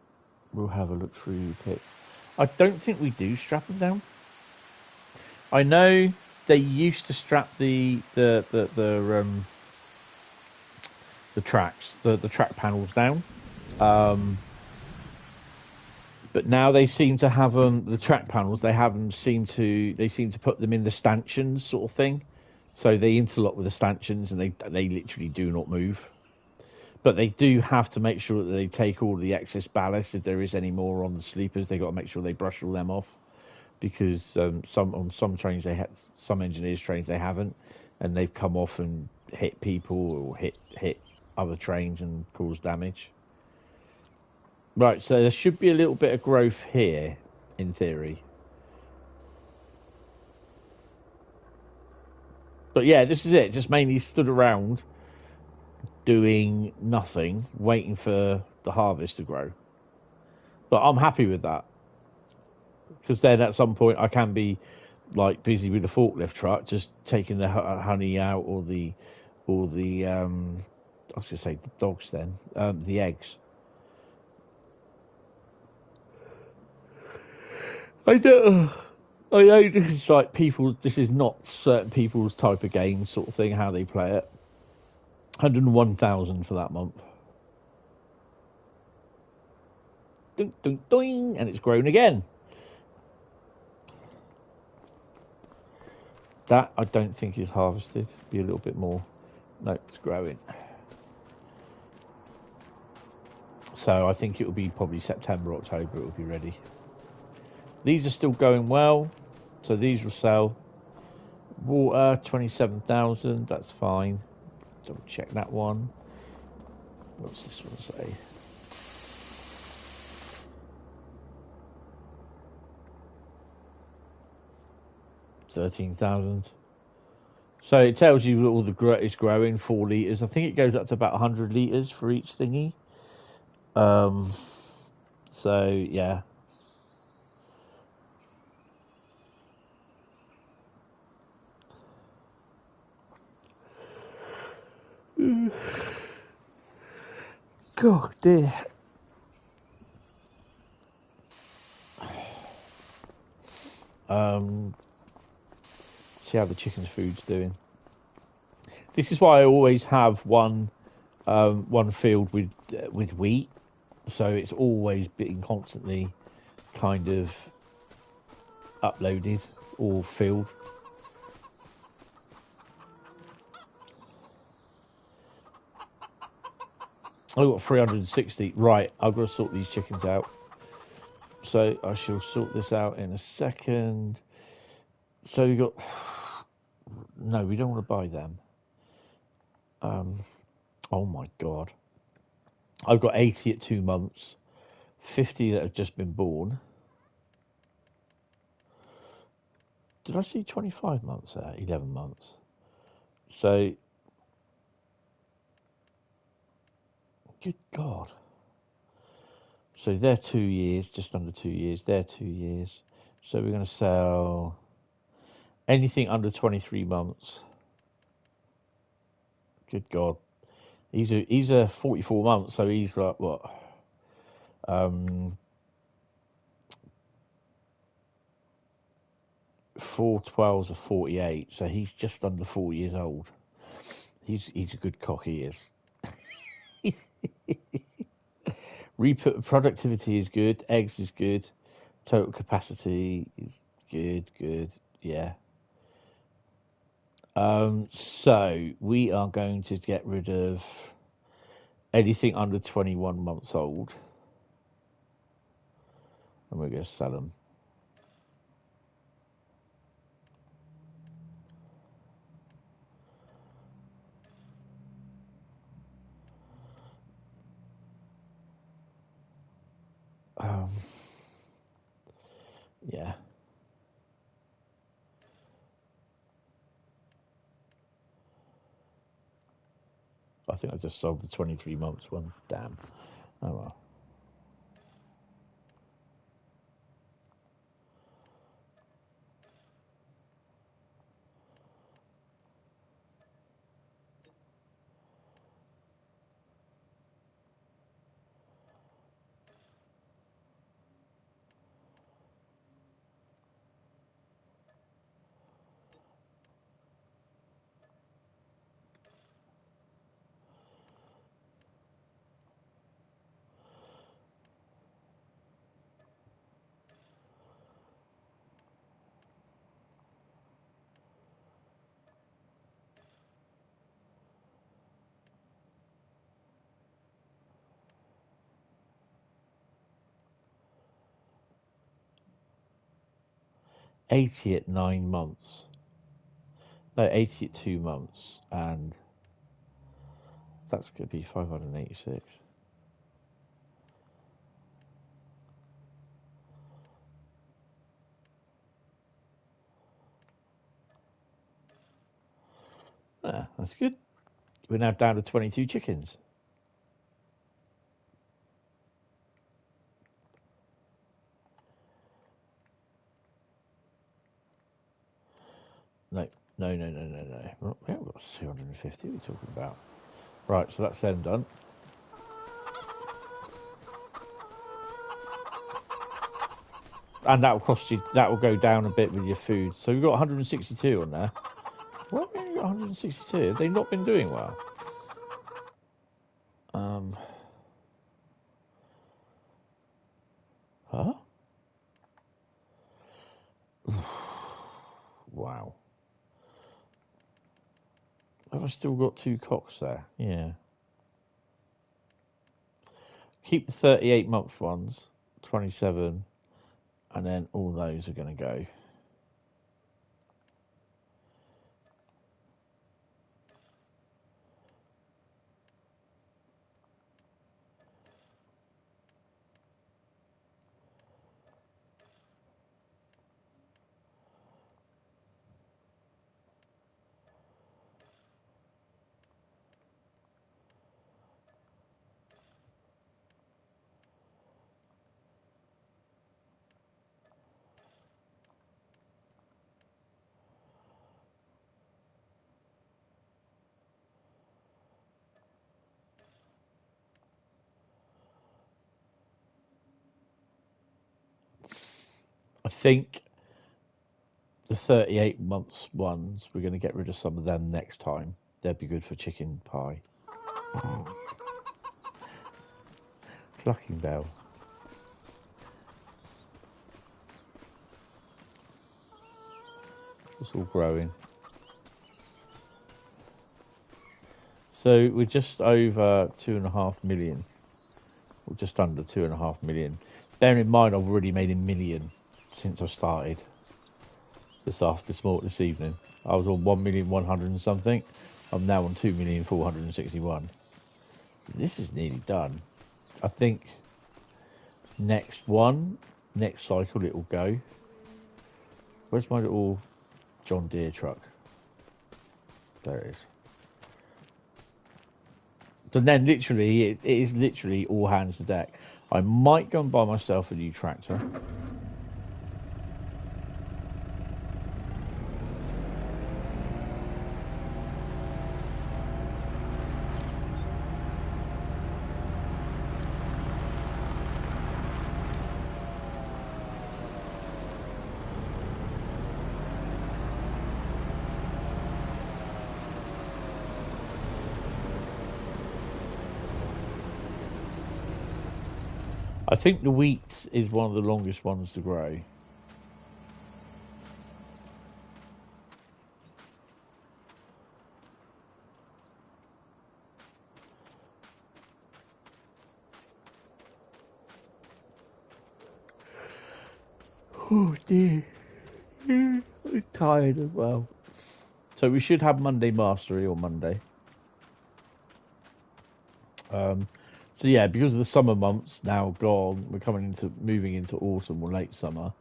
Speaker 1: we'll have a look through pits. I don't think we do strap them down. I know they used to strap the tracks, the track panels down. But now they seem to have the track panels. They seem to put them in the stanchions sort of thing. So they interlock with the stanchions, and they literally do not move. But they do have to make sure that they take all the excess ballast. If there is any more on the sleepers, they got to make sure they brush all them off, because some trains some engineers' trains they haven't, and they've come off and hit people or hit other trains and caused damage. Right, so there should be a little bit of growth here, in theory. But yeah, this is it. Just mainly stood around doing nothing, waiting for the harvest to grow. But I'm happy with that, because then at some point I can be like busy with the forklift truck, just taking the honey out, or the I was going to say the dogs then, the eggs. I know it's like people, this is not certain people's type of game sort of thing, how they play it. 101,000 for that month. Ding, ding, ding, and it's grown again. That I don't think is harvested. Be a little bit more. No, it's growing. So I think it will be probably September, October. It will be ready. These are still going well, so these will sell. Water 27,000. That's fine. Double check that one. What's this one say? $13,000. So it tells you all the is growing 4 litres. I think it goes up to about 100 litres for each thingy. So yeah. God dear. See how the chicken's food's doing. This is why I always have one field with wheat, so it's always being constantly kind of uploaded or filled. I've got 360. Right, I've got to sort these chickens out. So I shall sort this out in a second. So you got... No, we don't want to buy them. Oh my God. I've got 80 at 2 months. 50 that have just been born. Did I see 25 months there? 11 months. So... Good God. So they're 2 years, just under 2 years. They're 2 years. So we're going to sell anything under 23 months. Good God. He's a 44 months, so he's like, what? 4 12s are 48, so he's just under 4 years old. He's a good cock, he is. Productivity is good, eggs is good, total capacity is good, yeah. So we are going to get rid of anything under 21 months old, and we're going to sell them. Yeah. I think I just sold the 23 months one. Damn. Oh well. $80 at 9 months. No, $80 at 2 months, and that's going to be 586. Yeah, that's good. We're now down to 22 chickens. No. We haven't got 250. What are we talking about? Right, so that's them done. And that will cost you. That will go down a bit with your food. So we've got 162 on there. Why have we only got 162? Have they not been doing well? Huh? Wow. Have I still got 2 cocks there? Yeah. Keep the 38-month ones, 27, and then all those are going to go. I think the 38 months ones, we're going to get rid of some of them next time. They'd be good for chicken pie. Clucking bell. It's all growing. So we're just over 2.5 million. Or just under 2.5 million. Bearing in mind I've already made 1 million since I started this evening. I was on 1,100,000 and something. I'm now on 2,461,000. So this is nearly done. I think next cycle it will go. Where's my little John Deere truck? There it is. So then literally, it is literally all hands to deck. I might go and buy myself a new tractor. I think the wheat is one of the longest ones to grow. Oh dear. I'm tired as well. So we should have Monday mastery on Monday. So yeah, because of the summer months now gone, we're moving into autumn or late summer.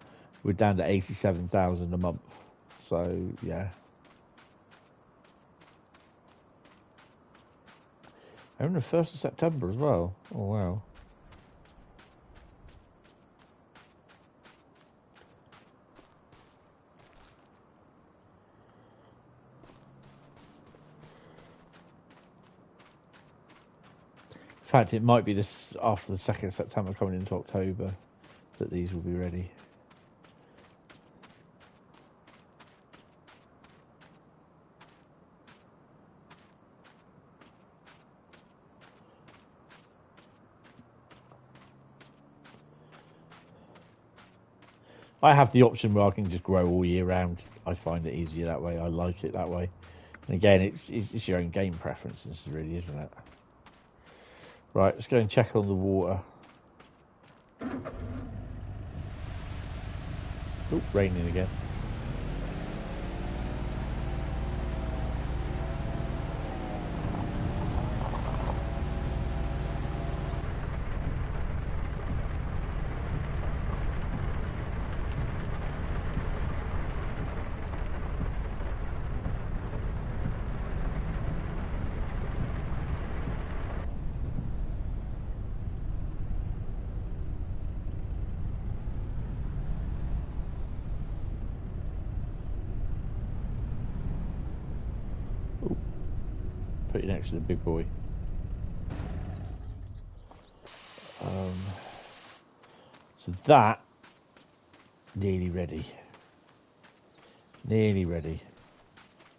Speaker 1: We're down to 87,000 a month. So yeah. And the 1st of September as well. Oh wow. In fact, it might be this after the 2nd of September coming into October that these will be ready. I have the option where I can just grow all year round. I find it easier that way. I like it that way. And again, it's your own game preferences, really, isn't it? Right, let's go and check on the water. Oh, raining again. put you next to the big boy. So that, nearly ready. Nearly ready.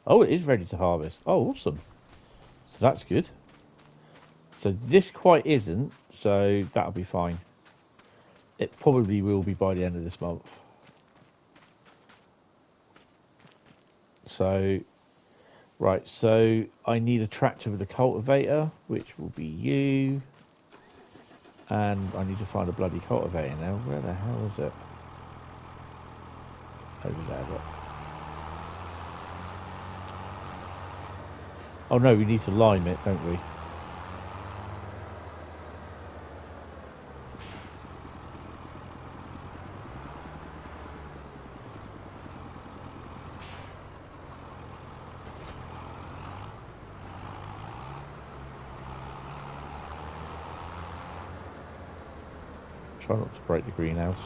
Speaker 1: Oh, it is ready to harvest. Oh, awesome. So that's good. So this quite isn't, so that'll be fine. It probably will be by the end of this month. So, right, so I need a tractor with a cultivator, which will be you. And I need to find a bloody cultivator now. Where the hell is it? Over there, look. Oh no, we need to lime it, don't we? Try not to break the greenhouse.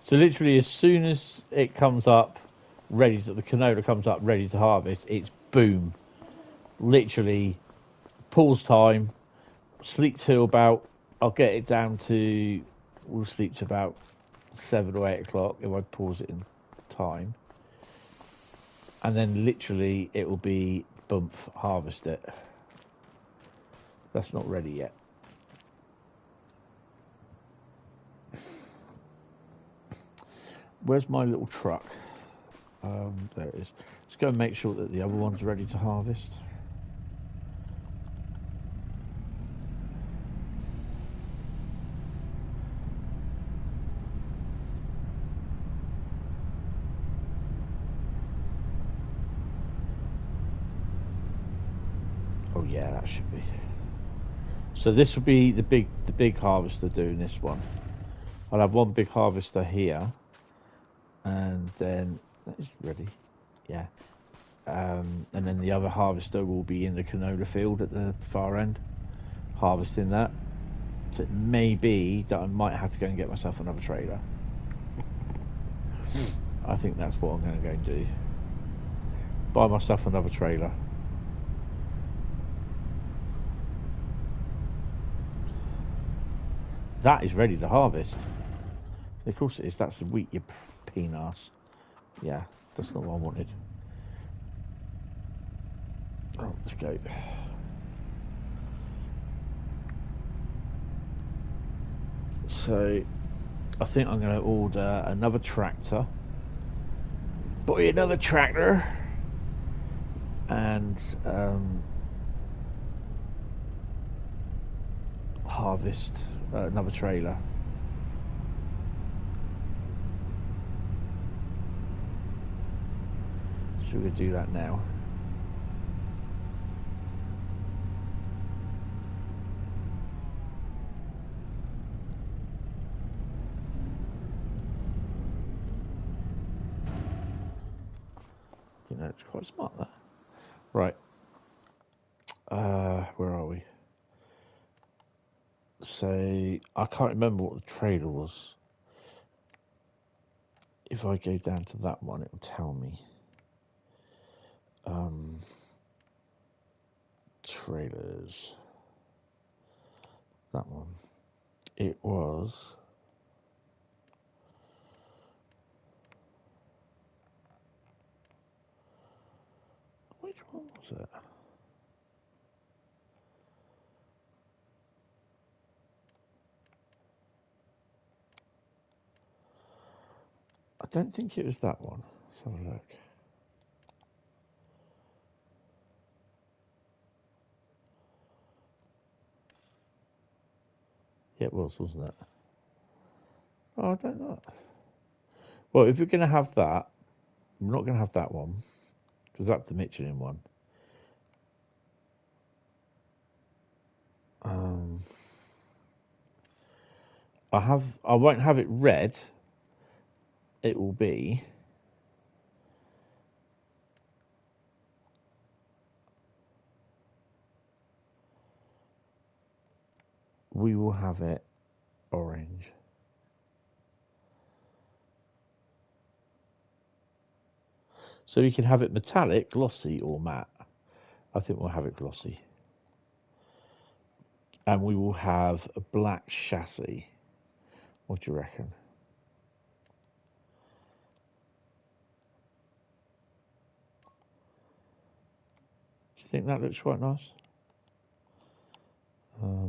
Speaker 1: So literally, as soon as it comes up, ready to, the canola comes up, ready to harvest, it's boom. Literally, pause time, sleep till about, I'll get it down to, we'll sleep to about 7 or 8 o'clock if I pause it in time. And then literally, it will be bump, harvest it. That's not ready yet. Where's my little truck? There it is. Let's go and make sure that the other one's ready to harvest. Oh yeah, that should be. So this will be the big harvester doing this one. I'll have one big harvester here, and then that is ready. Yeah. And then the other harvester will be in the canola field at the far end, harvesting that. So it may be that I might have to go and get myself another trailer. I think that's what I'm going to go and do. Buy myself another trailer. That is ready to harvest. Of course it is. That's the wheat, you peen-ass. Yeah, that's not what I wanted. Oh, let's go. So, I think I'm going to order another tractor. Buy another tractor. And harvest another trailer. So we'll do that now. I think that's quite smart, that. Right. Where are we? So I can't remember what the trailer was. If I go down to that one, it will tell me. Trailers. That one. It was. Which one was it? I don't think it was that one. Let's have a look. Yeah, it was, wasn't it? Oh, I don't know. Well, if you're going to have that, we're not going to have that one because that's the Michelin one. I won't have it red. It will be we will have it orange. So you can have it metallic, glossy, or matte. I think we'll have it glossy. And we will have a black chassis. What do you reckon? Do you think that looks quite nice? I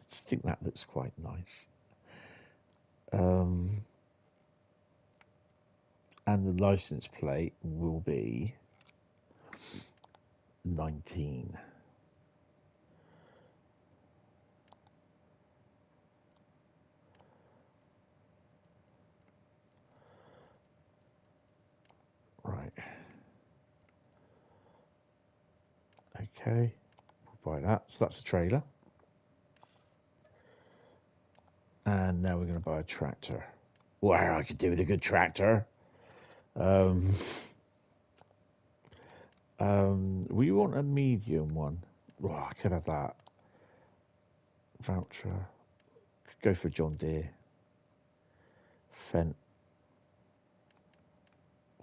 Speaker 1: just think that looks quite nice. And the license plate will be 19. Right. Okay. We'll buy that. So that's a trailer. And now we're going to buy a tractor. Wow, I could do with a good tractor. We want a medium one. Oh, I could have that. Voucher. Let's go for John Deere. Fent.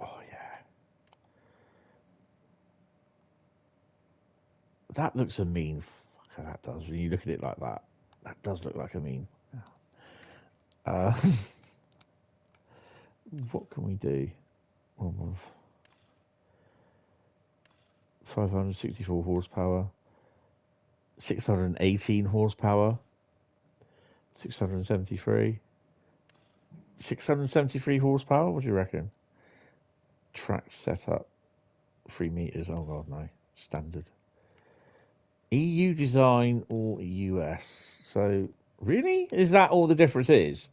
Speaker 1: Oh, yeah. That looks a mean. Fucker, that does. When you look at it like that, that does look like a mean. What can we do? 564 horsepower, 618 horsepower, 673 horsepower. What do you reckon? Track setup 3 meters. Oh god, no, standard. EU design or US? So really, is that all the difference is?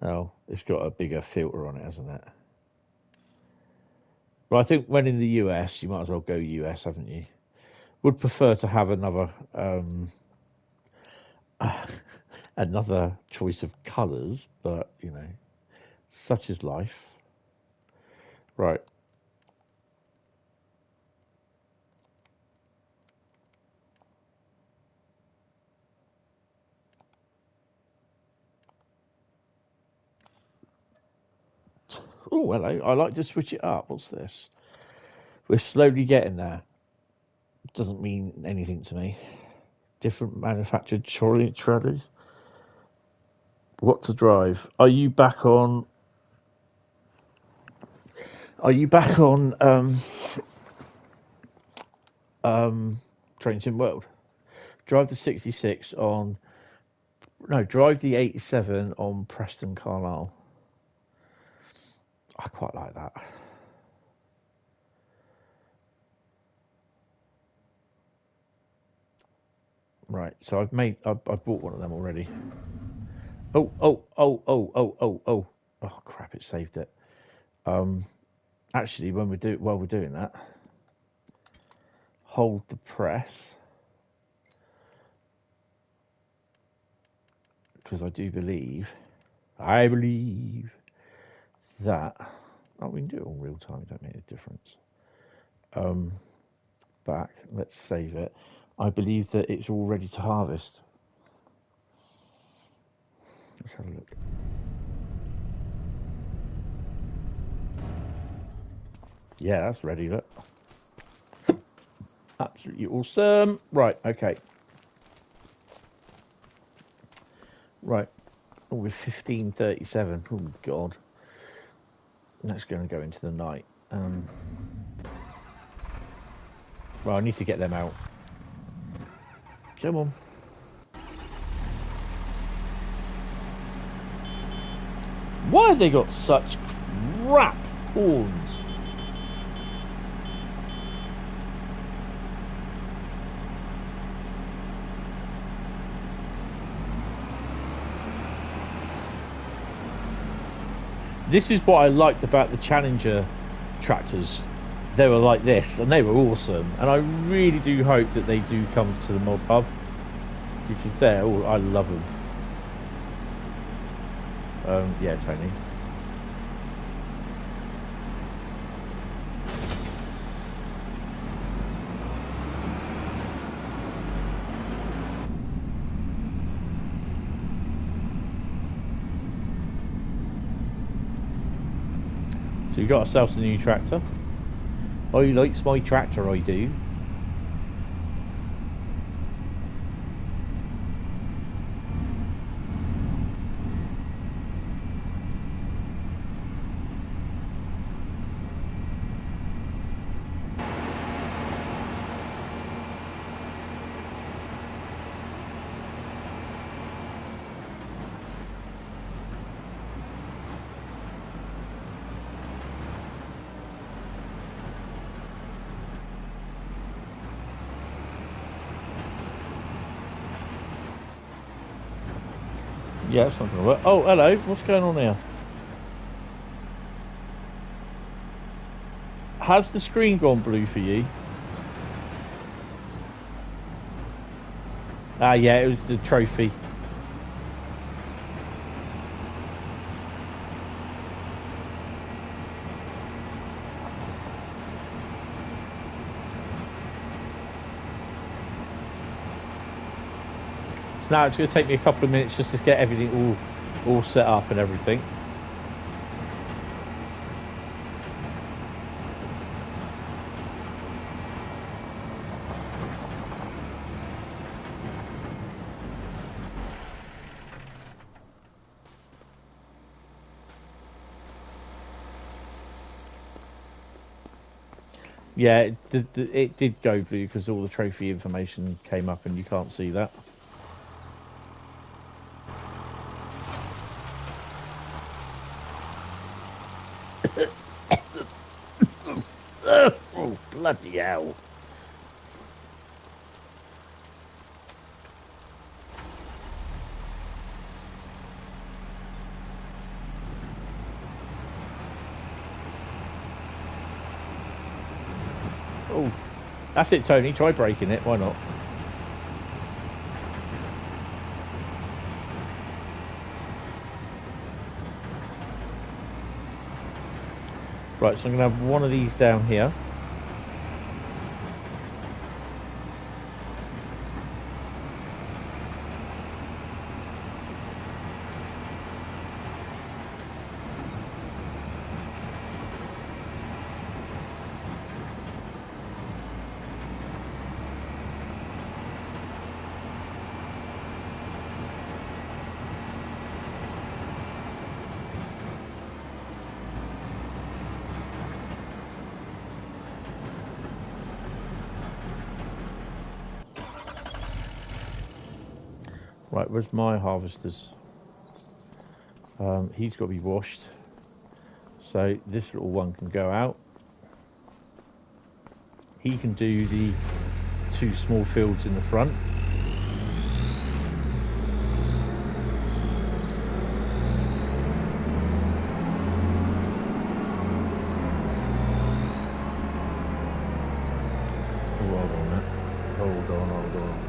Speaker 1: Oh, it's got a bigger filter on it, hasn't it? Well, I think when in the US, you might as well go US, haven't you? Would prefer to have another another choice of colours, but you know, such is life. Right. Oh, hello. I like to switch it up. What's this? We're slowly getting there. Doesn't mean anything to me. Different manufactured trolleys. What to drive? Are you back on? Train Sim World? Drive the 66 on. No, drive the 87 on Preston Carlisle. I quite like that. Right, so I've bought one of them already. Oh. Oh crap, it saved it. Actually, while we're doing that, hold the press. Because I believe that we can do it on real time, it don't make a difference. Back, let's save it. I believe that it's all ready to harvest. Let's have a look. Yeah, that's ready, look. Absolutely awesome. Right, okay. Right. Oh, we're 15:37. Oh god. That's going to go into the night. Well, I need to get them out. Come on. Why have they got such crap horns? This is what I liked about the Challenger tractors. They were like this, and they were awesome. And I really do hope that they do come to the mod hub, because they're all, I love them. Yeah, Tony. So we got ourselves a new tractor. I likes my tractor, I do. Yeah, it's not going to work. Oh, hello. What's going on here? Has the screen gone blue for you? Ah, yeah, it was the trophy. Now it's going to take me a couple of minutes just to get everything all set up and everything. Yeah, it did go blue because all the trophy information came up and you can't see that. Oh, bloody hell. Oh, that's it, Tony. Try breaking it. Why not? Right, so I'm going to have one of these down here. Right, where's my harvesters? He's got to be washed. So this little one can go out. He can do the 2 small fields in the front.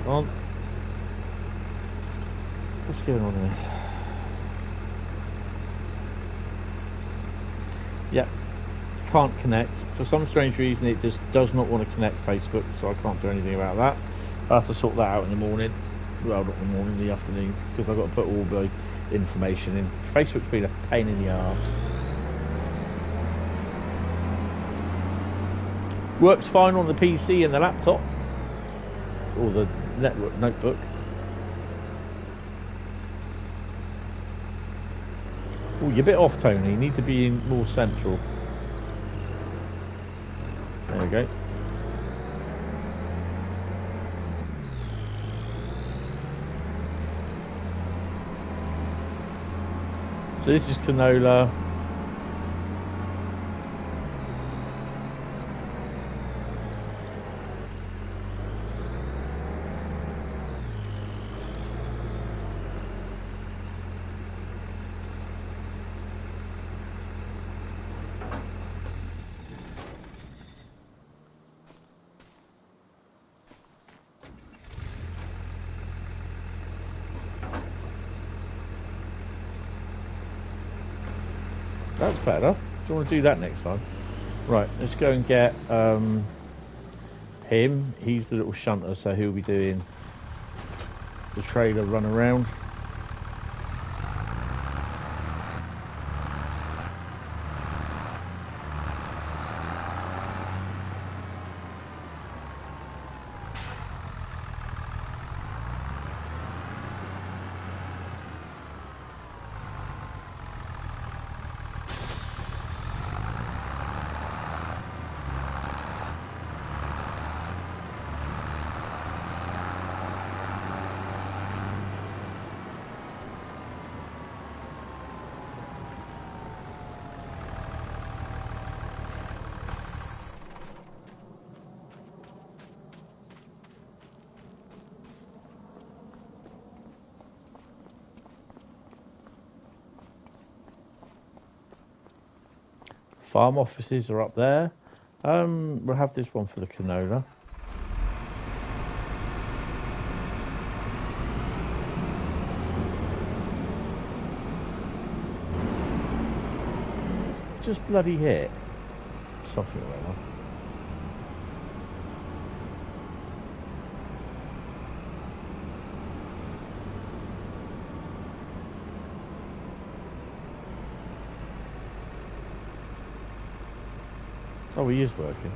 Speaker 1: Hold on. What's going on here? Yeah, can't connect. For some strange reason, it just does not want to connect Facebook, so I can't do anything about that. I'll have to sort that out in the morning. Well, not in the morning, in the afternoon, because I've got to put all the information in. Facebook's been a pain in the arse. Works fine on the PC and the laptop, or the network notebook. Oh, you're a bit off, Tony. You need to be in more central. There we go. So this is canola. that's better. Do you want to do that next time? Right, let's go and get him. He's the little shunter, so he'll be doing the trailer run around. Farm offices are up there. We'll have this one for the canola. Just bloody hit. Something like that. Oh, he is working.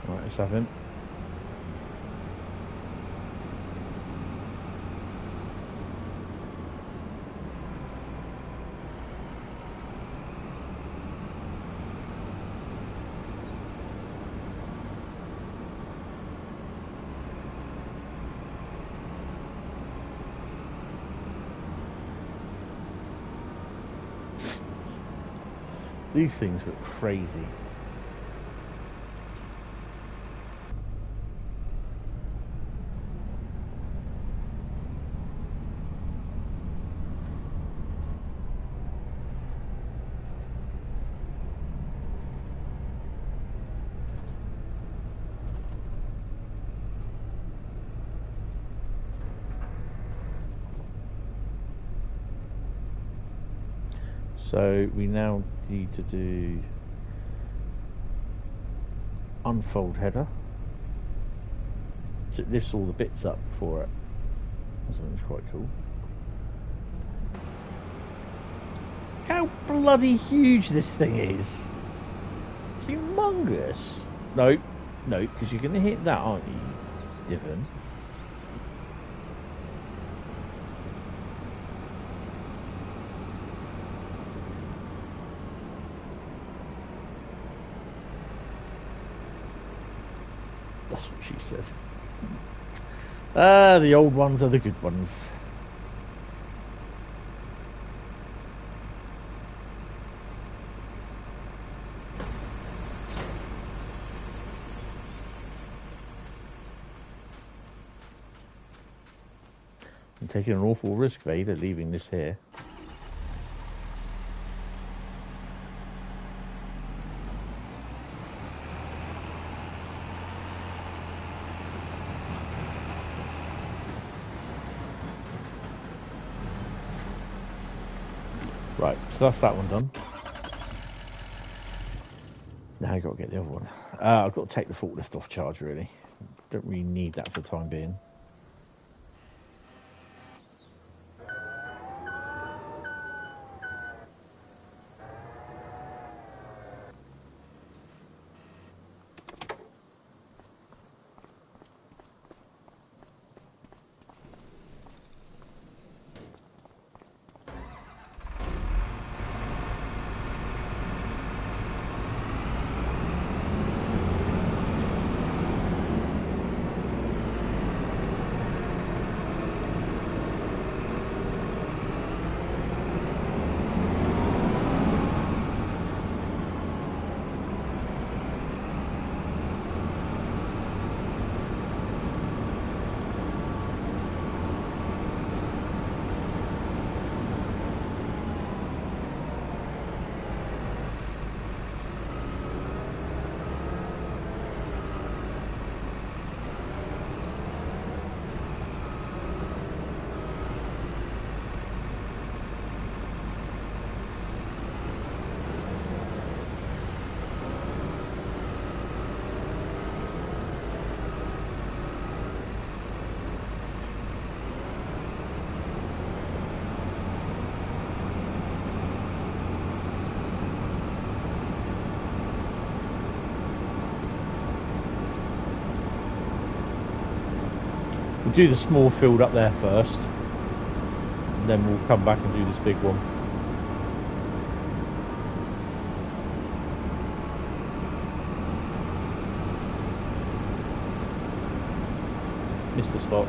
Speaker 1: Right, let's have him. These things look crazy. So we now need to do unfold header. So it lifts all the bits up for it. That's quite cool. How bloody huge this thing is! It's humongous. No, because you're going to hit that, aren't you, Divin? That's what she says. The old ones are the good ones. I'm taking an awful risk, Vader, leaving this here. Right, so that's that one done. Now I've got to get the other one. I've got to take the forklift off charge, really. Don't really need that for the time being. do the small field up there first, and then we'll come back and do this big one. Missed the spot.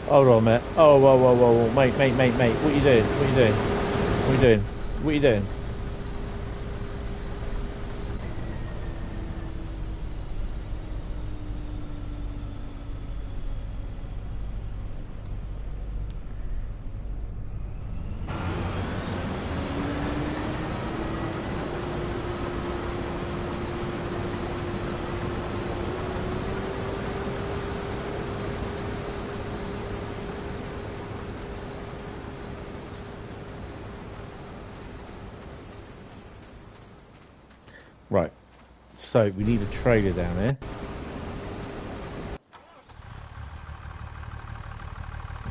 Speaker 1: Hold on, mate. Oh, whoa, whoa, whoa, whoa. Mate. What are you doing? What are you doing? What are you doing? What are you doing? Right, so we need a trailer down here.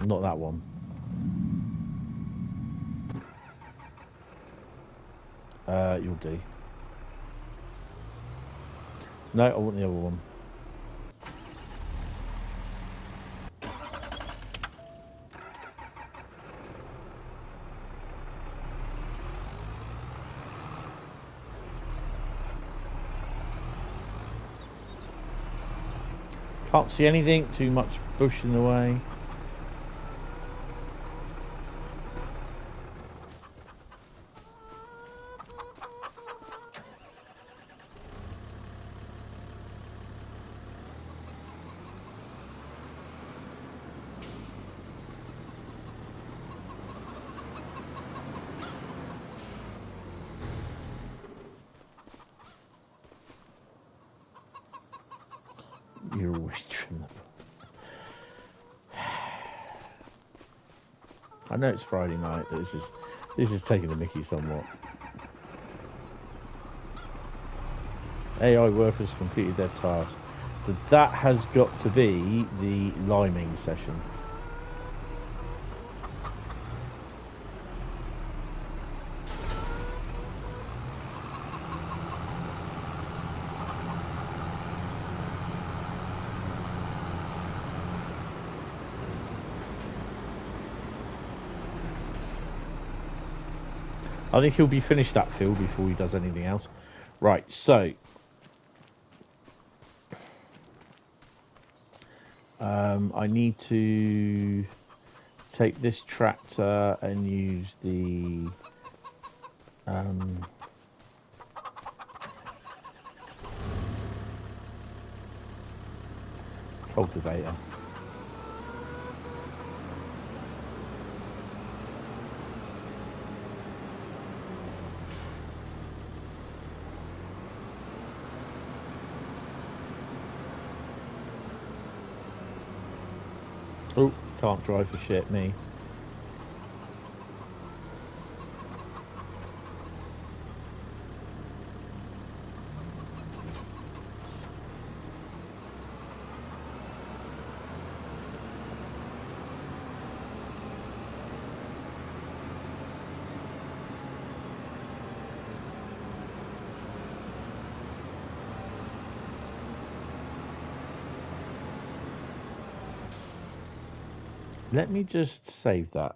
Speaker 1: Not that one. You'll do. No, I want the other one. Can't see anything, too much bush in the way. You're always trim them. I know it's Friday night, but this is taking the mickey somewhat. AI workers completed their task. But that has got to be the liming session. I think he'll be finished that field before he does anything else. Right, so I need to take this tractor and use the cultivator. Oh, can't drive for shit, me. Let me just save that.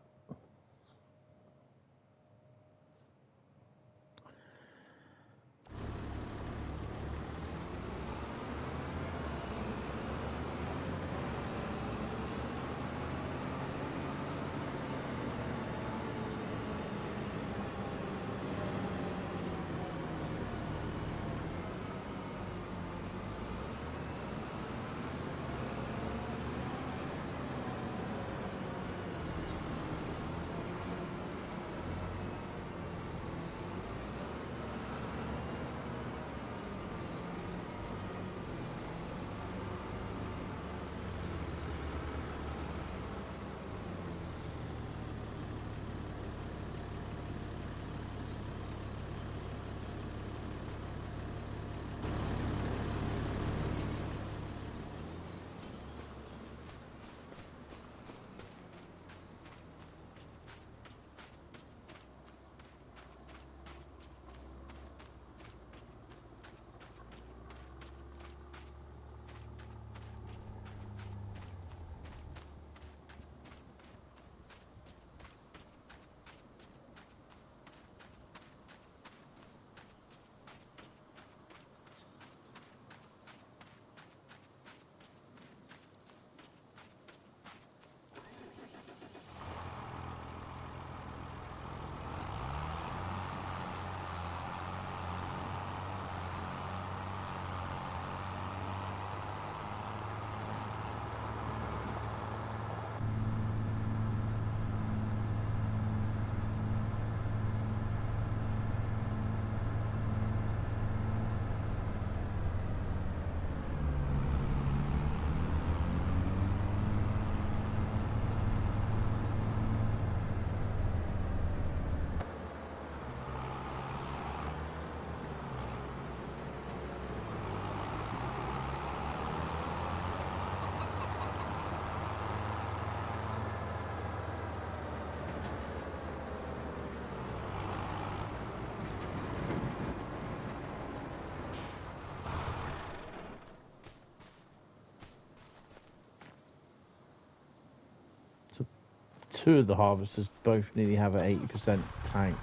Speaker 1: Two of the harvesters both nearly have an 80% tank,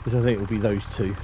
Speaker 1: which I think will be those two.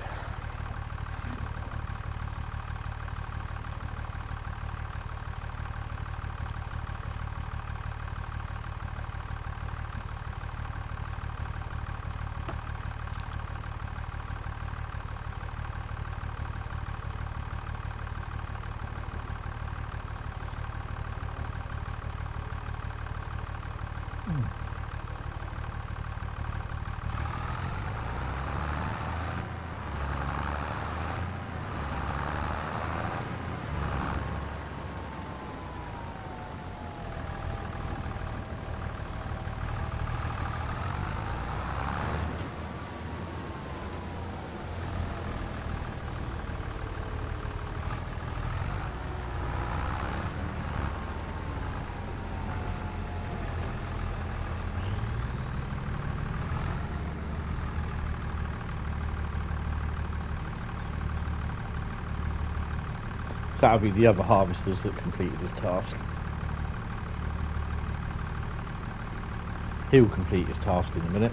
Speaker 1: That'll be the other harvesters that completed his task. He'll complete his task in a minute.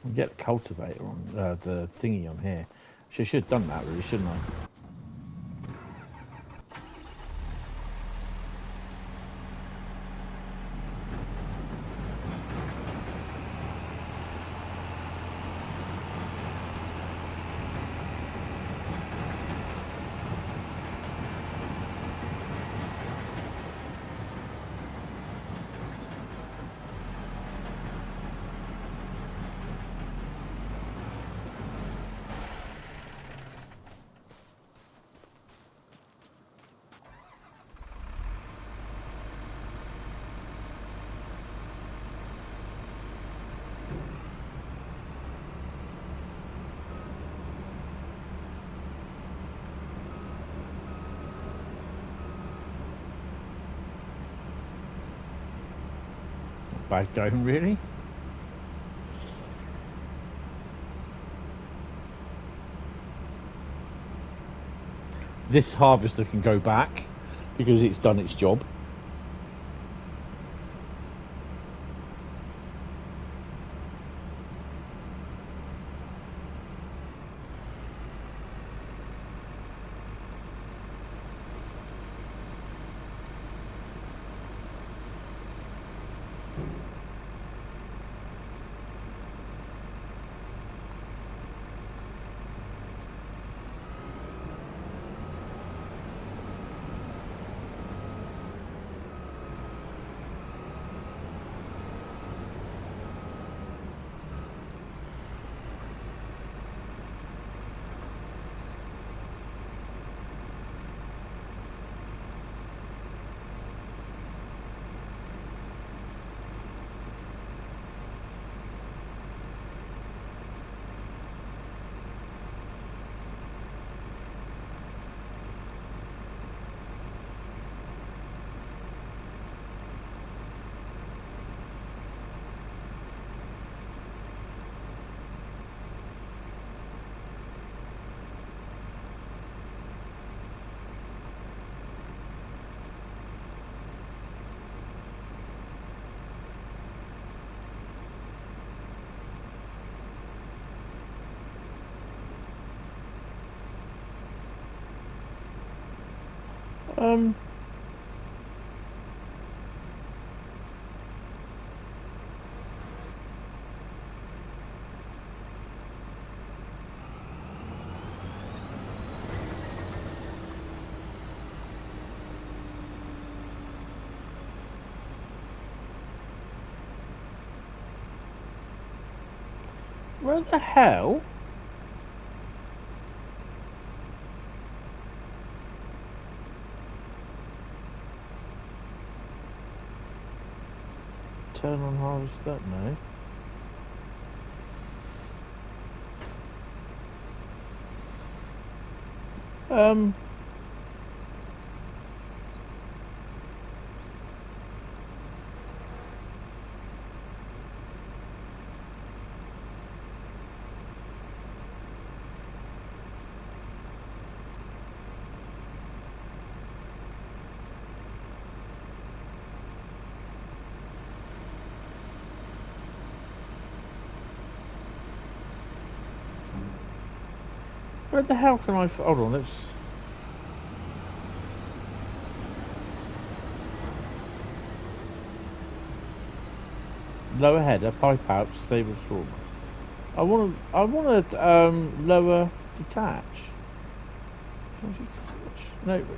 Speaker 1: I'll get the cultivator on the thingy on here. Should have done that really, shouldn't I? Bad going, really? This harvester can go back because it's done its job. Where the hell? Turn on harvest that now. Where the hell can I... Hold on, let's... Lower header, pipe out, stable storm. I want to lower detach. No, it's...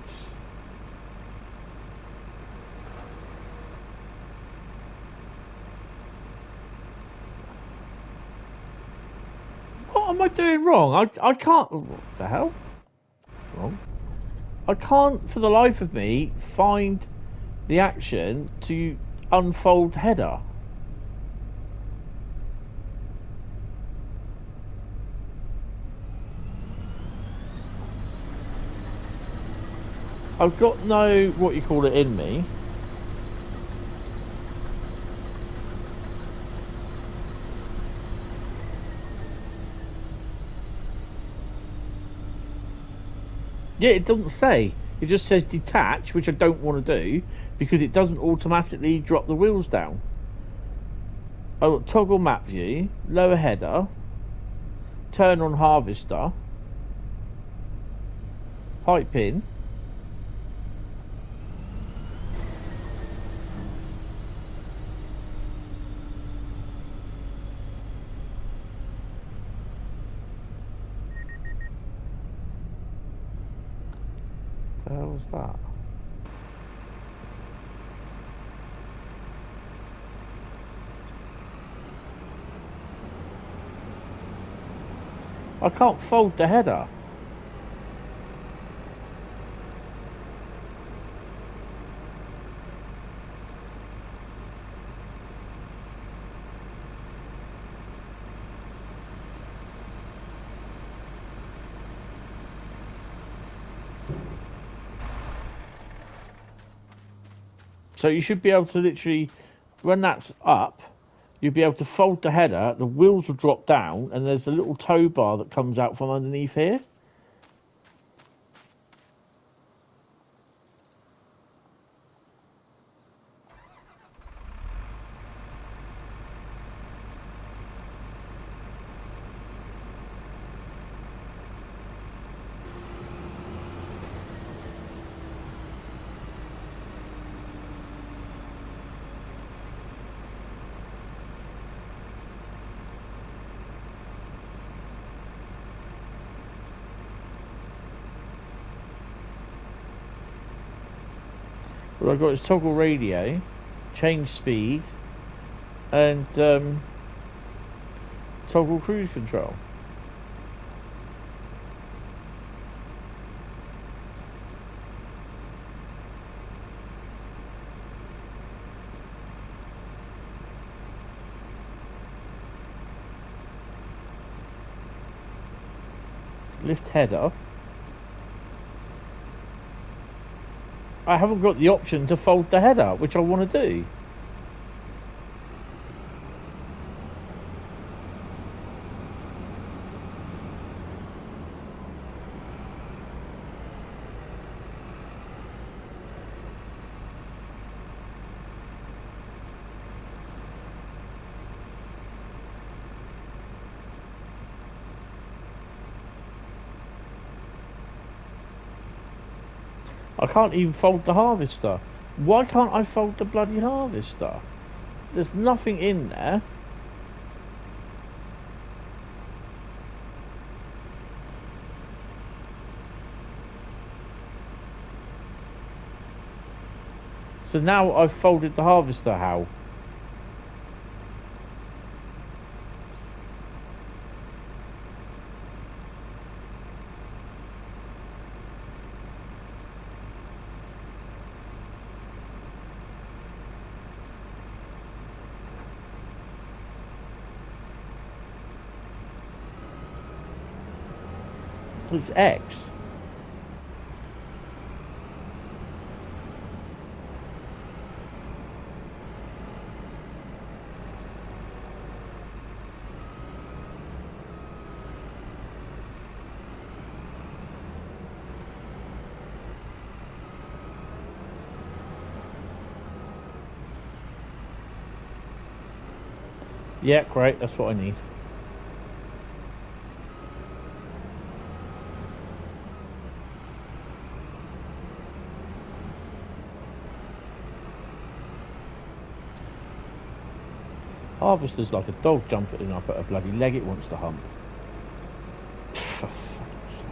Speaker 1: What am I doing wrong? I can't... What the hell? Wrong. I can't, for the life of me, find the action to unfold header. I've got no, what you call it, in me. Yeah, it doesn't say. It just says detach, which I don't want to do because it doesn't automatically drop the wheels down. Oh, toggle map view, lower header, turn on harvester, pipe in. What the hell was that? I can't fold the header. So you should be able to literally, when that's up, you'll be able to fold the header, the wheels will drop down, and there's a little tow bar that comes out from underneath here. What I've got is toggle radio, change speed, and toggle cruise control. Lift header. I haven't got the option to fold the header, which I want to do. I can't even fold the harvester. Why can't I fold the bloody harvester? There's nothing in there. So now I've folded the harvester, how? It's X. Yeah, great, that's what I need. Harvester's like a dog jumping up at a bloody leg it wants to hump. For fuck's sake.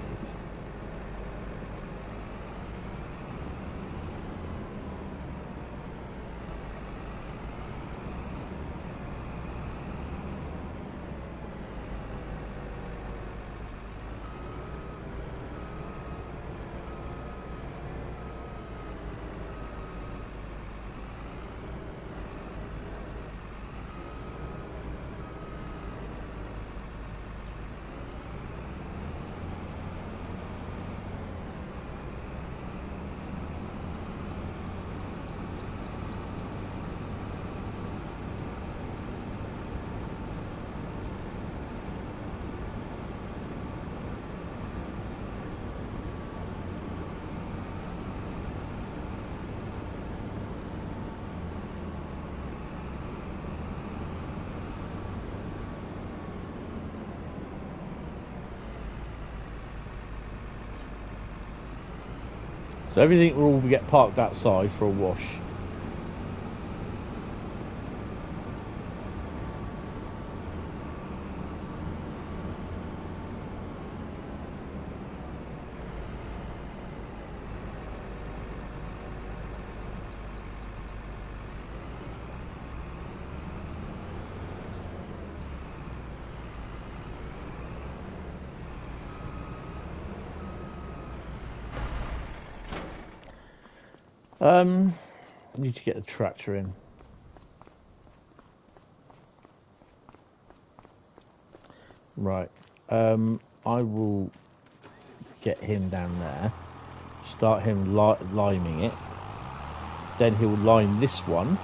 Speaker 1: So everything will all get parked outside for a wash. Need to get the tractor in. Right. I will get him down there. Start him liming it. Then he'll lime this one.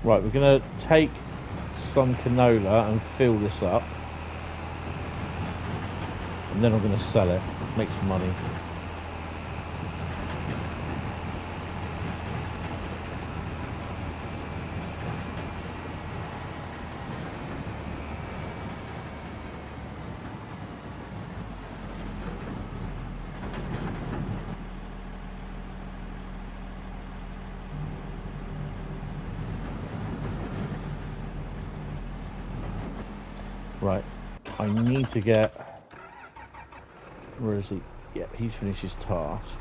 Speaker 1: Right, we're going to take some canola and fill this up. And then I'm going to sell it, make some money. Right, I need to get, where is he? Yeah, he's finished his task.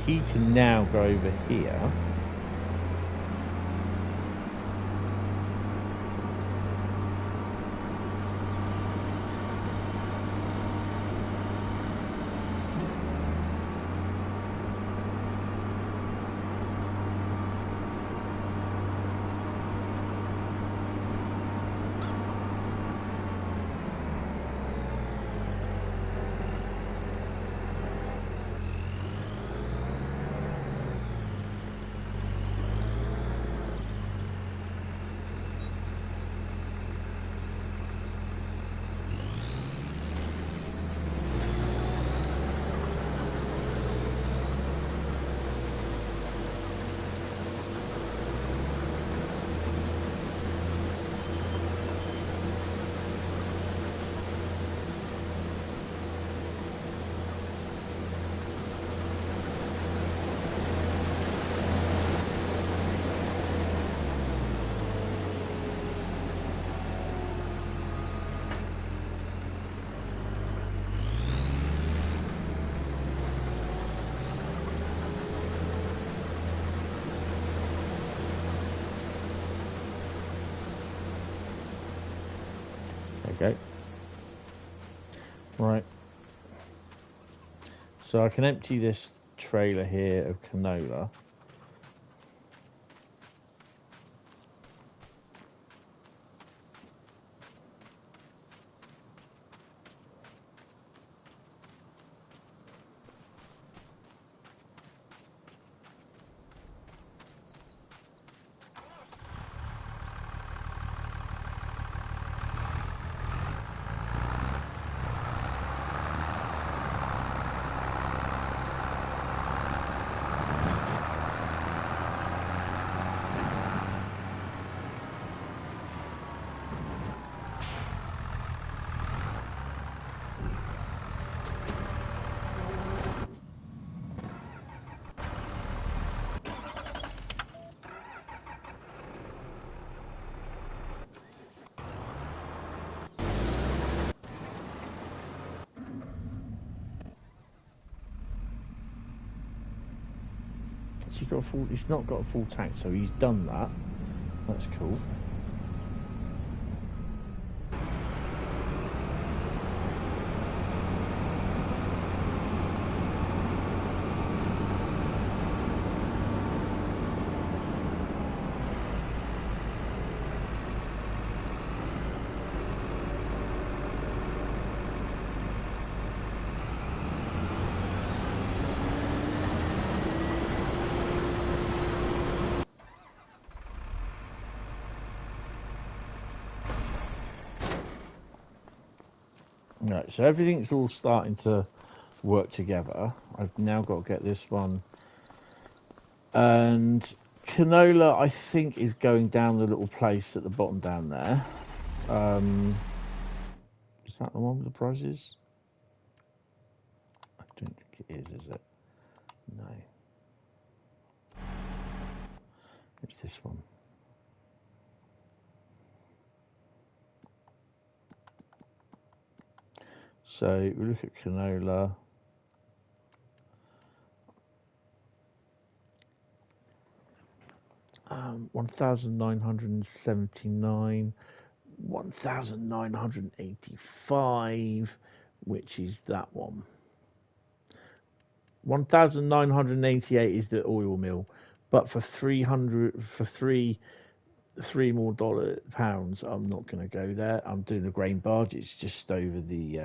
Speaker 1: He can now go over here. Okay. Right. So I can empty this trailer here of canola. he got a full? He's not got a full tank, so he's done that. That's cool. Right, so everything's all starting to work together. I've now got to get this one. And canola, I think, is going down the little place at the bottom down there. Is that the one with the prices? I don't think it is it? No. It's this one. So we look at canola. Um, 1,979, 1,985, which is that one. 1,988 is the oil mill, but for 300 for three more pounds, I'm not going to go there. I'm doing a grain barge. It's just over the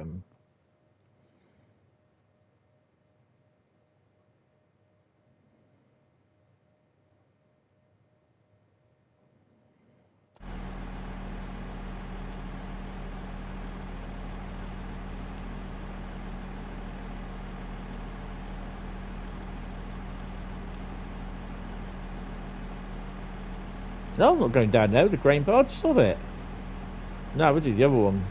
Speaker 1: No, I'm not going down there with the grain barge. Stop it. No, we'll do the other one.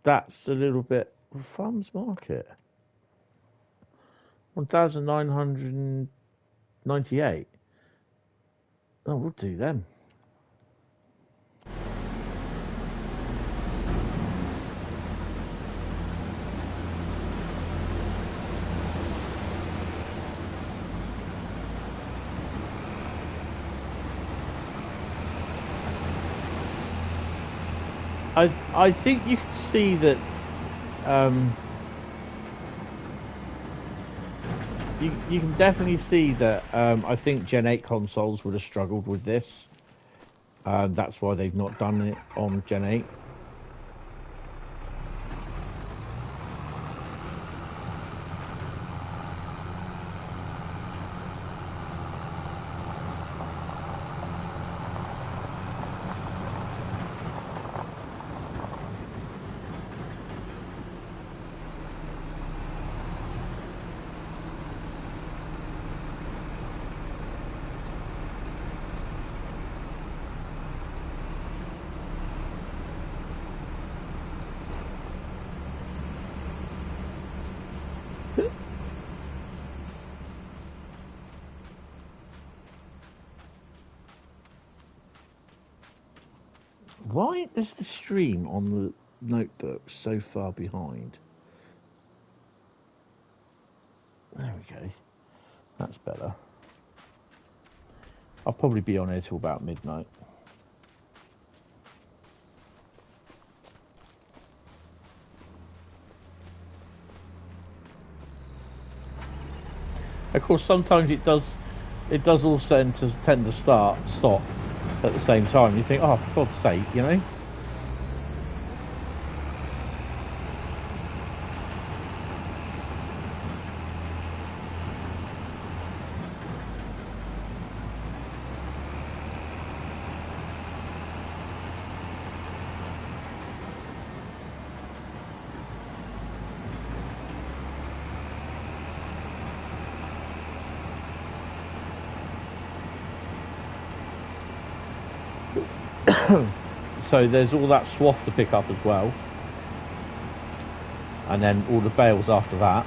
Speaker 1: That's a little bit farmers market. 1,998. Oh, we'll do them. I think you can see that you can definitely see that I think Gen 8 consoles would have struggled with this. That's why they've not done it on Gen 8. Why is the stream on the notebook so far behind? There we go. That's better. I'll probably be on here till about midnight. Of course, sometimes it does also tend to stop at the same time. You think, oh, for God's sake, you know. So there's all that swath to pick up as well, and then all the bales after that.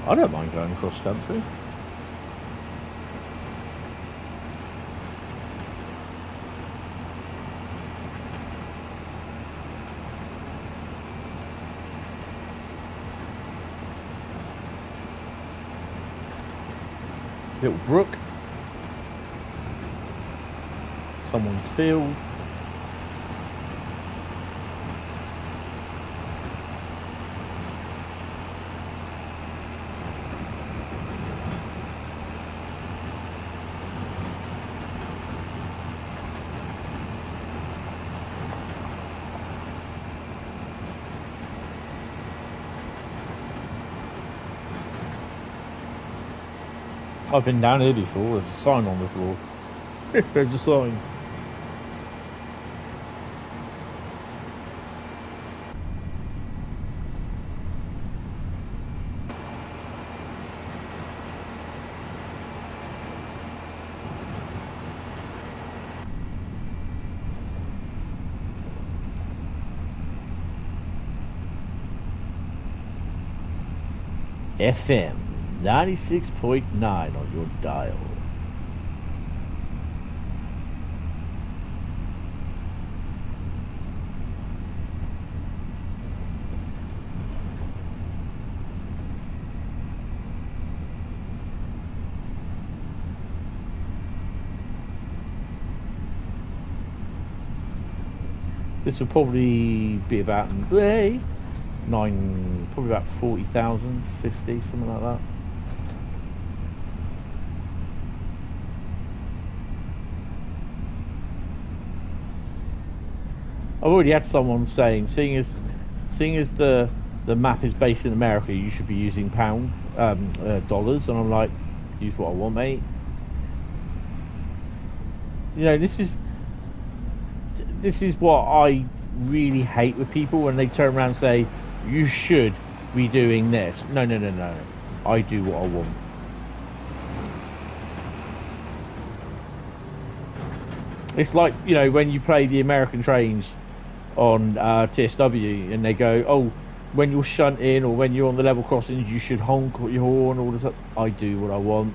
Speaker 1: I don't mind going cross country. Little brook. Someone's field. I've been down here before. There's a sign on the floor. There's a sign. FM 96.9 on your dial. This will probably be about probably about 40,000, 50, something like that. I've already had someone saying, seeing as the map is based in America, you should be using dollars, and I'm like, use what I want, mate. You know, this is what I really hate with people when they turn around and say, you should be doing this. No. I do what I want. It's like, you know, when you play the American trains on TSW and they go, oh, when you're shunting or when you're on the level crossings, you should honk your horn, all this stuff. I do what I want.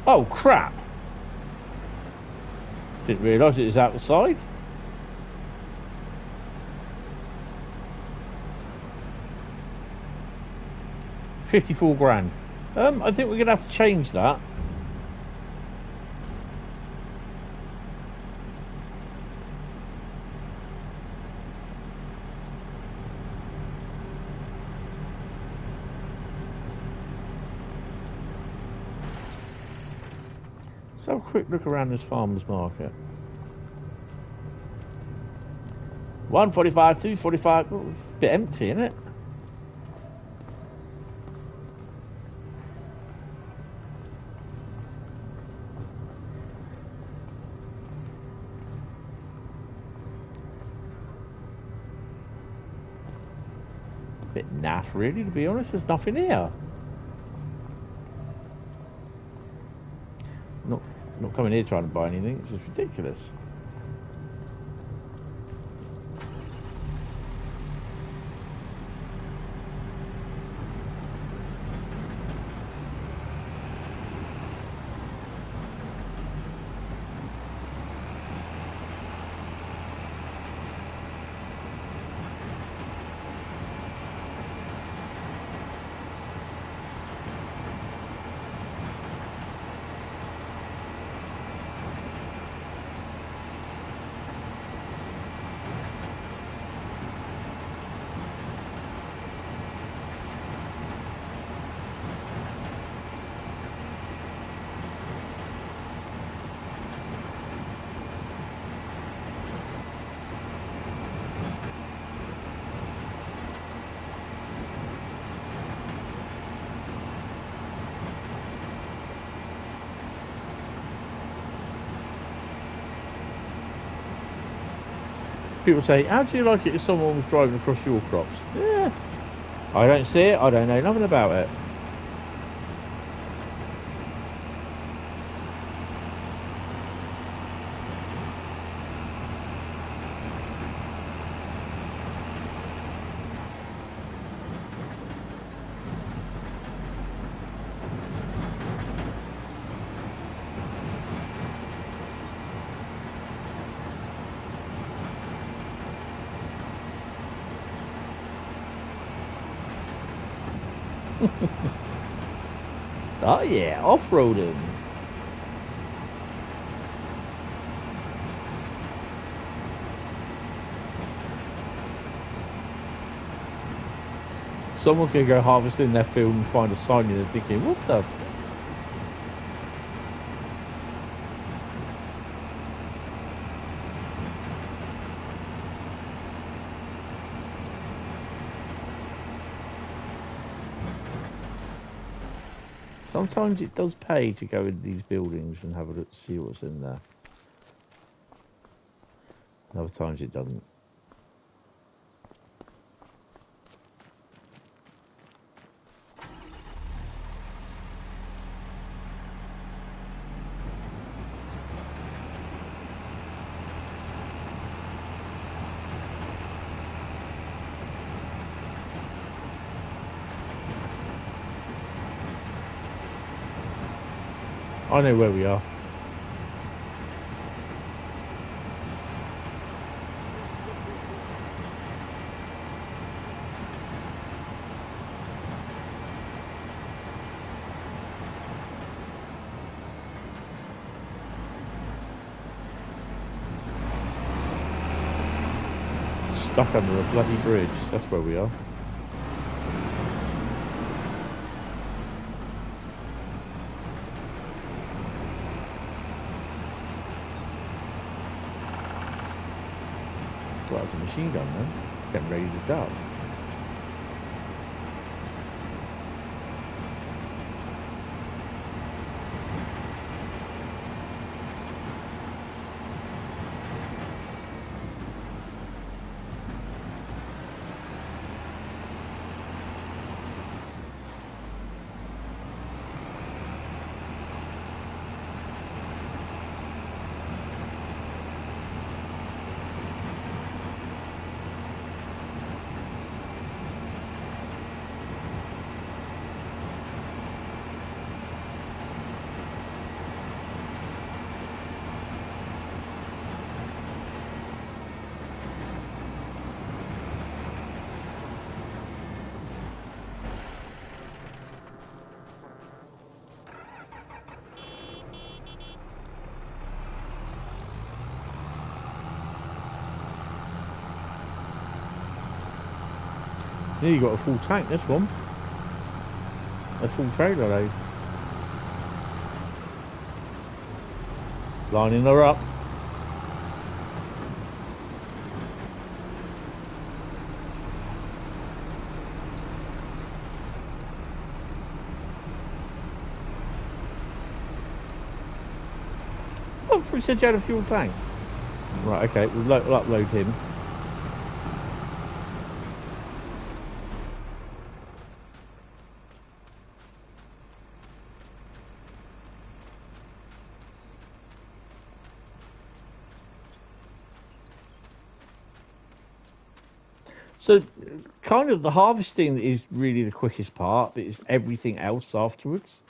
Speaker 1: Oh crap! Didn't realise it was outside. $54,000. I think we're gonna have to change that. Let's have a quick look around this farmer's market. 145, 245. Oh, it's a bit empty, isn't it? Bit naff, really, to be honest. There's nothing here. Not coming here trying to buy anything. It's just ridiculous. People say, how do you like it if someone was driving across your crops? Yeah. I don't see it. I don't know nothing about it. Oh yeah, off-roading. Someone can go harvesting their field and find a sign in it thinking, what the? Sometimes it does pay to go in these buildings and have a look, see what's in there. Other times it doesn't. I know where we are. Stuck under a bloody bridge. That's where we are. Well, that's a machine gun then. Getting ready to duck. Nearly got a full tank, this one. A full trailer load. Lining her up. Oh, we said you had a fuel tank. Right, okay, we'll upload him. So, kind of the harvesting is really the quickest part, but it's everything else afterwards.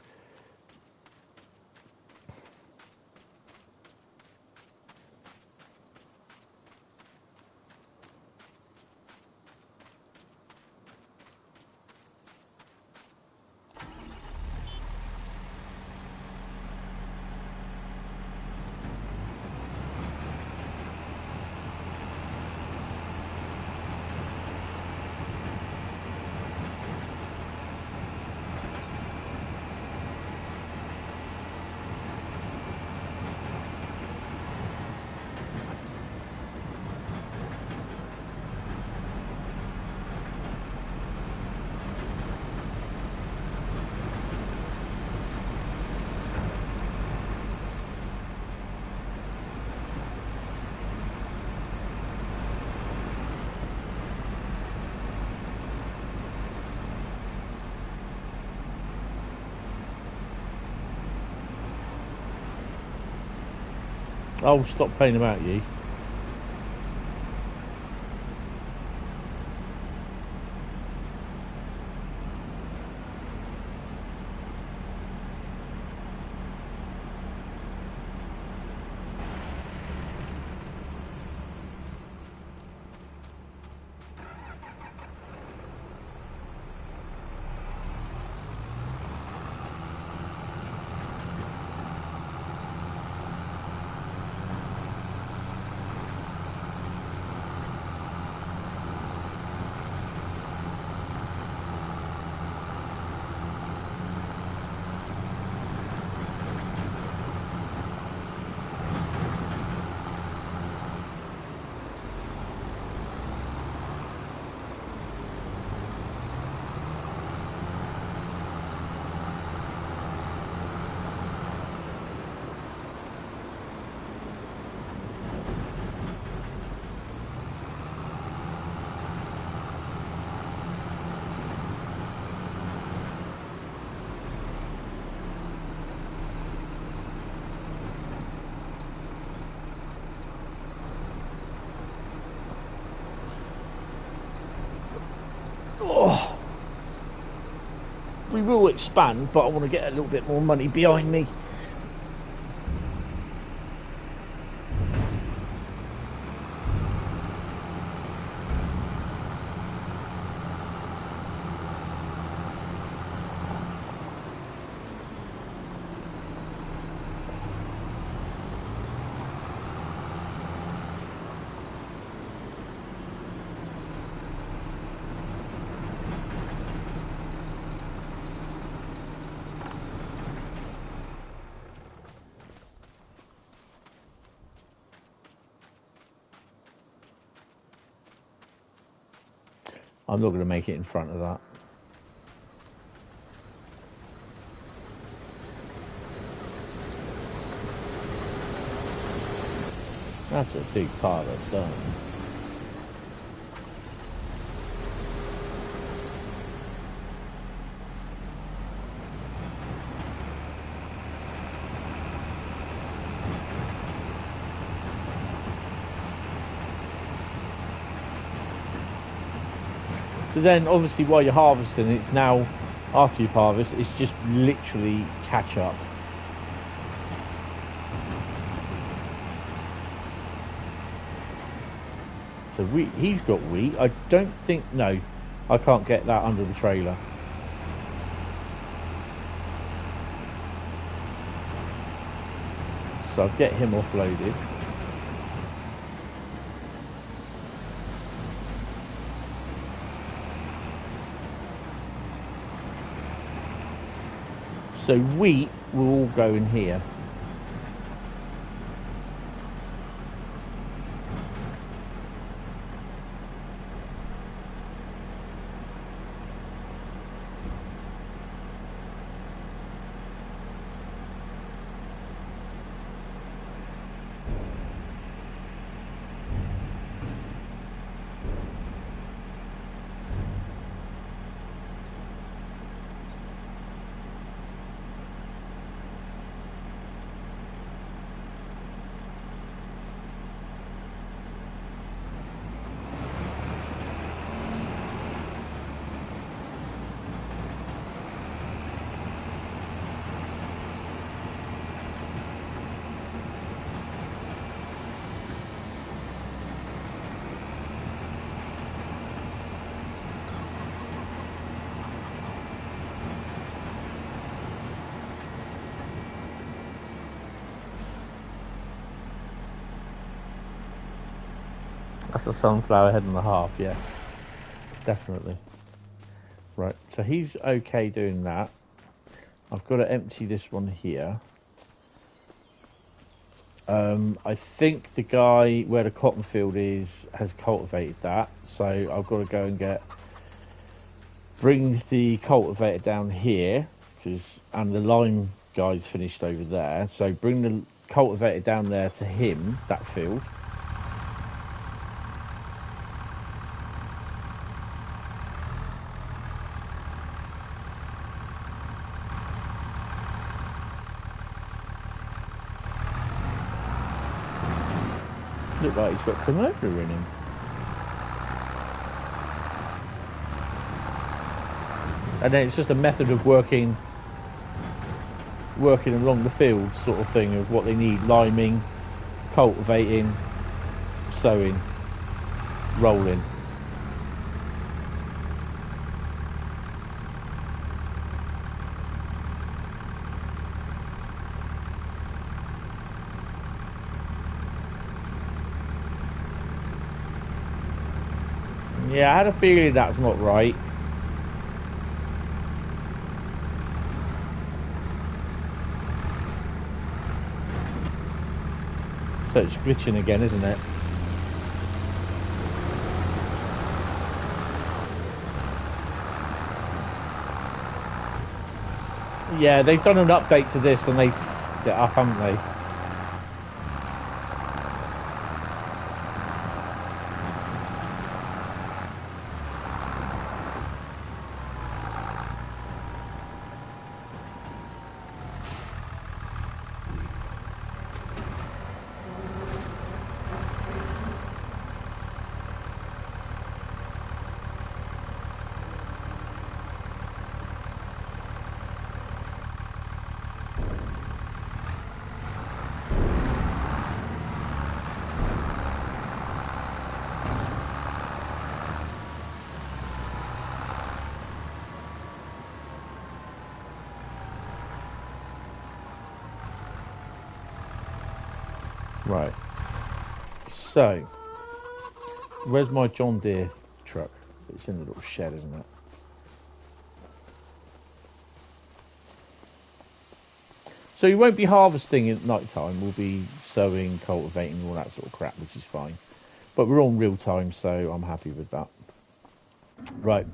Speaker 1: Oh, stop playing about you. Oh, we will expand, but I want to get a little bit more money behind me. I'm not going to make it in front of that. That's a big part of done. So then obviously while you're harvesting, it's now, after you've harvested, it's just literally catch up. So wheat, he's got wheat. I don't think, no, I can't get that under the trailer. So I'll get him offloaded. So wheat will all go in here. That's a sunflower head and a half, yes. Definitely. Right, so he's okay doing that. I've got to empty this one here. I think the guy where the cotton field is has cultivated that, so I've got to go and bring the cultivator down here, and the lime guy's finished over there, so bring the cultivator down there to him, that field. Look like he's got Convey-All in him. And then it's just a method of working along the field sort of thing of what they need: liming, cultivating, sowing, rolling. Yeah, I had a feeling that's not right. So it's glitching again, isn't it? Yeah, they've done an update to this and they've f***ed it up, haven't they? Right. So, where's my John Deere truck? It's in the little shed, isn't it? So you won't be harvesting at night time. We'll be sowing, cultivating, all that sort of crap, which is fine. But we're on real time, so I'm happy with that. Right.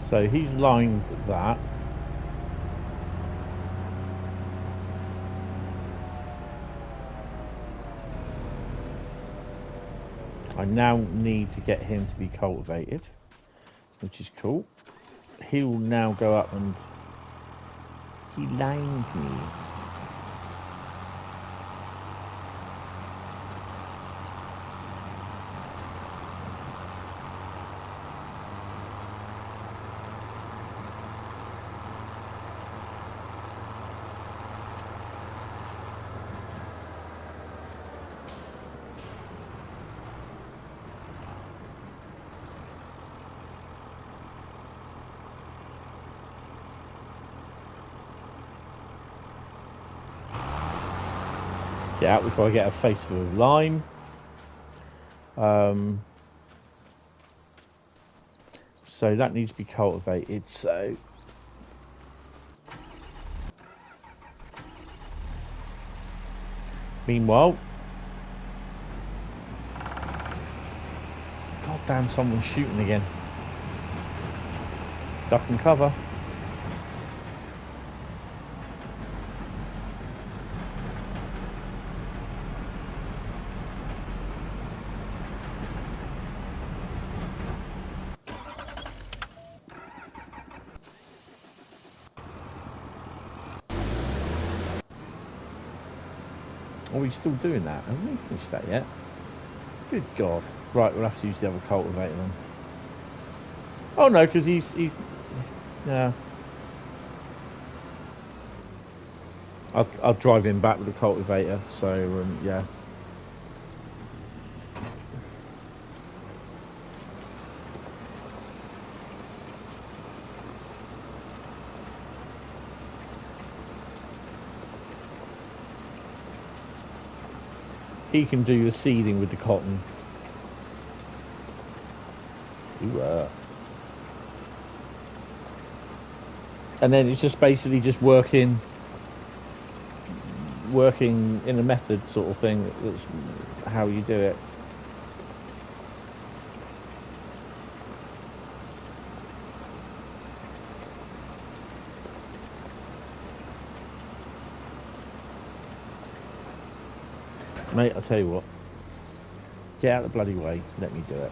Speaker 1: So he's lined that. I now need to get him to be cultivated, which is cool. He will now go up and he lined me. Get out before I get a face full of lime. So that needs to be cultivated. So meanwhile, goddamn, someone's shooting again. Duck and cover. Oh, he's still doing that, hasn't he finished that yet? Good God. Right, we'll have to use the other cultivator then. Oh no, because he's yeah. I'll drive him back with the cultivator, so yeah. He can do the seeding with the cotton. Ooh, and then it's just basically just working in a method sort of thing. That's how you do it. Mate, I'll tell you what. Get out of the bloody way. Let me do it.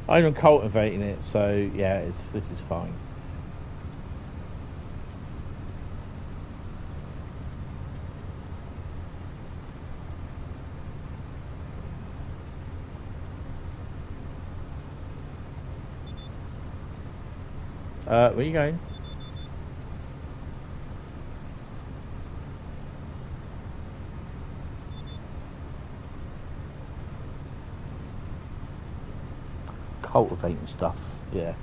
Speaker 1: I'm cultivating it, so yeah, this is fine. Where are you going? Cultivating stuff, yeah.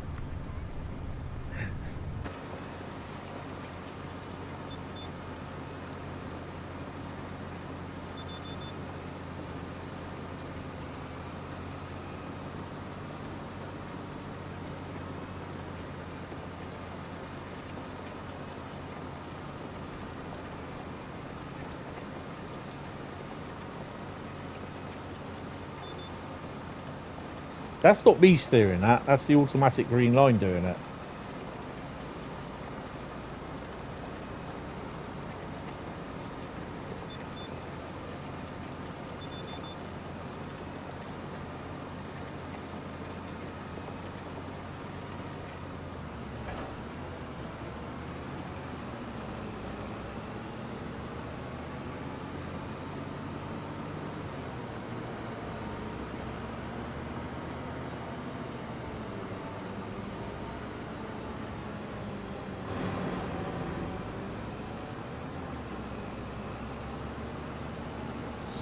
Speaker 1: That's not me steering that, that's the automatic green line doing it.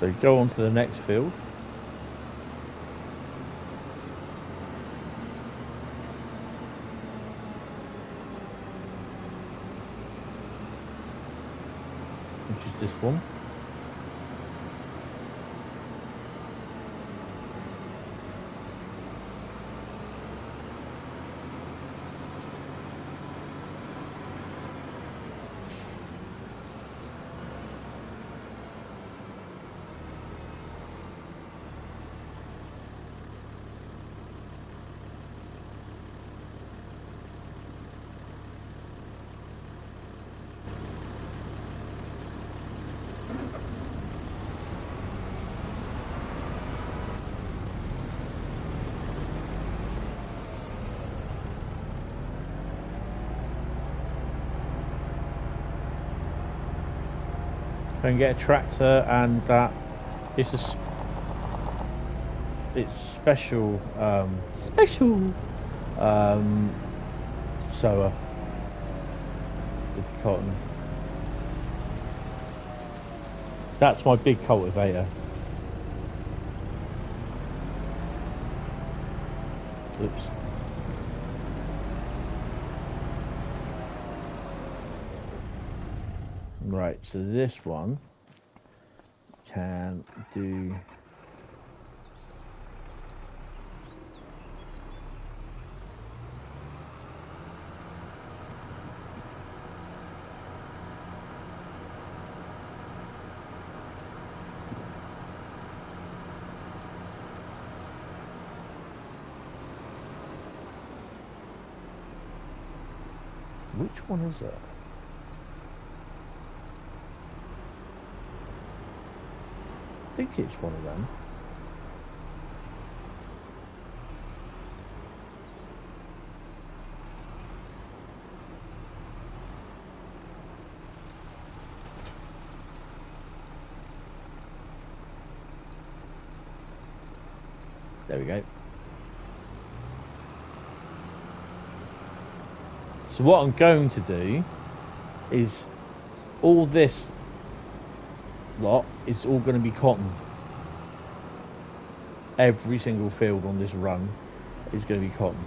Speaker 1: So go on to the next field. Which is this one. And get a tractor, and that it's special sower with the cotton. That's my big cultivator. Oops. Right, so this one can do which one is it? think it's one of them. There we go. So what I'm going to do is all this lot is all going to be cotton. Every single field on this run is going to be cotton.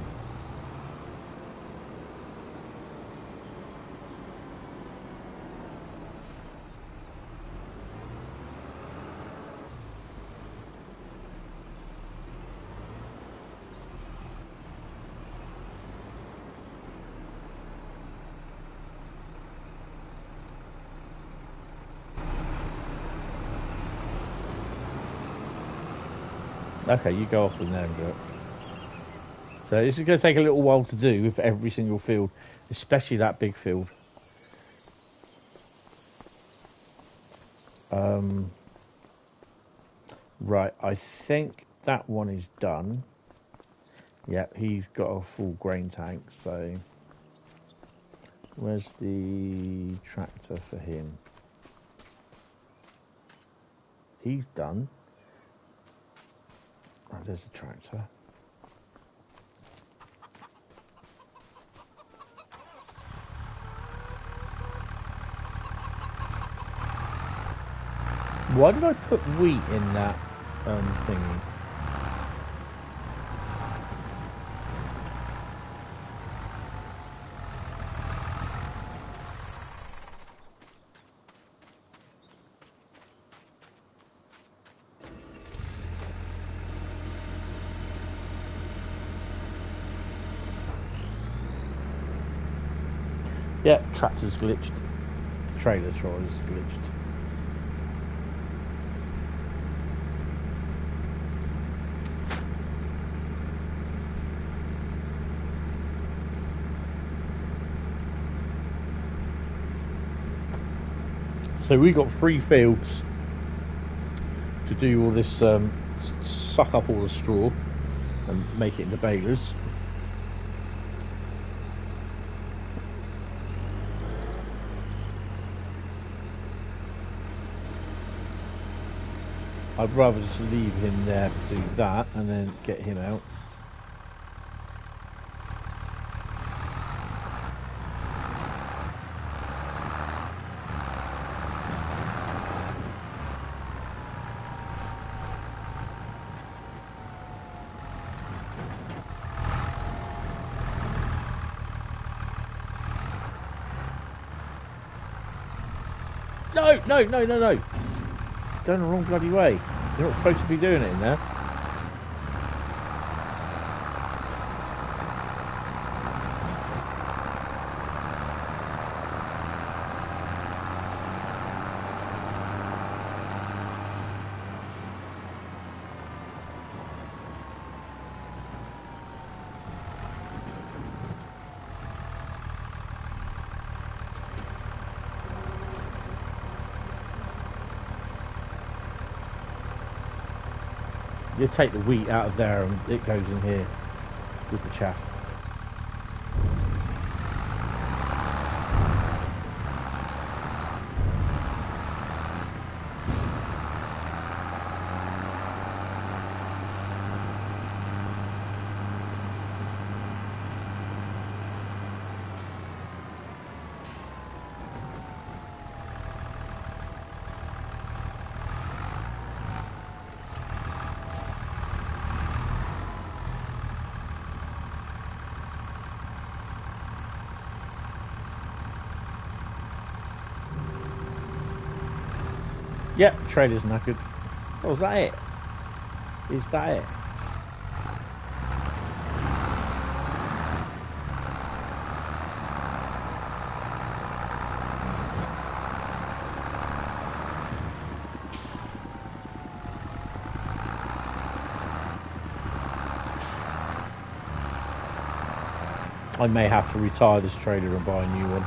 Speaker 1: Okay, you go off in there and do it. So this is going to take a little while to do with every single field, especially that big field. Right, I think that one is done. Yep, he's got a full grain tank, so where's the tractor for him? He's done. Oh, there's the tractor. Why did I put wheat in that thingy? Yeah, tractor's glitched. The trailer trolley's glitched. So we got 3 fields to do all this, suck up all the straw and make it into balers. I'd rather just leave him there to do that and then get him out. No, no, no, no, no. Going the wrong bloody way. You're not supposed to be doing it in there. You take the wheat out of there and it goes in here with the chaff. Yep, trailer's knackered. Oh, is that it? Is that it? I may have to retire this trailer and buy a new one.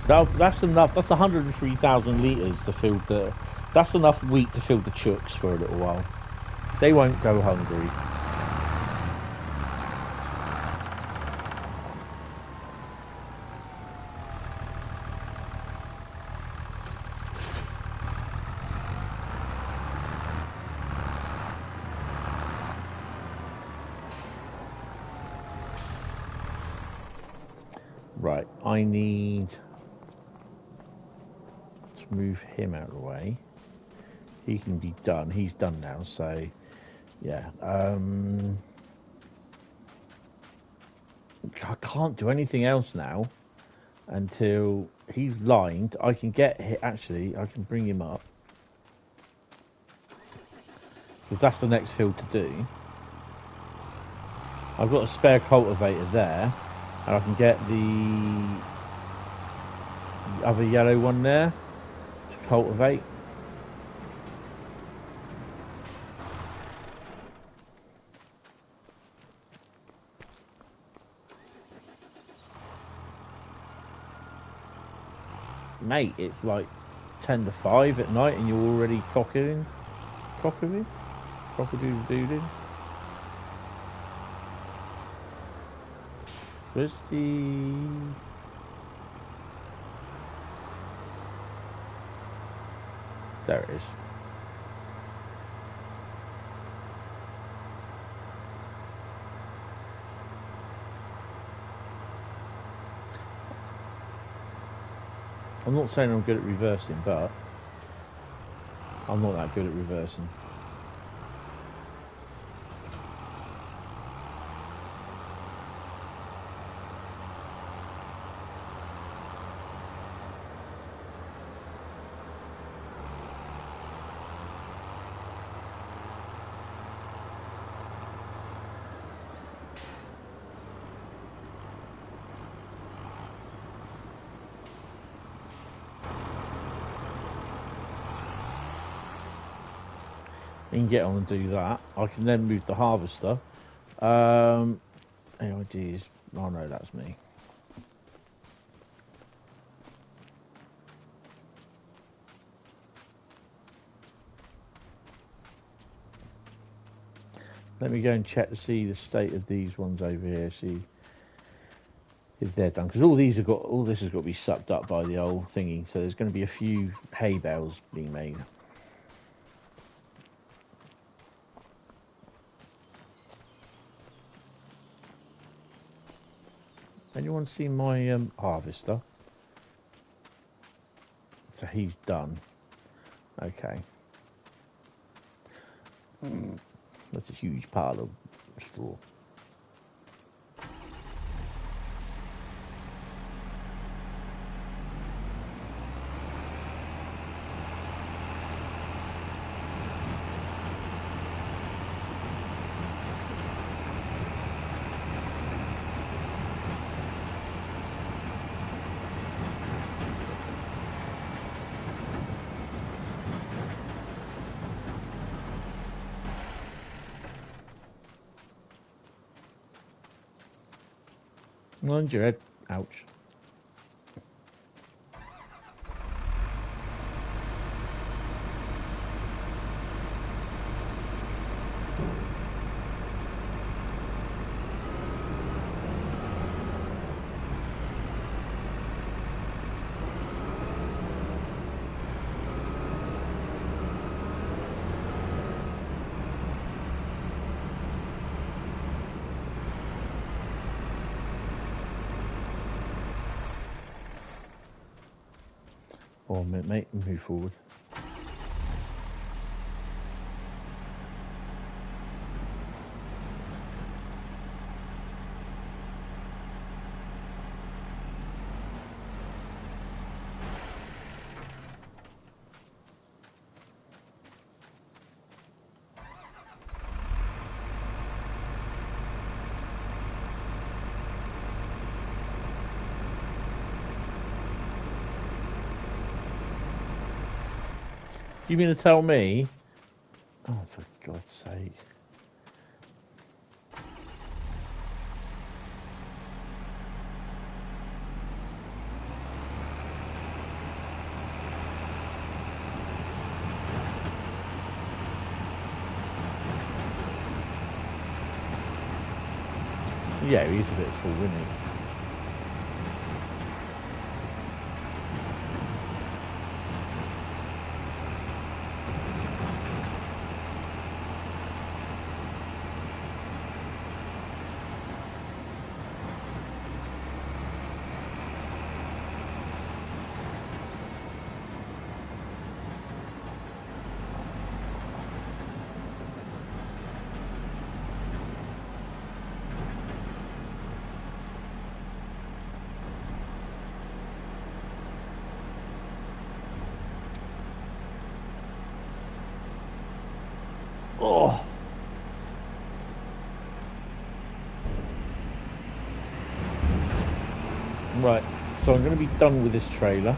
Speaker 1: That's enough. That's 103,000 litres to fill the. That's enough wheat to fill the chooks for a little while. They won't go hungry. Right, I need to move him out of the way. He can be done. He's done now, so yeah. I can't do anything else now until he's lined. I can get actually. I can bring him up because that's the next field to do. I've got a spare cultivator there, and I can get the other yellow one there to cultivate. Mate, it's like 10 to 5 at night and you're already cockadoo-doodling. Where's the... There it is. I'm not saying I'm good at reversing, but I'm not that good at reversing. You can get on and do that. I can then move the harvester. AIDs. Oh no, that's me. Let me go and check to see the state of these ones over here. See if they're done, because all this has got to be sucked up by the old thingy. So there's going to be a few hay bales being made. Anyone seen my harvester? So he's done. Okay. That's a huge pile of straw. Mind your head. Ouch. Oh, mate, move forward. You mean to tell me? Oh, for God's sake. Yeah, he is a bit full, isn't he? Oh. Right, so I'm going to be done with this trailer.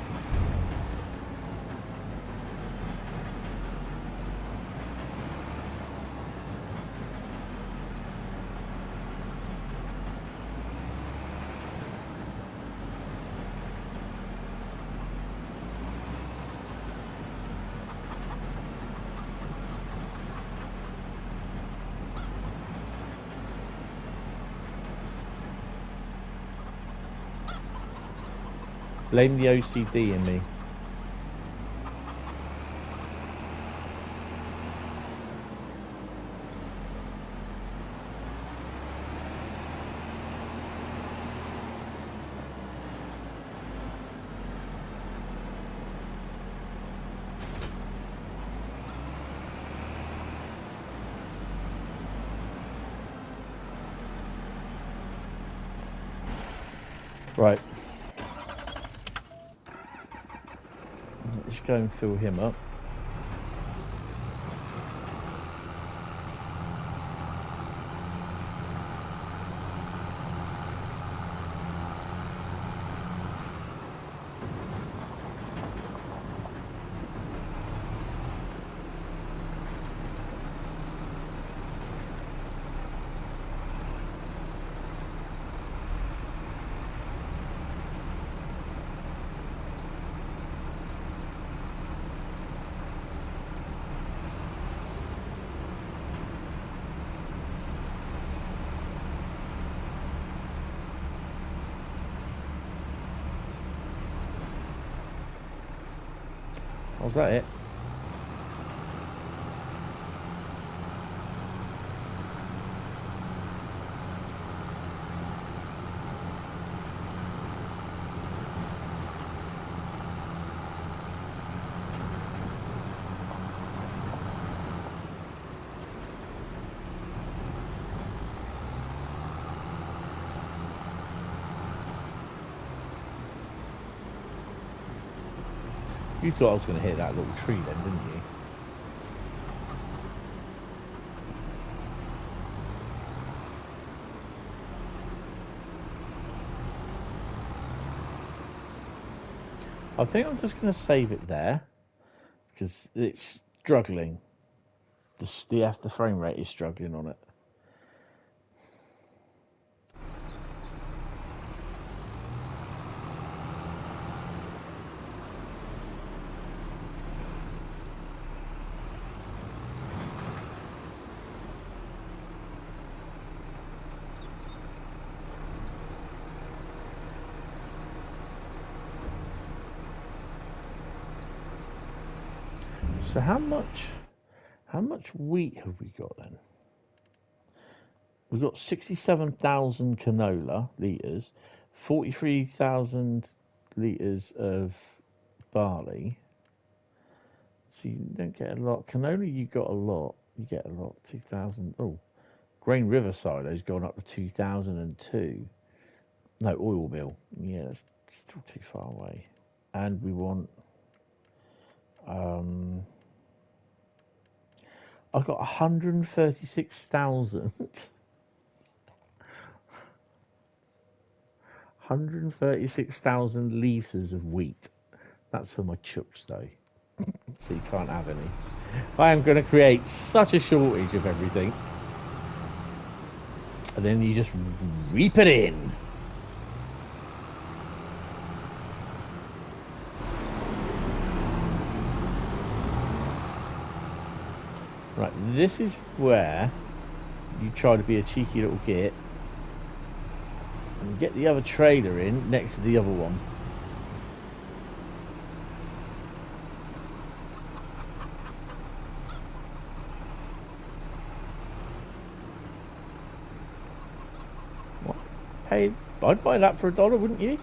Speaker 1: Blame the OCD in me. Right. Let's go and fill him up. Was that it? You thought I was going to hit that little tree then, didn't you? I think I'm just going to save it there because it's struggling. The frame rate is struggling on it. So how much wheat have we got then? We've got 67,000 canola litres, 43,000 litres of barley. So you don't get a lot. Canola you got a lot. You get a lot. 2,000. Oh, Grain River silo's gone up to 2002. No, oil mill. Yeah, that's still too far away. And we want. I've got 136,000. 136,000 litres of wheat. That's for my chooks, though. So you can't have any. I am going to create such a shortage of everything. And then you just reap it in. Right, this is where you try to be a cheeky little git and get the other trailer in next to the other one. What? Hey, I'd buy that for $1, wouldn't you?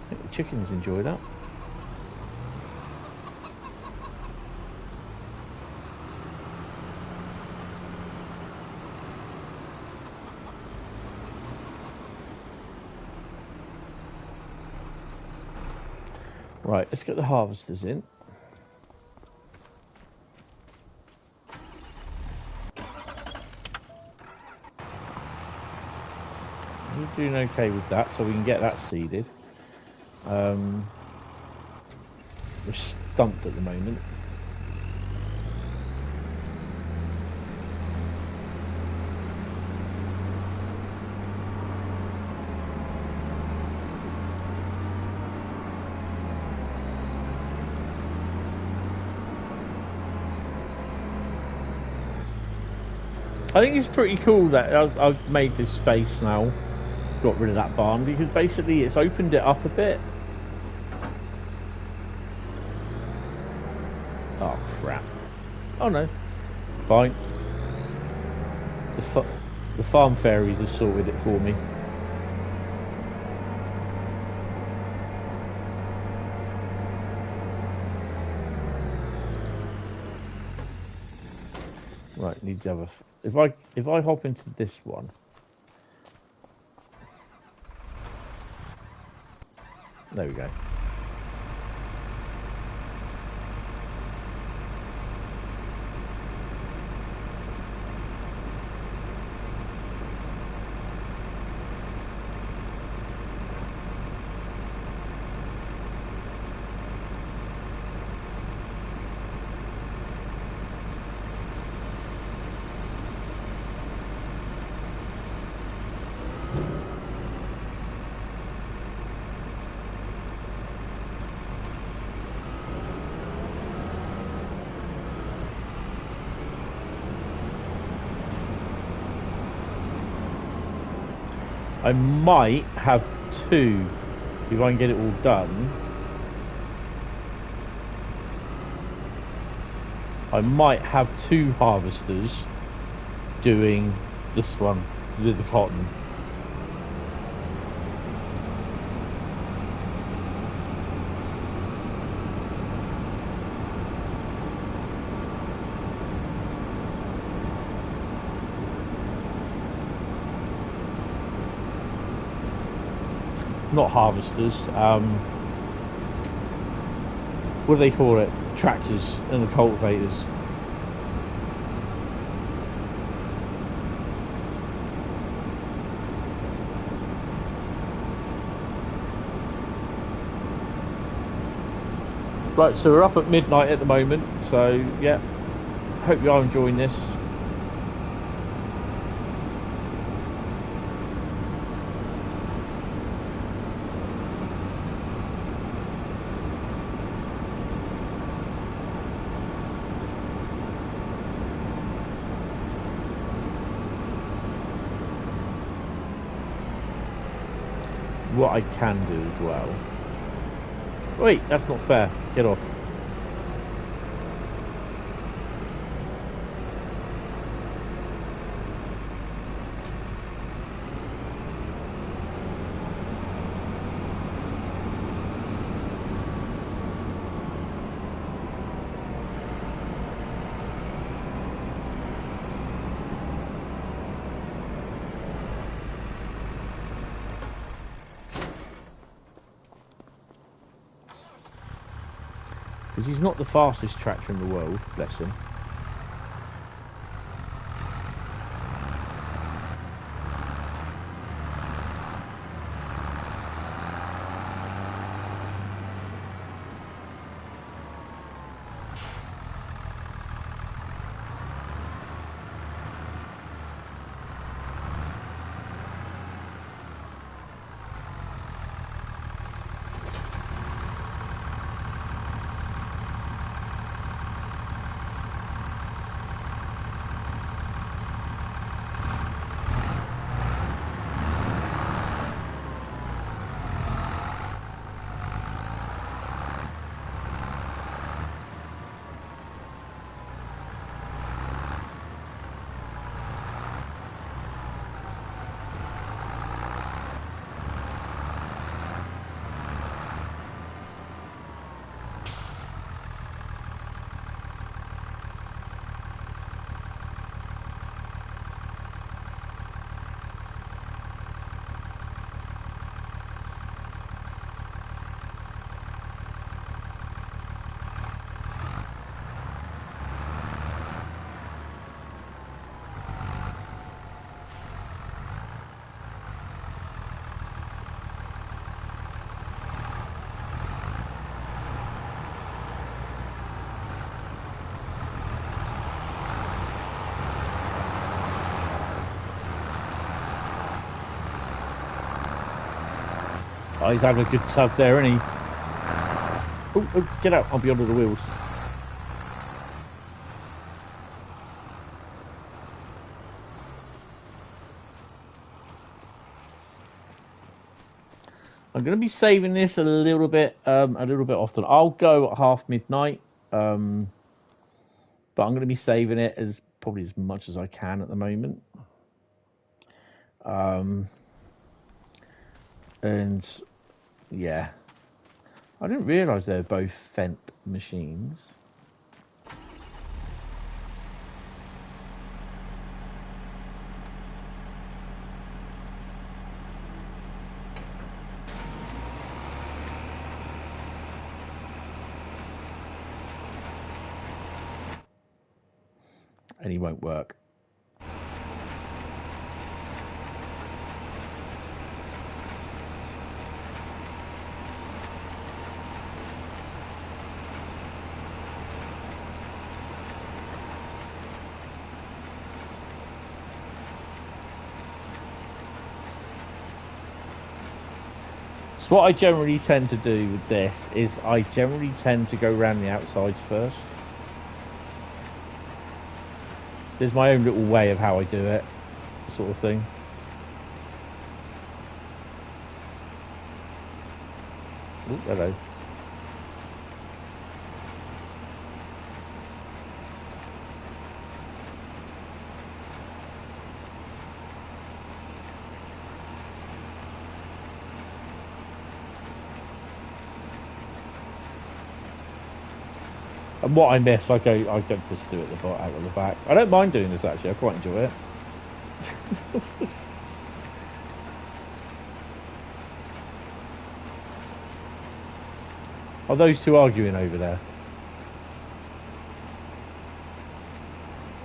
Speaker 1: I think the chickens enjoy that. Right, let's get the harvesters in. We're doing okay with that, so we can get that seeded. We're stumped at the moment. I think it's pretty cool that I've made this space now, got rid of that barn, because basically it's opened it up a bit. Oh crap. Oh no, fine. The farm fairies have sorted it for me. Right, need the other. If I hop into this one, there we go. I might have two, if I can get it all done. I might have two harvesters doing this one with the cotton. Not harvesters, what do they call it? Tractors and the cultivators. Right, so we're up at midnight at the moment, so yeah, hope you are enjoying this. What I can do as well. Wait, that's not fair. Get off. Because he's not the fastest tractor in the world, bless him. Oh, he's having a good tug there, isn't he? Oh, oh, get out. I'll be under the wheels. I'm going to be saving this a little bit often. I'll go at half midnight, but I'm going to be saving it as probably as much as I can at the moment. And yeah, I didn't realise they were both Fendt machines. And he won't work. So what I generally tend to do with this is I generally tend to go around the outsides first. There's my own little way of how I do it, sort of thing. Oh, hello. And what I miss, I go just do it out of the back. I don't mind doing this actually. I quite enjoy it. Are those two arguing over there?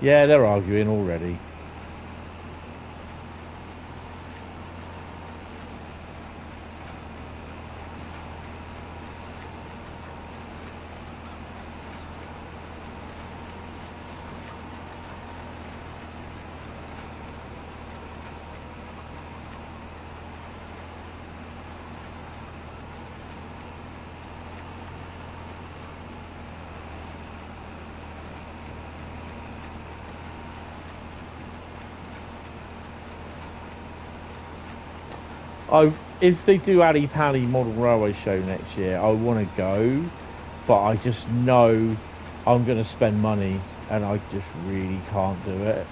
Speaker 1: Yeah, they're arguing already. If they do Ali Pally Model Railway Show next year, I want to go, but I just know I'm going to spend money and I just really can't do it.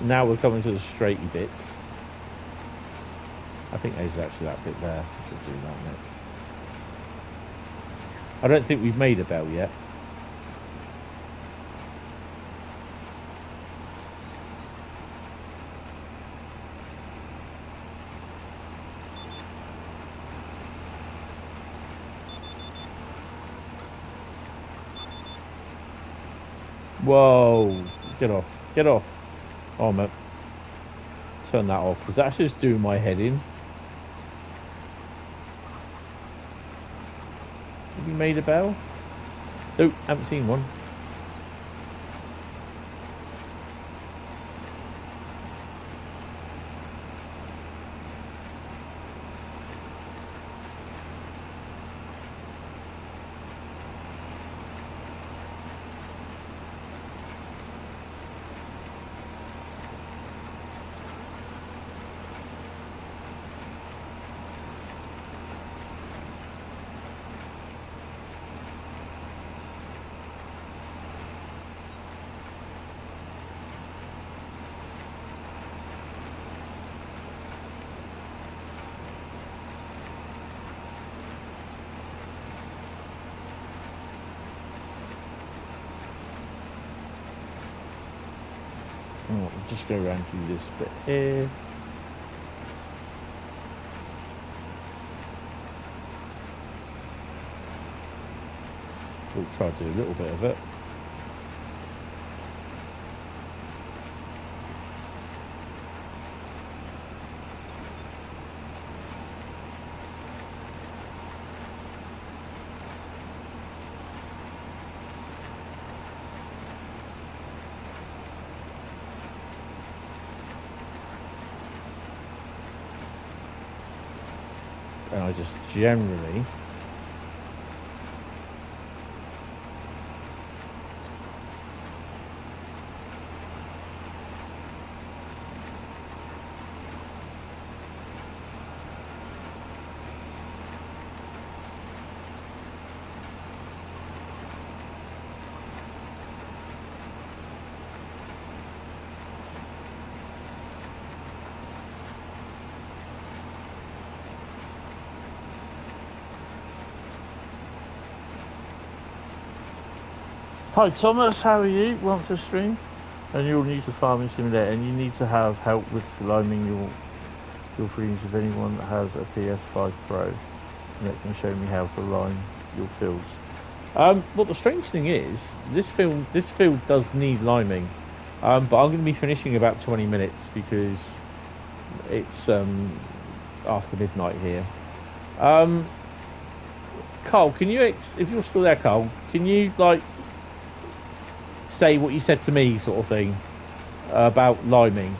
Speaker 1: Now we're coming to the straighty bits. I think there's actually that bit there. I should do that next. I don't think we've made a bell yet. Whoa, get off, get off. Oh, man. Turn that off, because that's just doing my head in. Have you made a bell? Nope, haven't seen one. Oh, just go around through this bit here. We'll try to do a little bit of it. and I just generally Hi Thomas, how are you? Want to stream? And you're new to Farming Simulator and you need to have help with liming your fields with anyone that has a PS5 Pro and that can show me how to line your fields. Well, the strange thing is, this field does need liming, but I'm going to be finishing about 20 minutes because it's after midnight here. Carl, can you, if you're still there, Carl, can you like say what you said to me, sort of thing, about liming?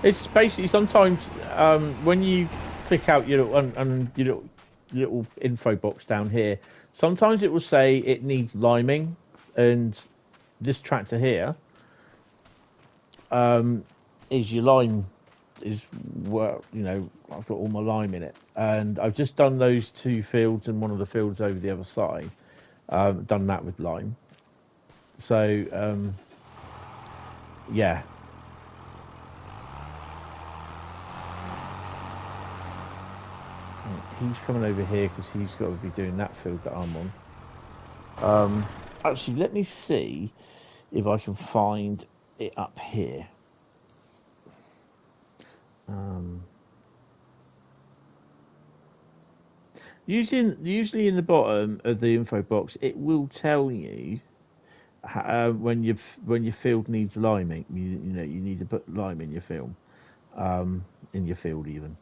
Speaker 1: It's basically sometimes when you click out your little info box down here, sometimes it will say it needs liming, and this tractor here is your lime, is where, you know, I've got all my lime in it, and I've just done those two fields and one of the fields over the other side, done that with lime. So yeah. He's coming over here because he's got to be doing that field that I'm on. Actually, let me see if I can find it up here. Usually in the bottom of the info box, it will tell you when your field needs liming. You know, you need to put lime in your film, in your field even.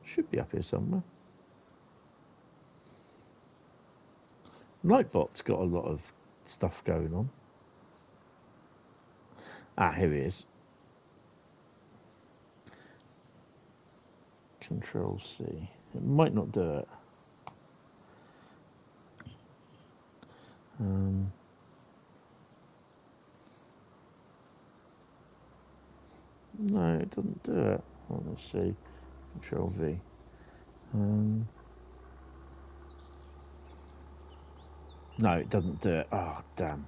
Speaker 1: Should be up here somewhere. Nightbot's got a lot of stuff going on. Ah, here he is. Control C. It might not do it. No, it doesn't do it. Well, let's see. Control V. No, it doesn't do it. Oh, damn.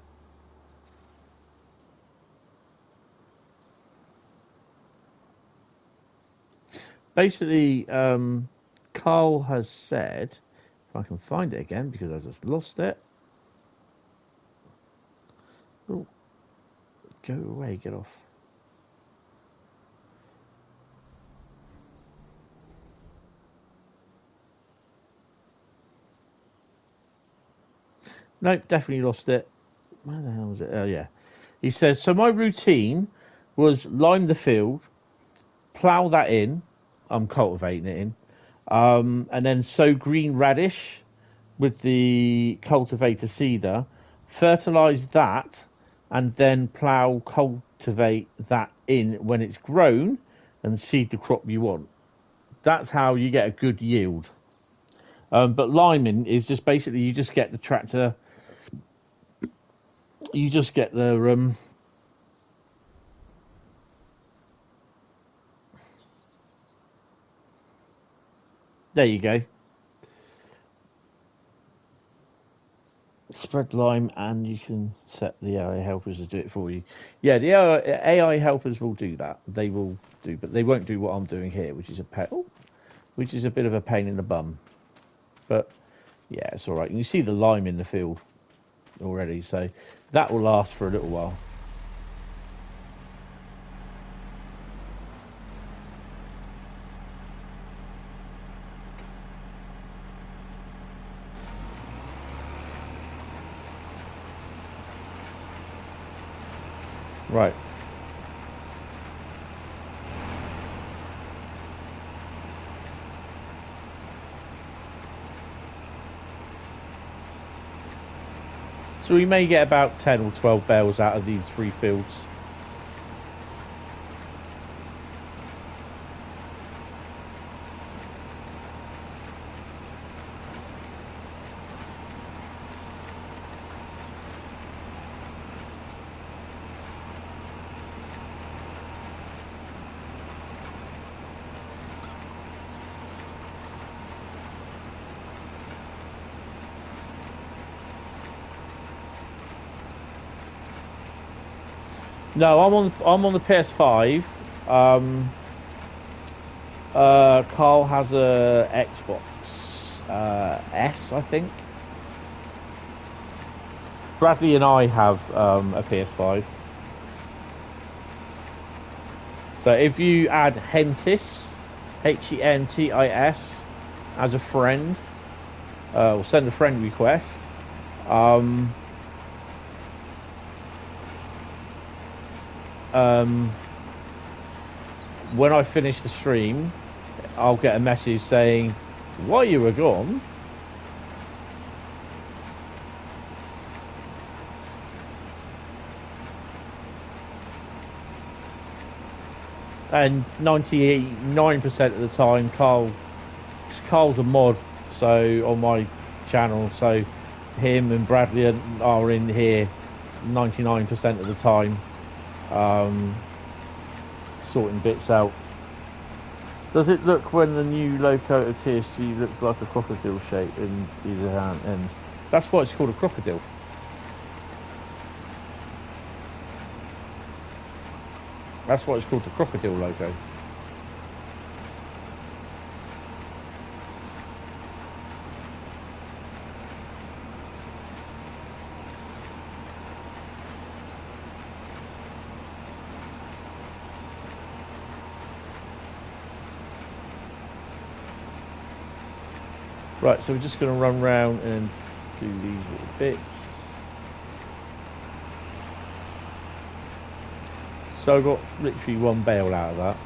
Speaker 1: Basically, Carl has said, if I can find it again, because I just lost it. Oh, go away, get off. Nope, definitely lost it. Where the hell was it? Oh, yeah. He says, so my routine was lime the field, plough that in. I'm cultivating it in. And then sow green radish with the cultivator seeder, fertilise that, and then plough, cultivate that in when it's grown, and seed the crop you want. That's how you get a good yield. But liming is just basically you just get the tractor. You just get the there you go. Spread lime, and you can set the AI helpers to do it for you. Yeah, the AI helpers will do that. They will do, but they won't do what I'm doing here, which is a bit of a pain in the bum. But yeah, it's all right. You see the lime in the field. already, so that will last for a little while. Right. So we may get about 10 or 12 bales out of these 3 fields. No, I'm on the PS5. Carl has a Xbox S, I think. Bradley and I have a PS5. So if you add Hentis, Hentis, as a friend, or send a friend request, when I finish the stream, I'll get a message saying, while you were gone, and 99% of the time, Carl's a mod, so on my channel, so him and Bradley are in here 99% of the time. Sorting bits out. Does it look when the new low-coated TSG looks like a crocodile shape in either hand end? That's why it's called a crocodile. That's why it's called the crocodile logo. Right, so we're just going to run around and do these little bits. So I got literally 1 bale out of that.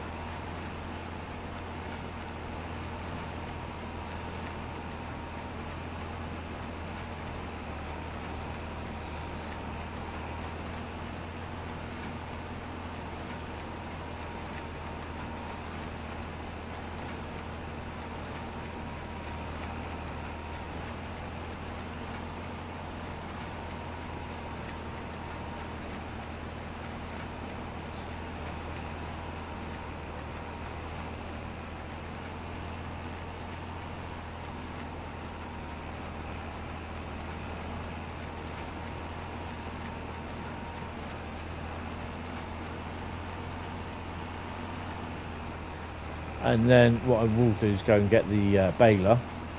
Speaker 1: And then what I will do is go and get the baler,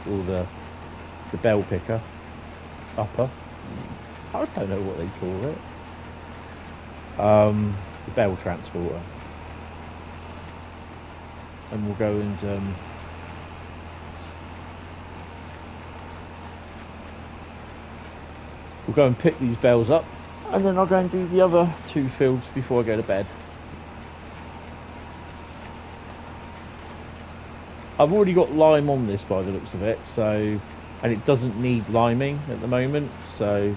Speaker 1: or the bell picker, upper. I don't know what they call it. The bell transporter. And we'll go and we'll go and pick these bells up, and then I'll go and do the other 2 fields before I go to bed. I've already got lime on this by the looks of it, so, and it doesn't need liming at the moment, so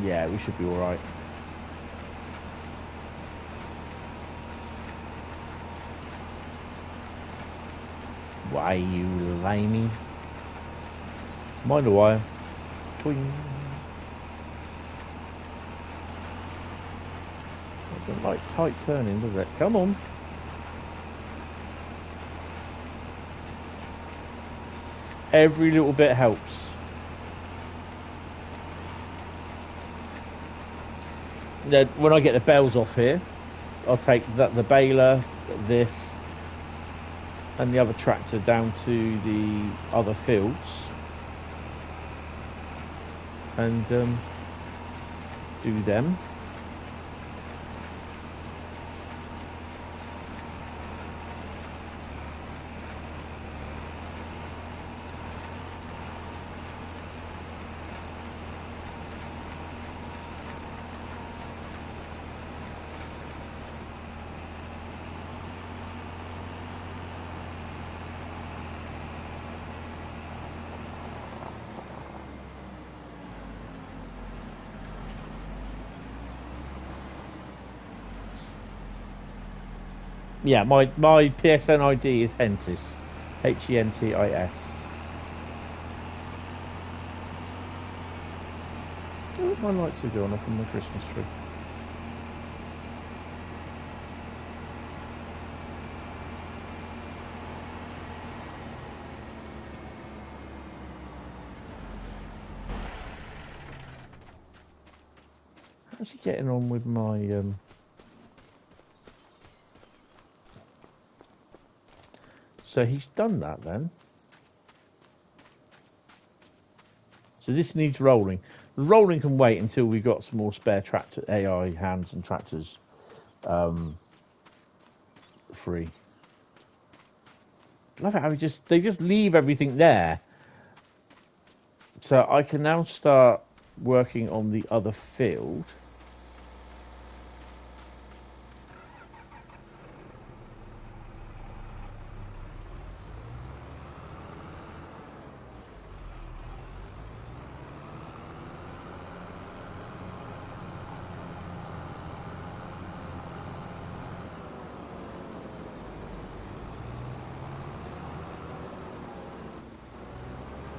Speaker 1: yeah, we should be alright. Why you limey? Mind the wire. Twing. It doesn't like tight turning, does it? Come on. Every little bit helps. Then when I get the bells off here, I'll take the baler, this, and the other tractor down to the other fields. and do them. Yeah, my PSN ID is Hentis, Hentis. Oh, my lights are going off on my Christmas tree. How's he getting on with my So he's done that then. So this needs rolling. The rolling can wait until we've got some more spare tractor AI hands and tractors free. Love it how they just leave everything there. So I can now start working on the other field.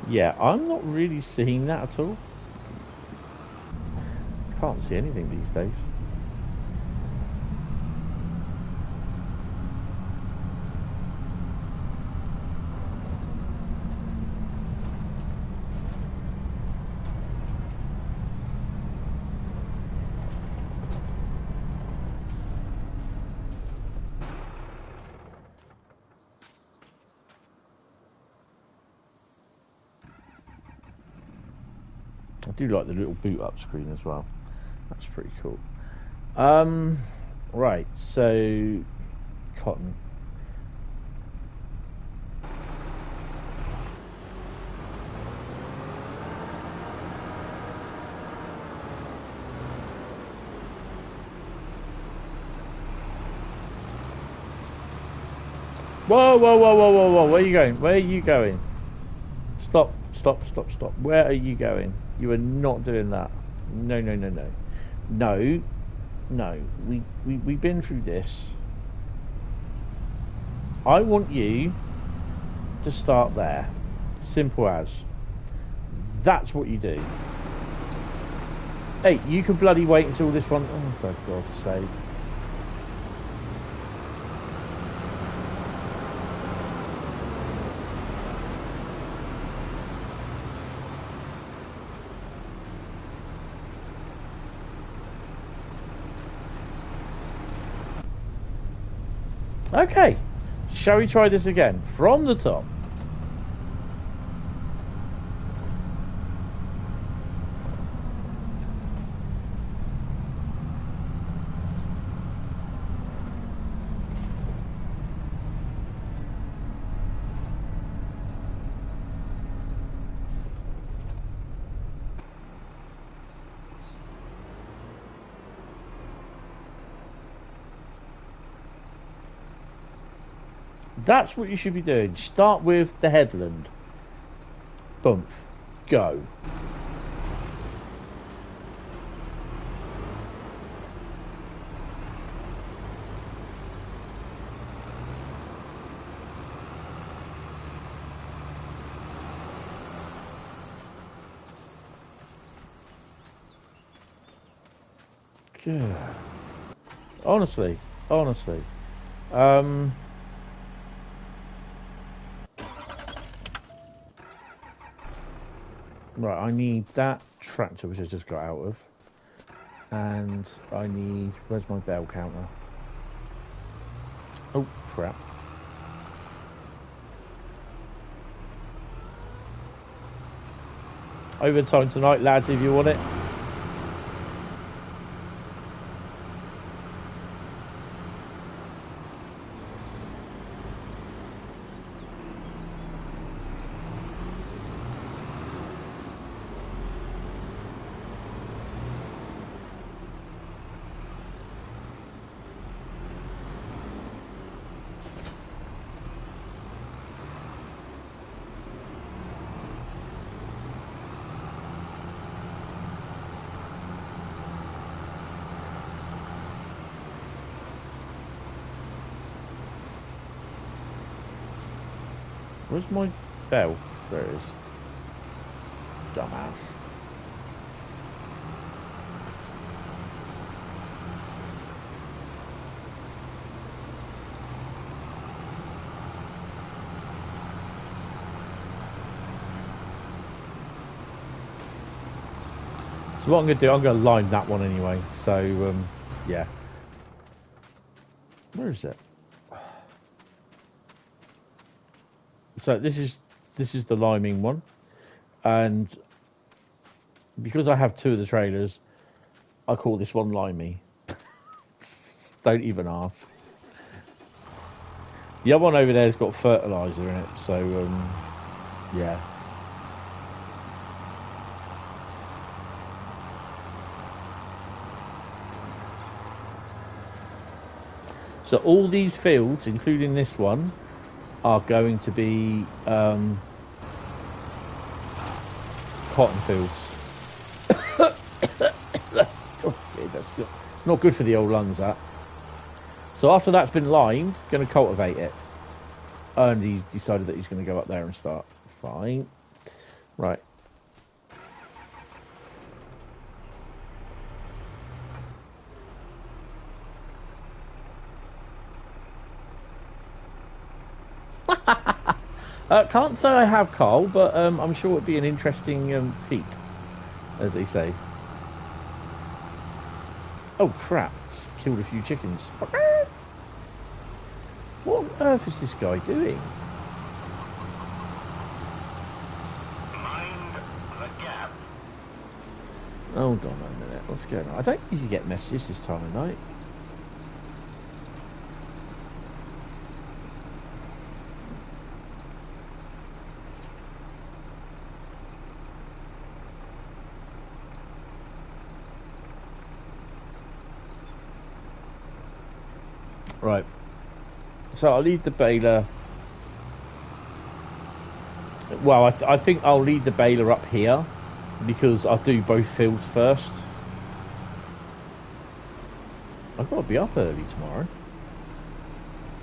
Speaker 1: Yeah, I'm not really seeing that at all. Can't see anything these days. I do like the little boot up screen as well. That's pretty cool. Right, so cotton. Whoa, whoa, whoa, whoa, whoa, whoa, where are you going? Where are you going? Stop, stop, stop, stop. Where are you going? You are not doing that. No, no, no, no. No, no. We've been through this. I want you to start there. Simple as. That's what you do. Hey, you can bloody wait until this one... Oh, for God's sake. Okay, shall we try this again from the top? That's what you should be doing. Start with the headland. Bump. Go. Good. Honestly. Right, I need that tractor which I just got out of. And I need... Where's my bell counter? Oh, crap. Overtime tonight, lads, if you want it. Where's my bell? There it is. Dumbass. So what I'm going to do, I'm going to line that one anyway. So, yeah. Where is it? So this is the liming one, and because I have two of the trailers, I call this one limey. Don't even ask. The other one over there's got fertilizer in it, so yeah. So all these fields, including this one, are going to be cotton fields. Oh, yeah, that's good. Not good for the old lungs, that. So after that's been lined, going to cultivate it. And he's decided that he's going to go up there and start. Fine. Right. Can't say I have, Carl, but I'm sure it'd be an interesting feat, as they say. Oh crap! Just killed a few chickens. What on earth is this guy doing?
Speaker 2: Mind the gap.
Speaker 1: Hold on a minute. What's going on? I don't think you get messages this time of night. Right, so I'll leave the baler. Well, I think I'll leave the baler up here because I'll do both fields first. I've got to be up early tomorrow.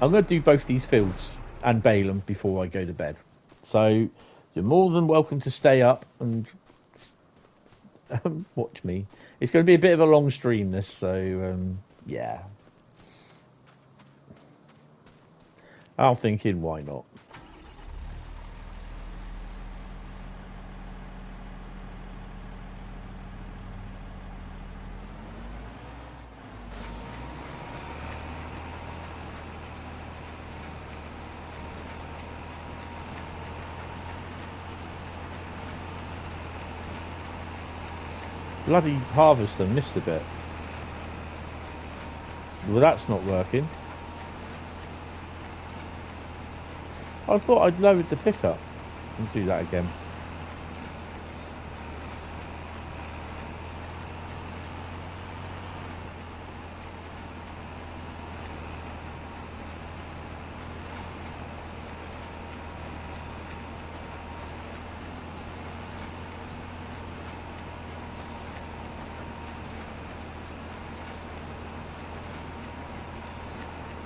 Speaker 1: I'm going to do both these fields and bale them before I go to bed. So you're more than welcome to stay up and watch me. It's going to be a bit of a long stream, this, so yeah. I'm thinking, why not? Bloody harvester missed a bit. Well, that's not working. I thought I'd lowered the pickup. Let's do that again.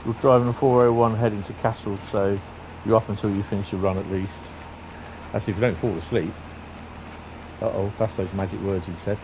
Speaker 1: You're driving a 401 heading to Castle, so you're up until you finish your run at least. Actually, if you don't fall asleep. Uh-oh, that's those magic words he said.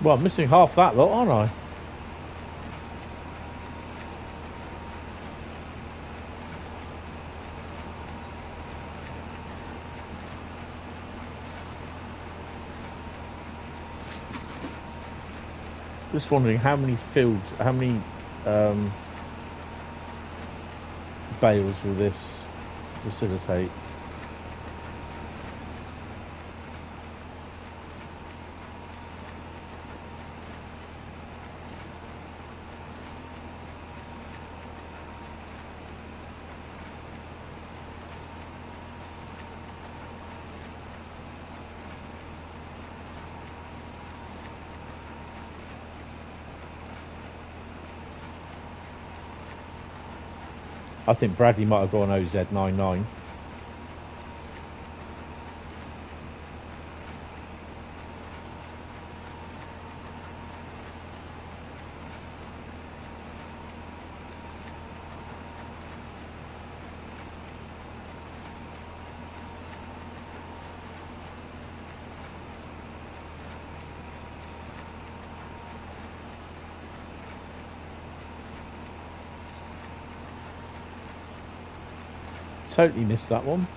Speaker 1: Well, I'm missing half that lot, aren't I? Just wondering how many fields, how many bales will this facilitate? I think Bradley might have gone OZ99. Totally missed that one.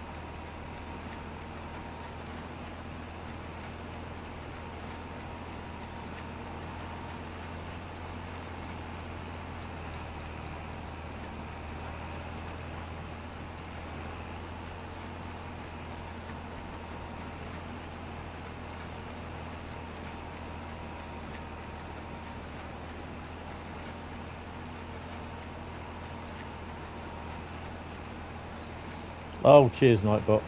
Speaker 1: Oh, cheers, Nightbot.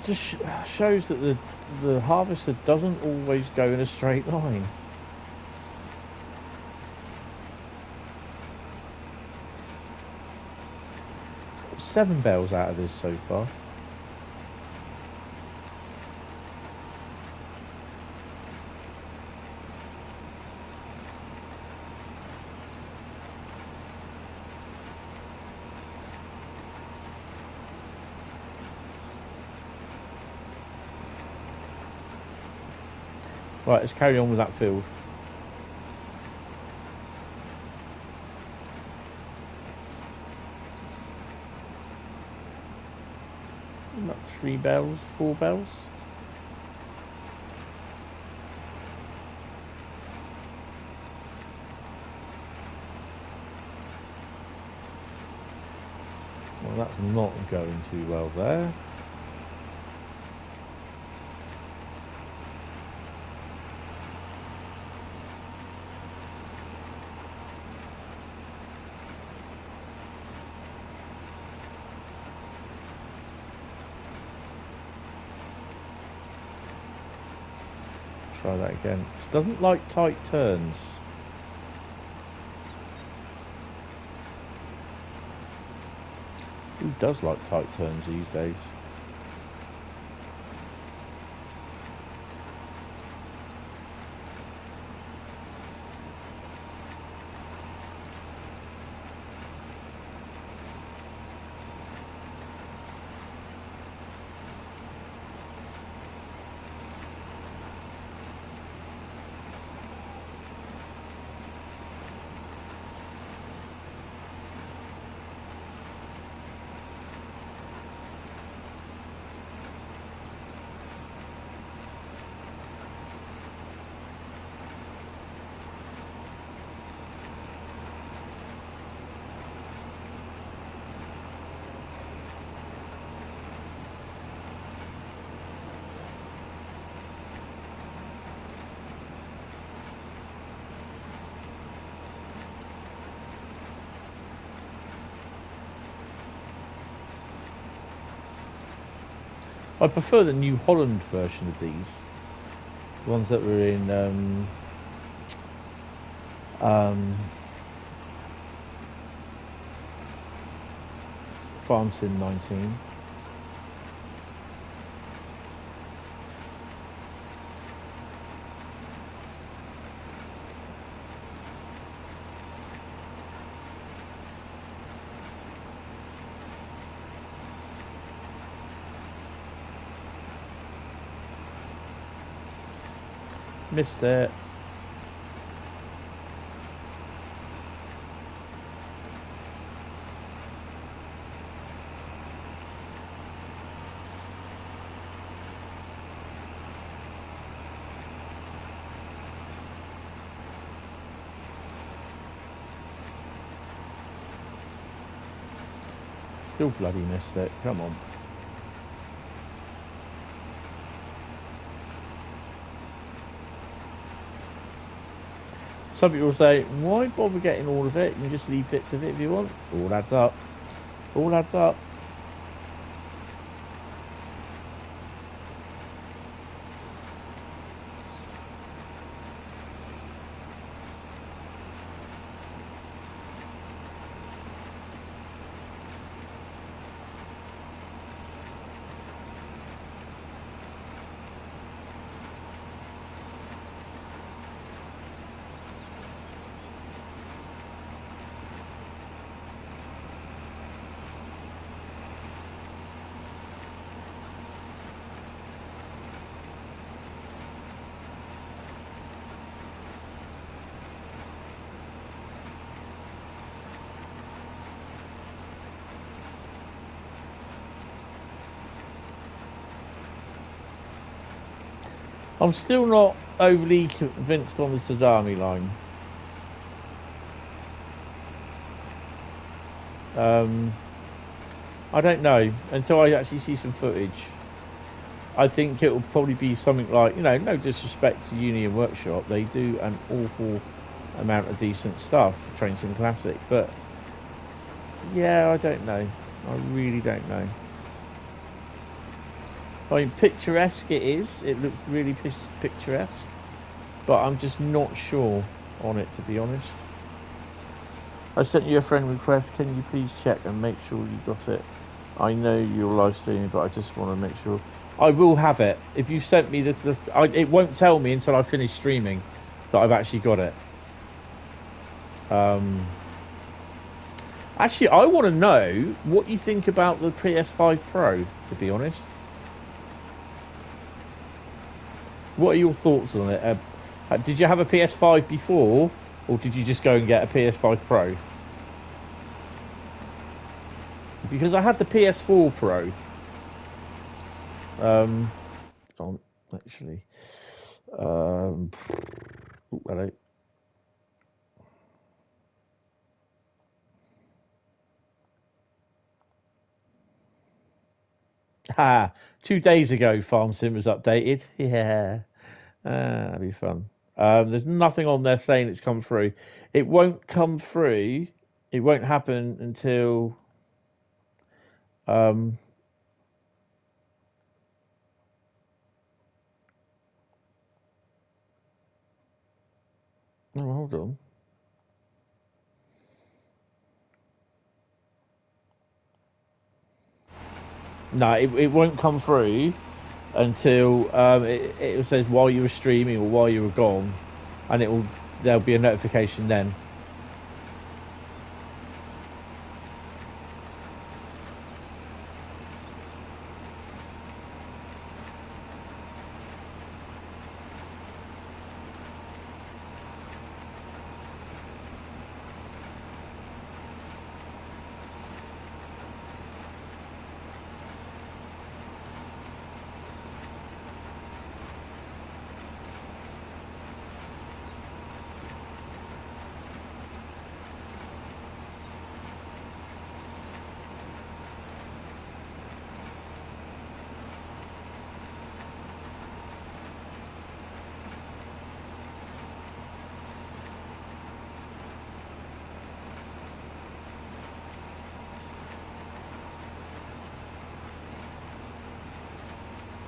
Speaker 1: Just shows that the harvester doesn't always go in a straight line. Got 7 bales out of this so far. Right, let's carry on with that field. About 3 bales, 4 bales. Well, that's not going too well there. Try that again. It doesn't like tight turns. Who does like tight turns these days? I prefer the New Holland version of these. The ones that were in Farm Sim 19. Missed it. Still bloody missed it. Come on. Some people say, why bother getting all of it? You can just leave bits of it if you want. All adds up. All adds up. I'm still not overly convinced on the Tadami line. I don't know until I actually see some footage. I think it will probably be something like, you know, no disrespect to Uni and Workshop, they do an awful amount of decent stuff for Train Sim Classic, but yeah, I don't know. I really don't know. I mean, picturesque it is. It looks really picturesque, but I'm just not sure on it, to be honest. I sent you a friend request. Can you please check and make sure you got it? I know you're live streaming, but I just want to make sure. I will have it. If you sent me this, it won't tell me until I finish streaming that I've actually got it. Actually, I want to know what you think about the PS5 Pro, to be honest. What are your thoughts on it? Did you have a PS5 before, or did you just go and get a PS5 Pro? Because I had the PS4 Pro. Actually. Ooh, hello. Ah, 2 days ago, Farm Sim was updated. Yeah. That'd be fun. There's nothing on there saying it's come through. It won't come through. It won't happen until oh, hold on. No, it won't come through until it says while you were streaming or while you were gone, and there'll be a notification then.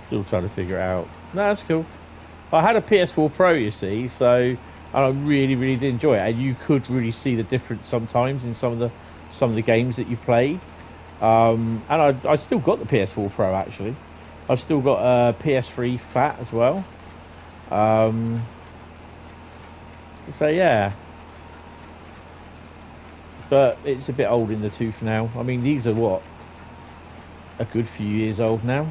Speaker 1: Still trying to figure it out. No, that's cool. I had a PS4 Pro, you see, so and I really, really did enjoy it. And you could really see the difference sometimes in some of the games that you played. And I still got the PS4 Pro actually. I've still got a PS3 Fat as well. So yeah, but it's a bit old in the tooth now. I mean, these are what, a good few years old now.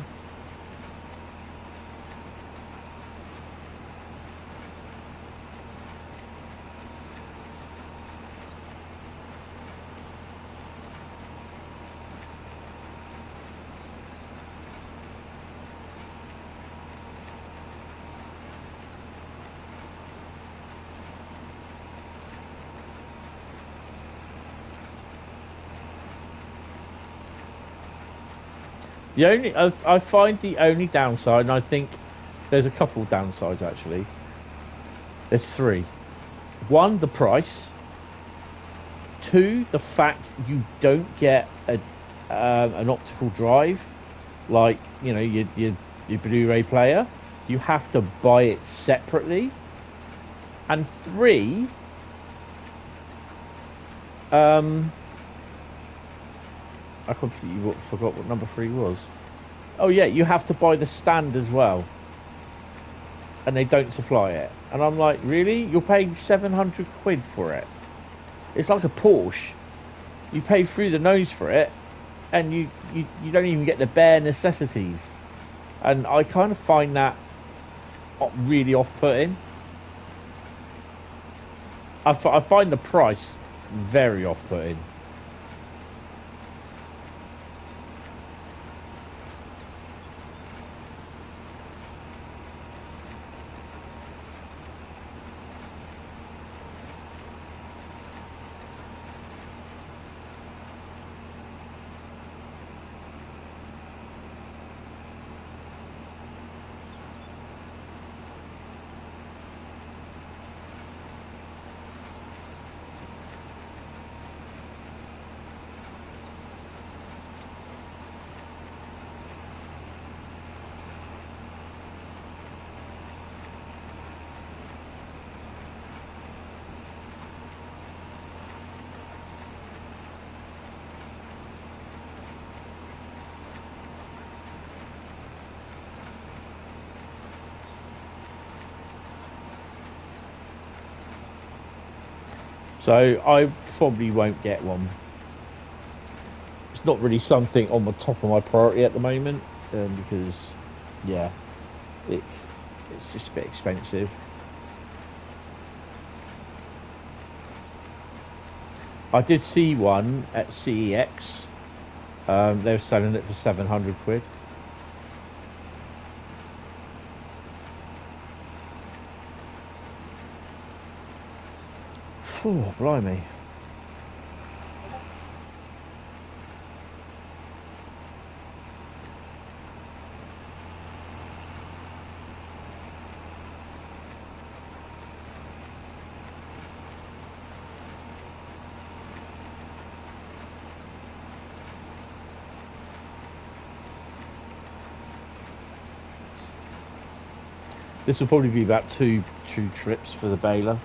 Speaker 1: I find the only downside, and I think there's a couple downsides actually. There's three. One, the price. Two, the fact you don't get an optical drive, like your Blu-ray player. You have to buy it separately. And three, I completely forgot what number 3 was. Oh yeah, you have to buy the stand as well, and they don't supply it. And I'm like, really? You're paying 700 quid for it? It's like a Porsche. You pay through the nose for it, and you don't even get the bare necessities. And I kind of find that really off-putting. I find the price very off-putting. So I probably won't get one. It's not really something on the top of my priority at the moment, because, yeah, it's just a bit expensive. I did see one at CEX. They were selling it for 700 quid. Oh, blimey. This will probably be about two trips for the baler.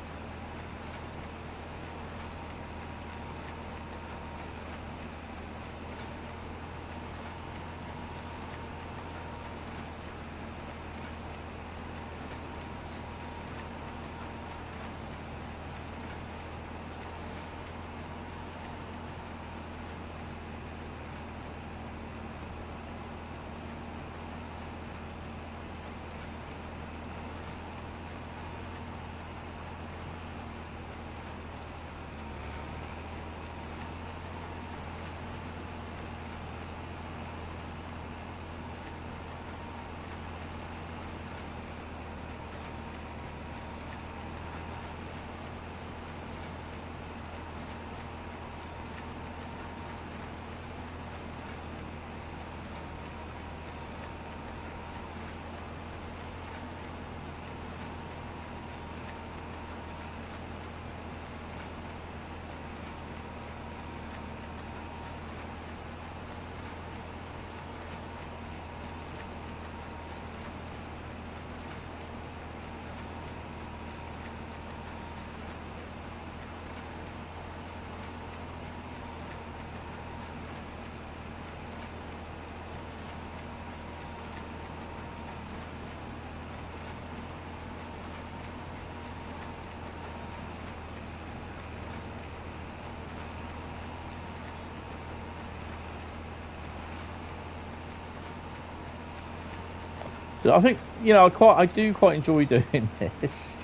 Speaker 1: I think, you know, I do quite enjoy doing this.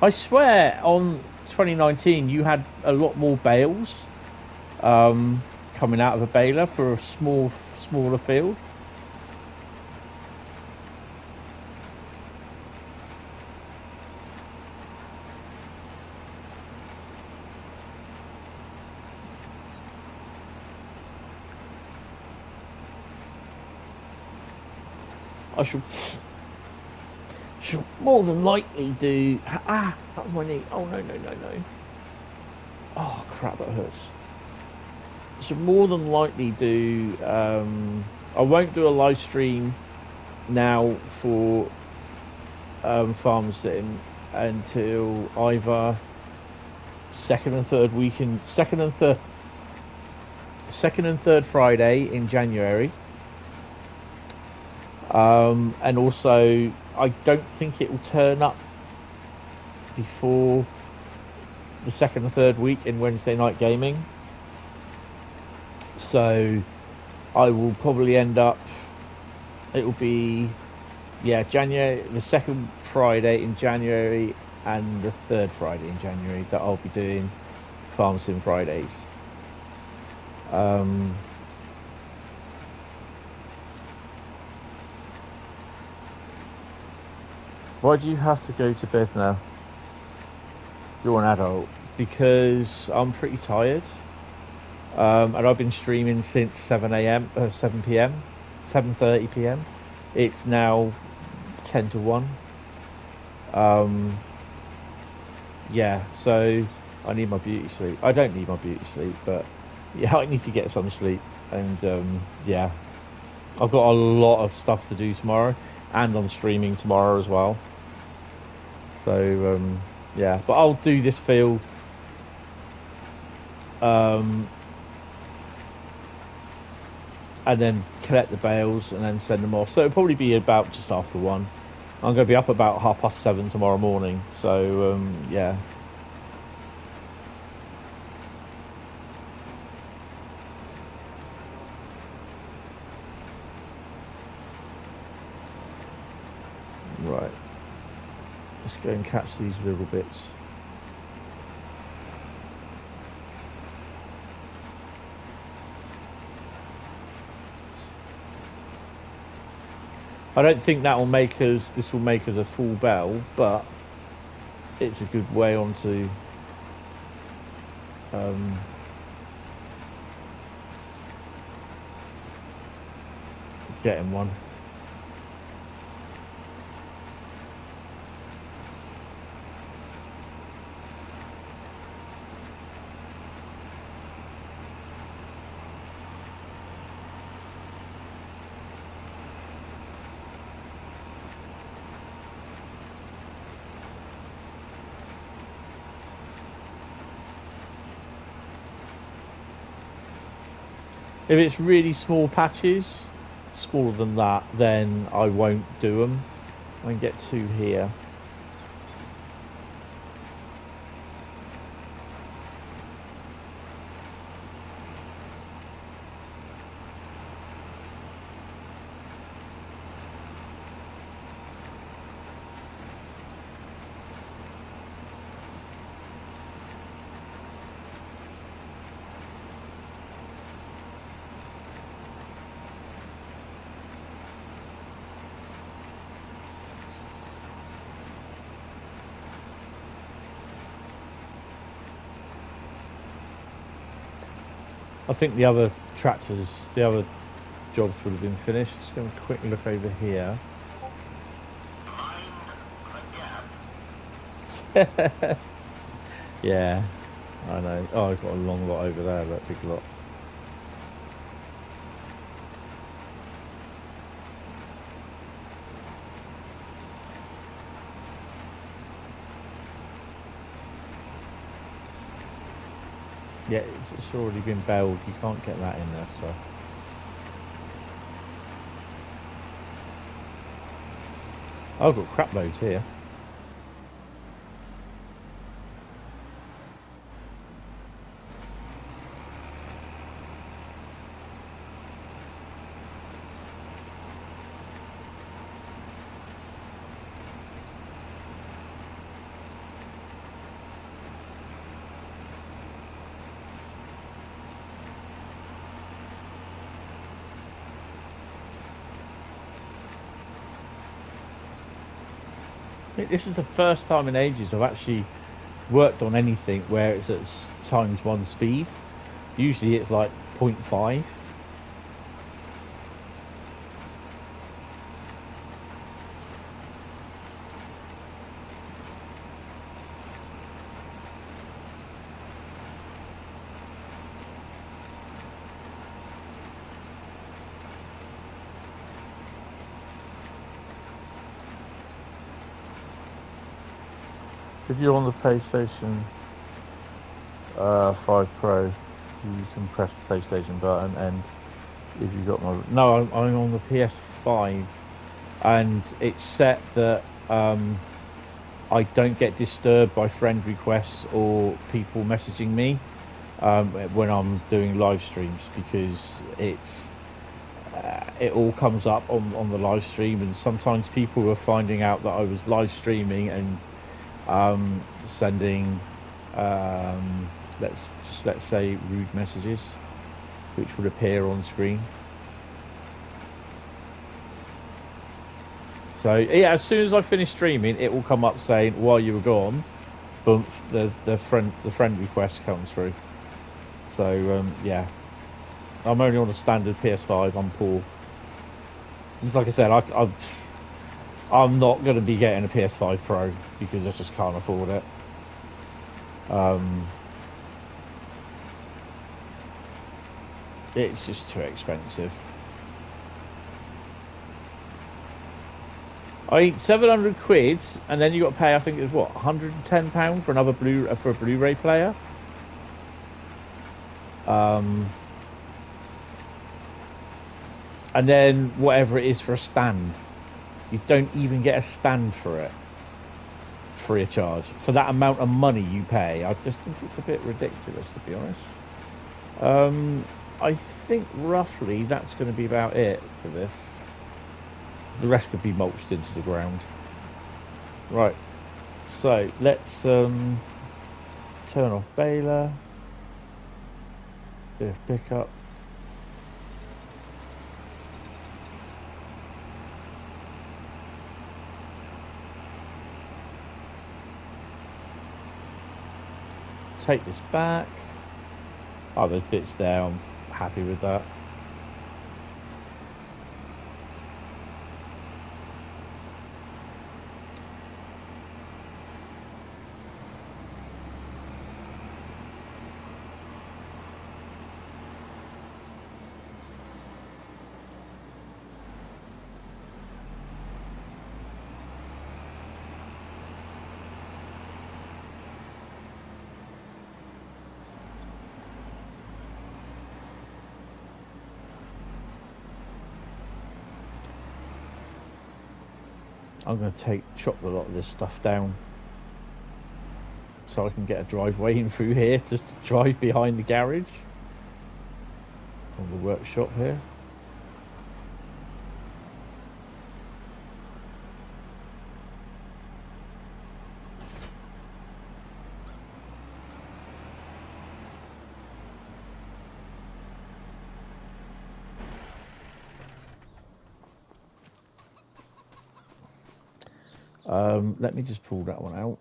Speaker 1: I swear on 2019 you had a lot more bales coming out of a baler for a smaller field. I should more than likely do... Ah, that was my knee. Oh, no. Oh, crap, that hurts. Should more than likely do... I won't do a live stream now for Farm Sim until either second and third Friday in January. And also, I don't think it will turn up before the second or third week in Wednesday Night Gaming. So I will probably end up, it will be, yeah, January, the second Friday in January and the third Friday in January that I'll be doing Farm Sim Fridays. Why do you have to go to bed now? You're an adult. Because I'm pretty tired. And I've been streaming since 7 p.m. 7:30 p.m. It's now 10 to 1. Yeah, so I need my beauty sleep. I don't need my beauty sleep, but yeah, I need to get some sleep. And yeah, I've got a lot of stuff to do tomorrow, and I'm streaming tomorrow as well. So yeah, but I'll do this field and then collect the bales and then send them off. So it'll probably be about just after 1. I'm going to be up about 7:30 tomorrow morning. So yeah. Right. Let's go and catch these little bits. I don't think that will make us, this will make us a full bell, but it's a good way on to getting one. If it's really small patches, smaller than that, then I won't do them. I can get 2 here. I think the other tractors, the other jobs would have been finished. Just going to quickly look over here. Yeah, I know. Oh, I've got a long lot over there, that big lot. Yeah, it's already been baled. You can't get that in there, so. I've got crap loads here. I think this is the first time in ages I've actually worked on anything where it's at ×1 speed. Usually it's like 0.5. If you're on the PlayStation 5 Pro, you can press the PlayStation button, and if you got my... No, I'm on the PS5, and it's set that I don't get disturbed by friend requests or people messaging me when I'm doing live streams, because it's it all comes up on the live stream, and sometimes people are finding out that I was live streaming and sending let's say rude messages which would appear on screen. So yeah, as soon as I finish streaming, it will come up saying while you were gone, boom, there's the friend request comes through. So yeah, I'm only on a standard PS5. I'm poor. It's like I said, I'm not going to be getting a PS5 Pro because I just can't afford it. It's just too expensive. I mean, 700 quid, and then you got to pay, I think it's what, £110 for another for a Blu-ray player. And then whatever it is for a stand. You don't even get a stand for it, free of charge, for that amount of money you pay. I just think it's a bit ridiculous, to be honest. I think roughly that's going to be about it for this. The rest could be mulched into the ground. Right, so let's turn off baler, bit of pickup. Take this back. Oh, there's bits there, I'm happy with that. I'm going to chop a lot of this stuff down so I can get a driveway in through here just to drive behind the garage or the workshop here. Let me just pull that one out.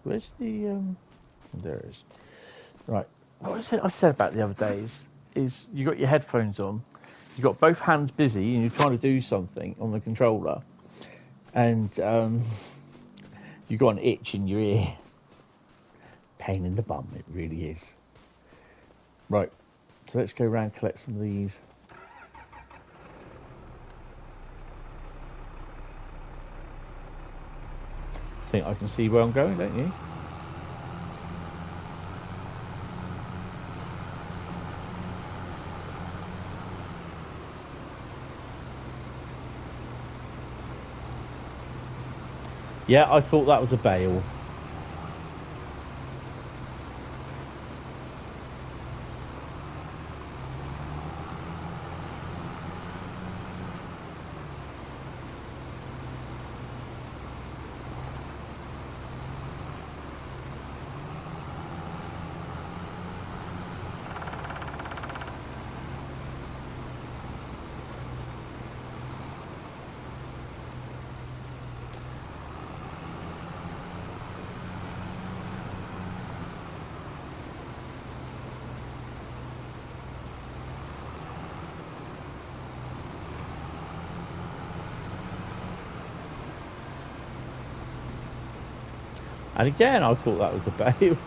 Speaker 1: Where's the there it is. Right, what I said about the other days is you got your headphones on, you got both hands busy, and you're trying to do something on the controller, and you got an itch in your ear. Pain in the bum, it really is. Right, so let's go around and collect some of these. I think I can see where I'm going, don't you? Yeah, I thought that was a bale. And again, I thought that was a bale.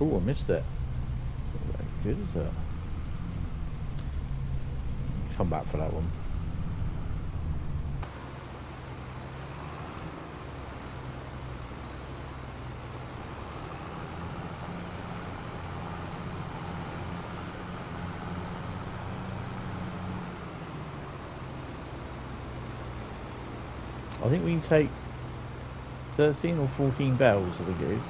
Speaker 1: Oh, I missed it. Not very good, is it? Come back for that one. I think we can take 13 or 14 bells, I think it is.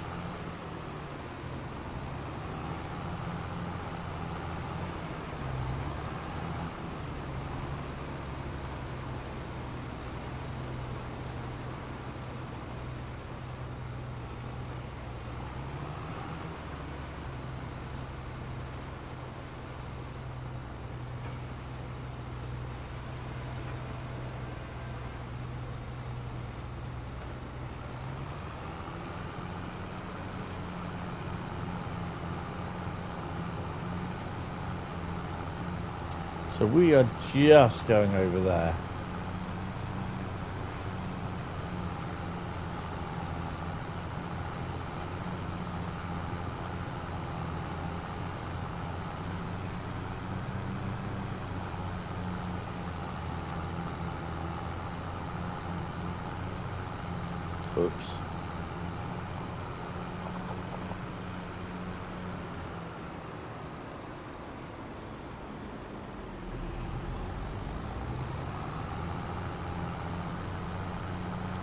Speaker 1: So we are just going over there. Oops.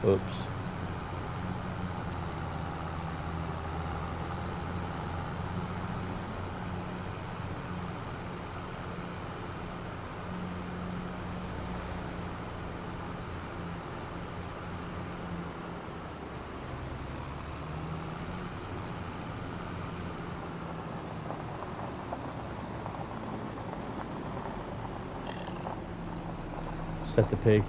Speaker 1: Oops. Set the pig.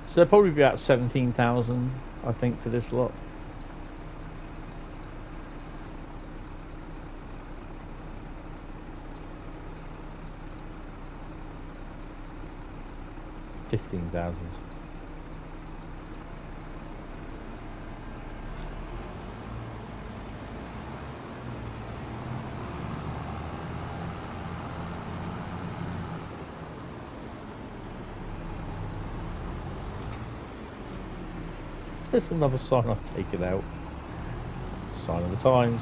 Speaker 1: So there'll probably be about 17,000, I think, for this lot. $15,000. There's another sign I've taken out. Sign of the times.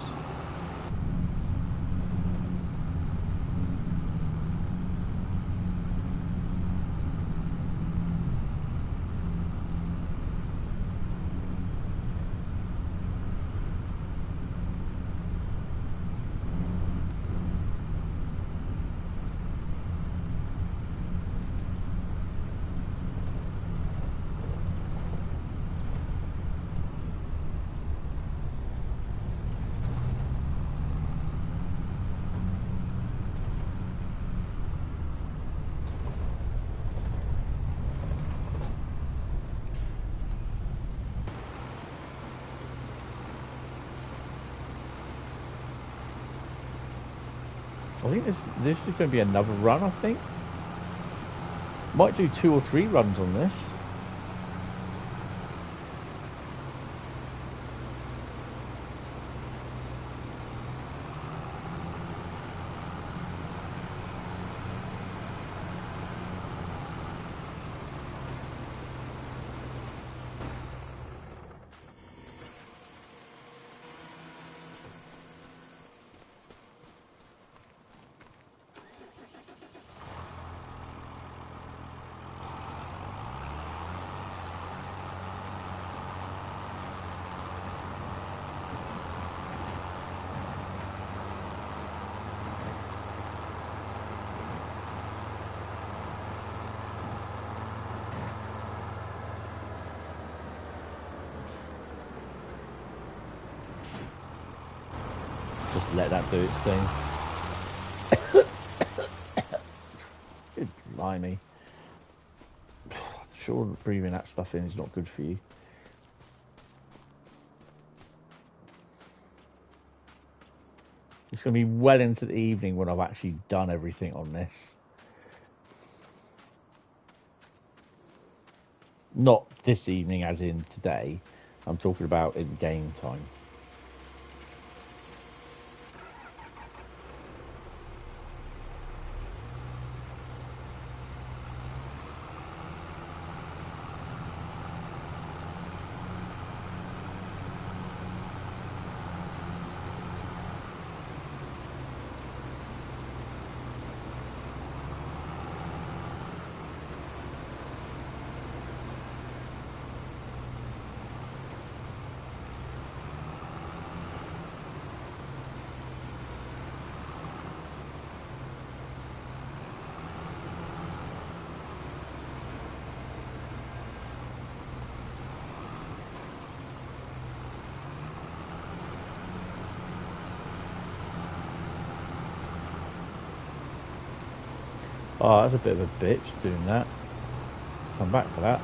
Speaker 1: I think this is going to be another run, I think. Might do 2 or 3 runs on this. Just let that do its thing. Good blimey. Sure, breathing that stuff in is not good for you. It's going to be well into the evening when I've actually done everything on this. Not this evening as in today. I'm talking about in game time. Oh, that's a bit of a bitch doing that. Come back for that.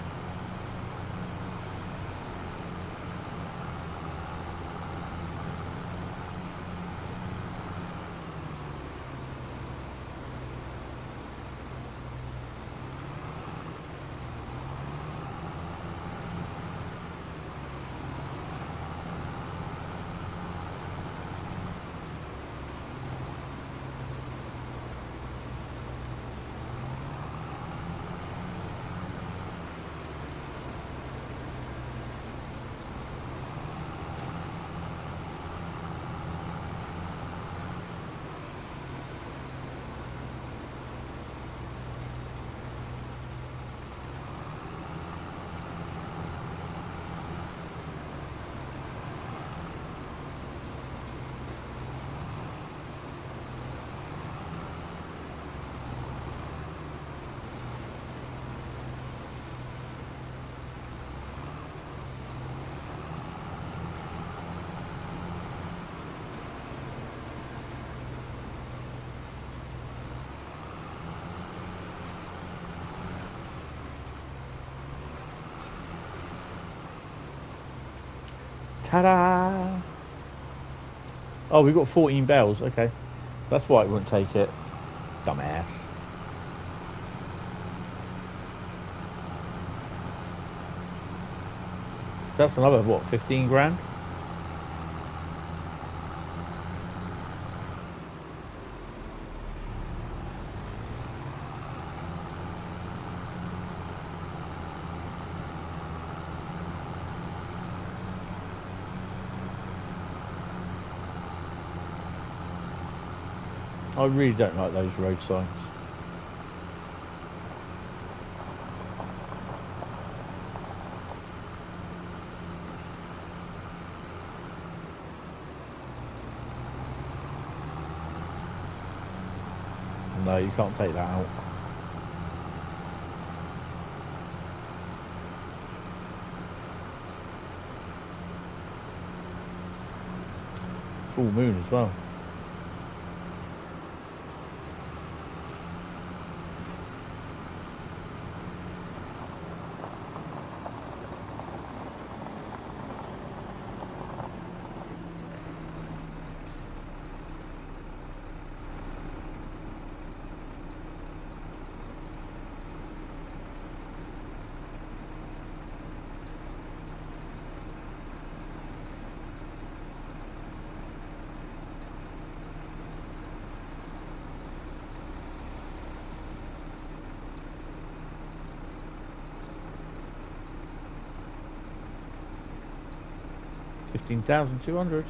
Speaker 1: Ta-da! Oh, we've got 14 bells. Okay. That's why it wouldn't take it. Dumbass. So that's another, what, 15 grand? I really don't like those road signs. No, you can't take that out. Full moon as well. 15,200.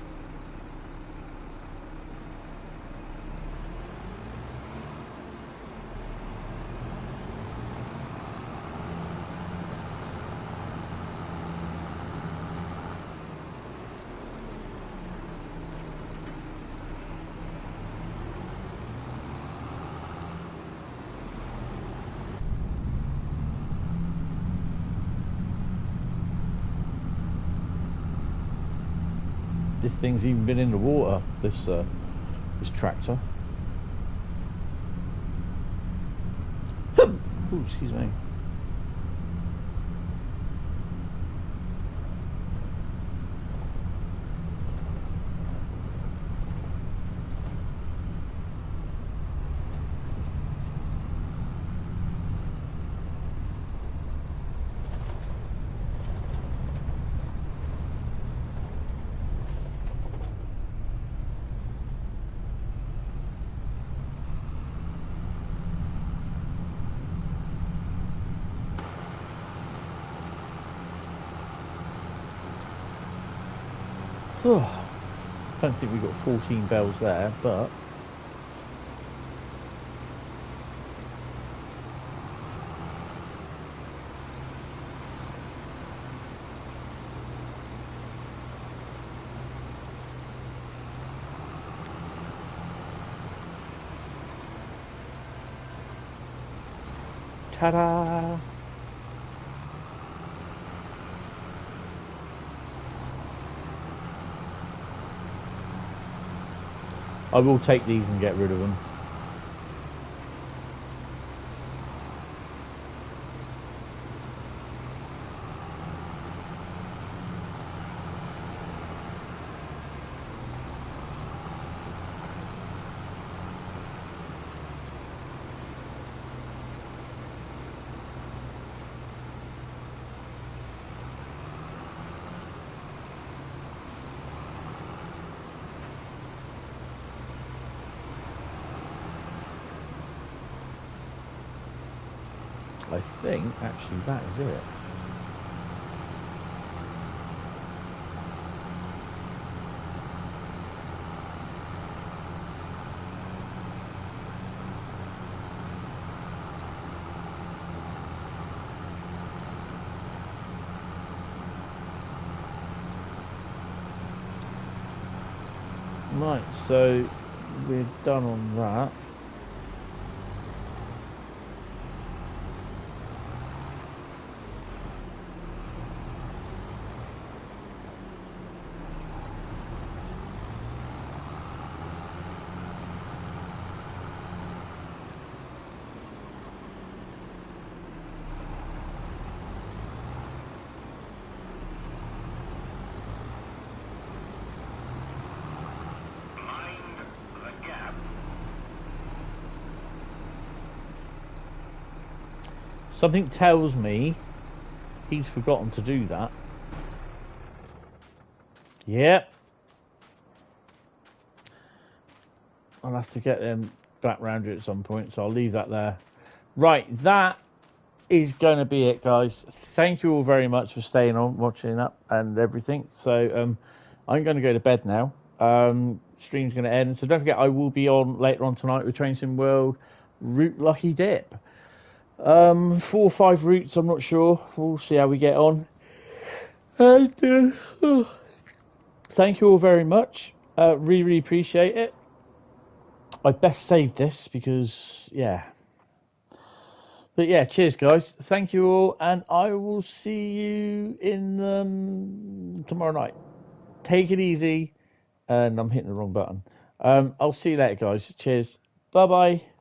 Speaker 1: This thing's even been in the water, this tractor. Oh, excuse me. Don't think we got 14 bells there, but ta-da! I will take these and get rid of them. I think actually that is it. Right, so we're done on that. Something tells me he's forgotten to do that. Yep. I'll have to get them back round it at some point, so I'll leave that there. Right, that is going to be it, guys. Thank you all very much for staying on, watching up and everything. So I'm going to go to bed now. Stream's going to end. So don't forget, I will be on later on tonight with Train Sim World Route Lucky Dip. 4 or 5 routes, I'm not sure. We'll see how we get on. And thank you all very much. Really appreciate it. I best save this because, yeah. But yeah, cheers, guys. Thank you all, and I will see you in tomorrow night. Take it easy. And I'm hitting the wrong button. I'll see you later, guys. Cheers. Bye-bye.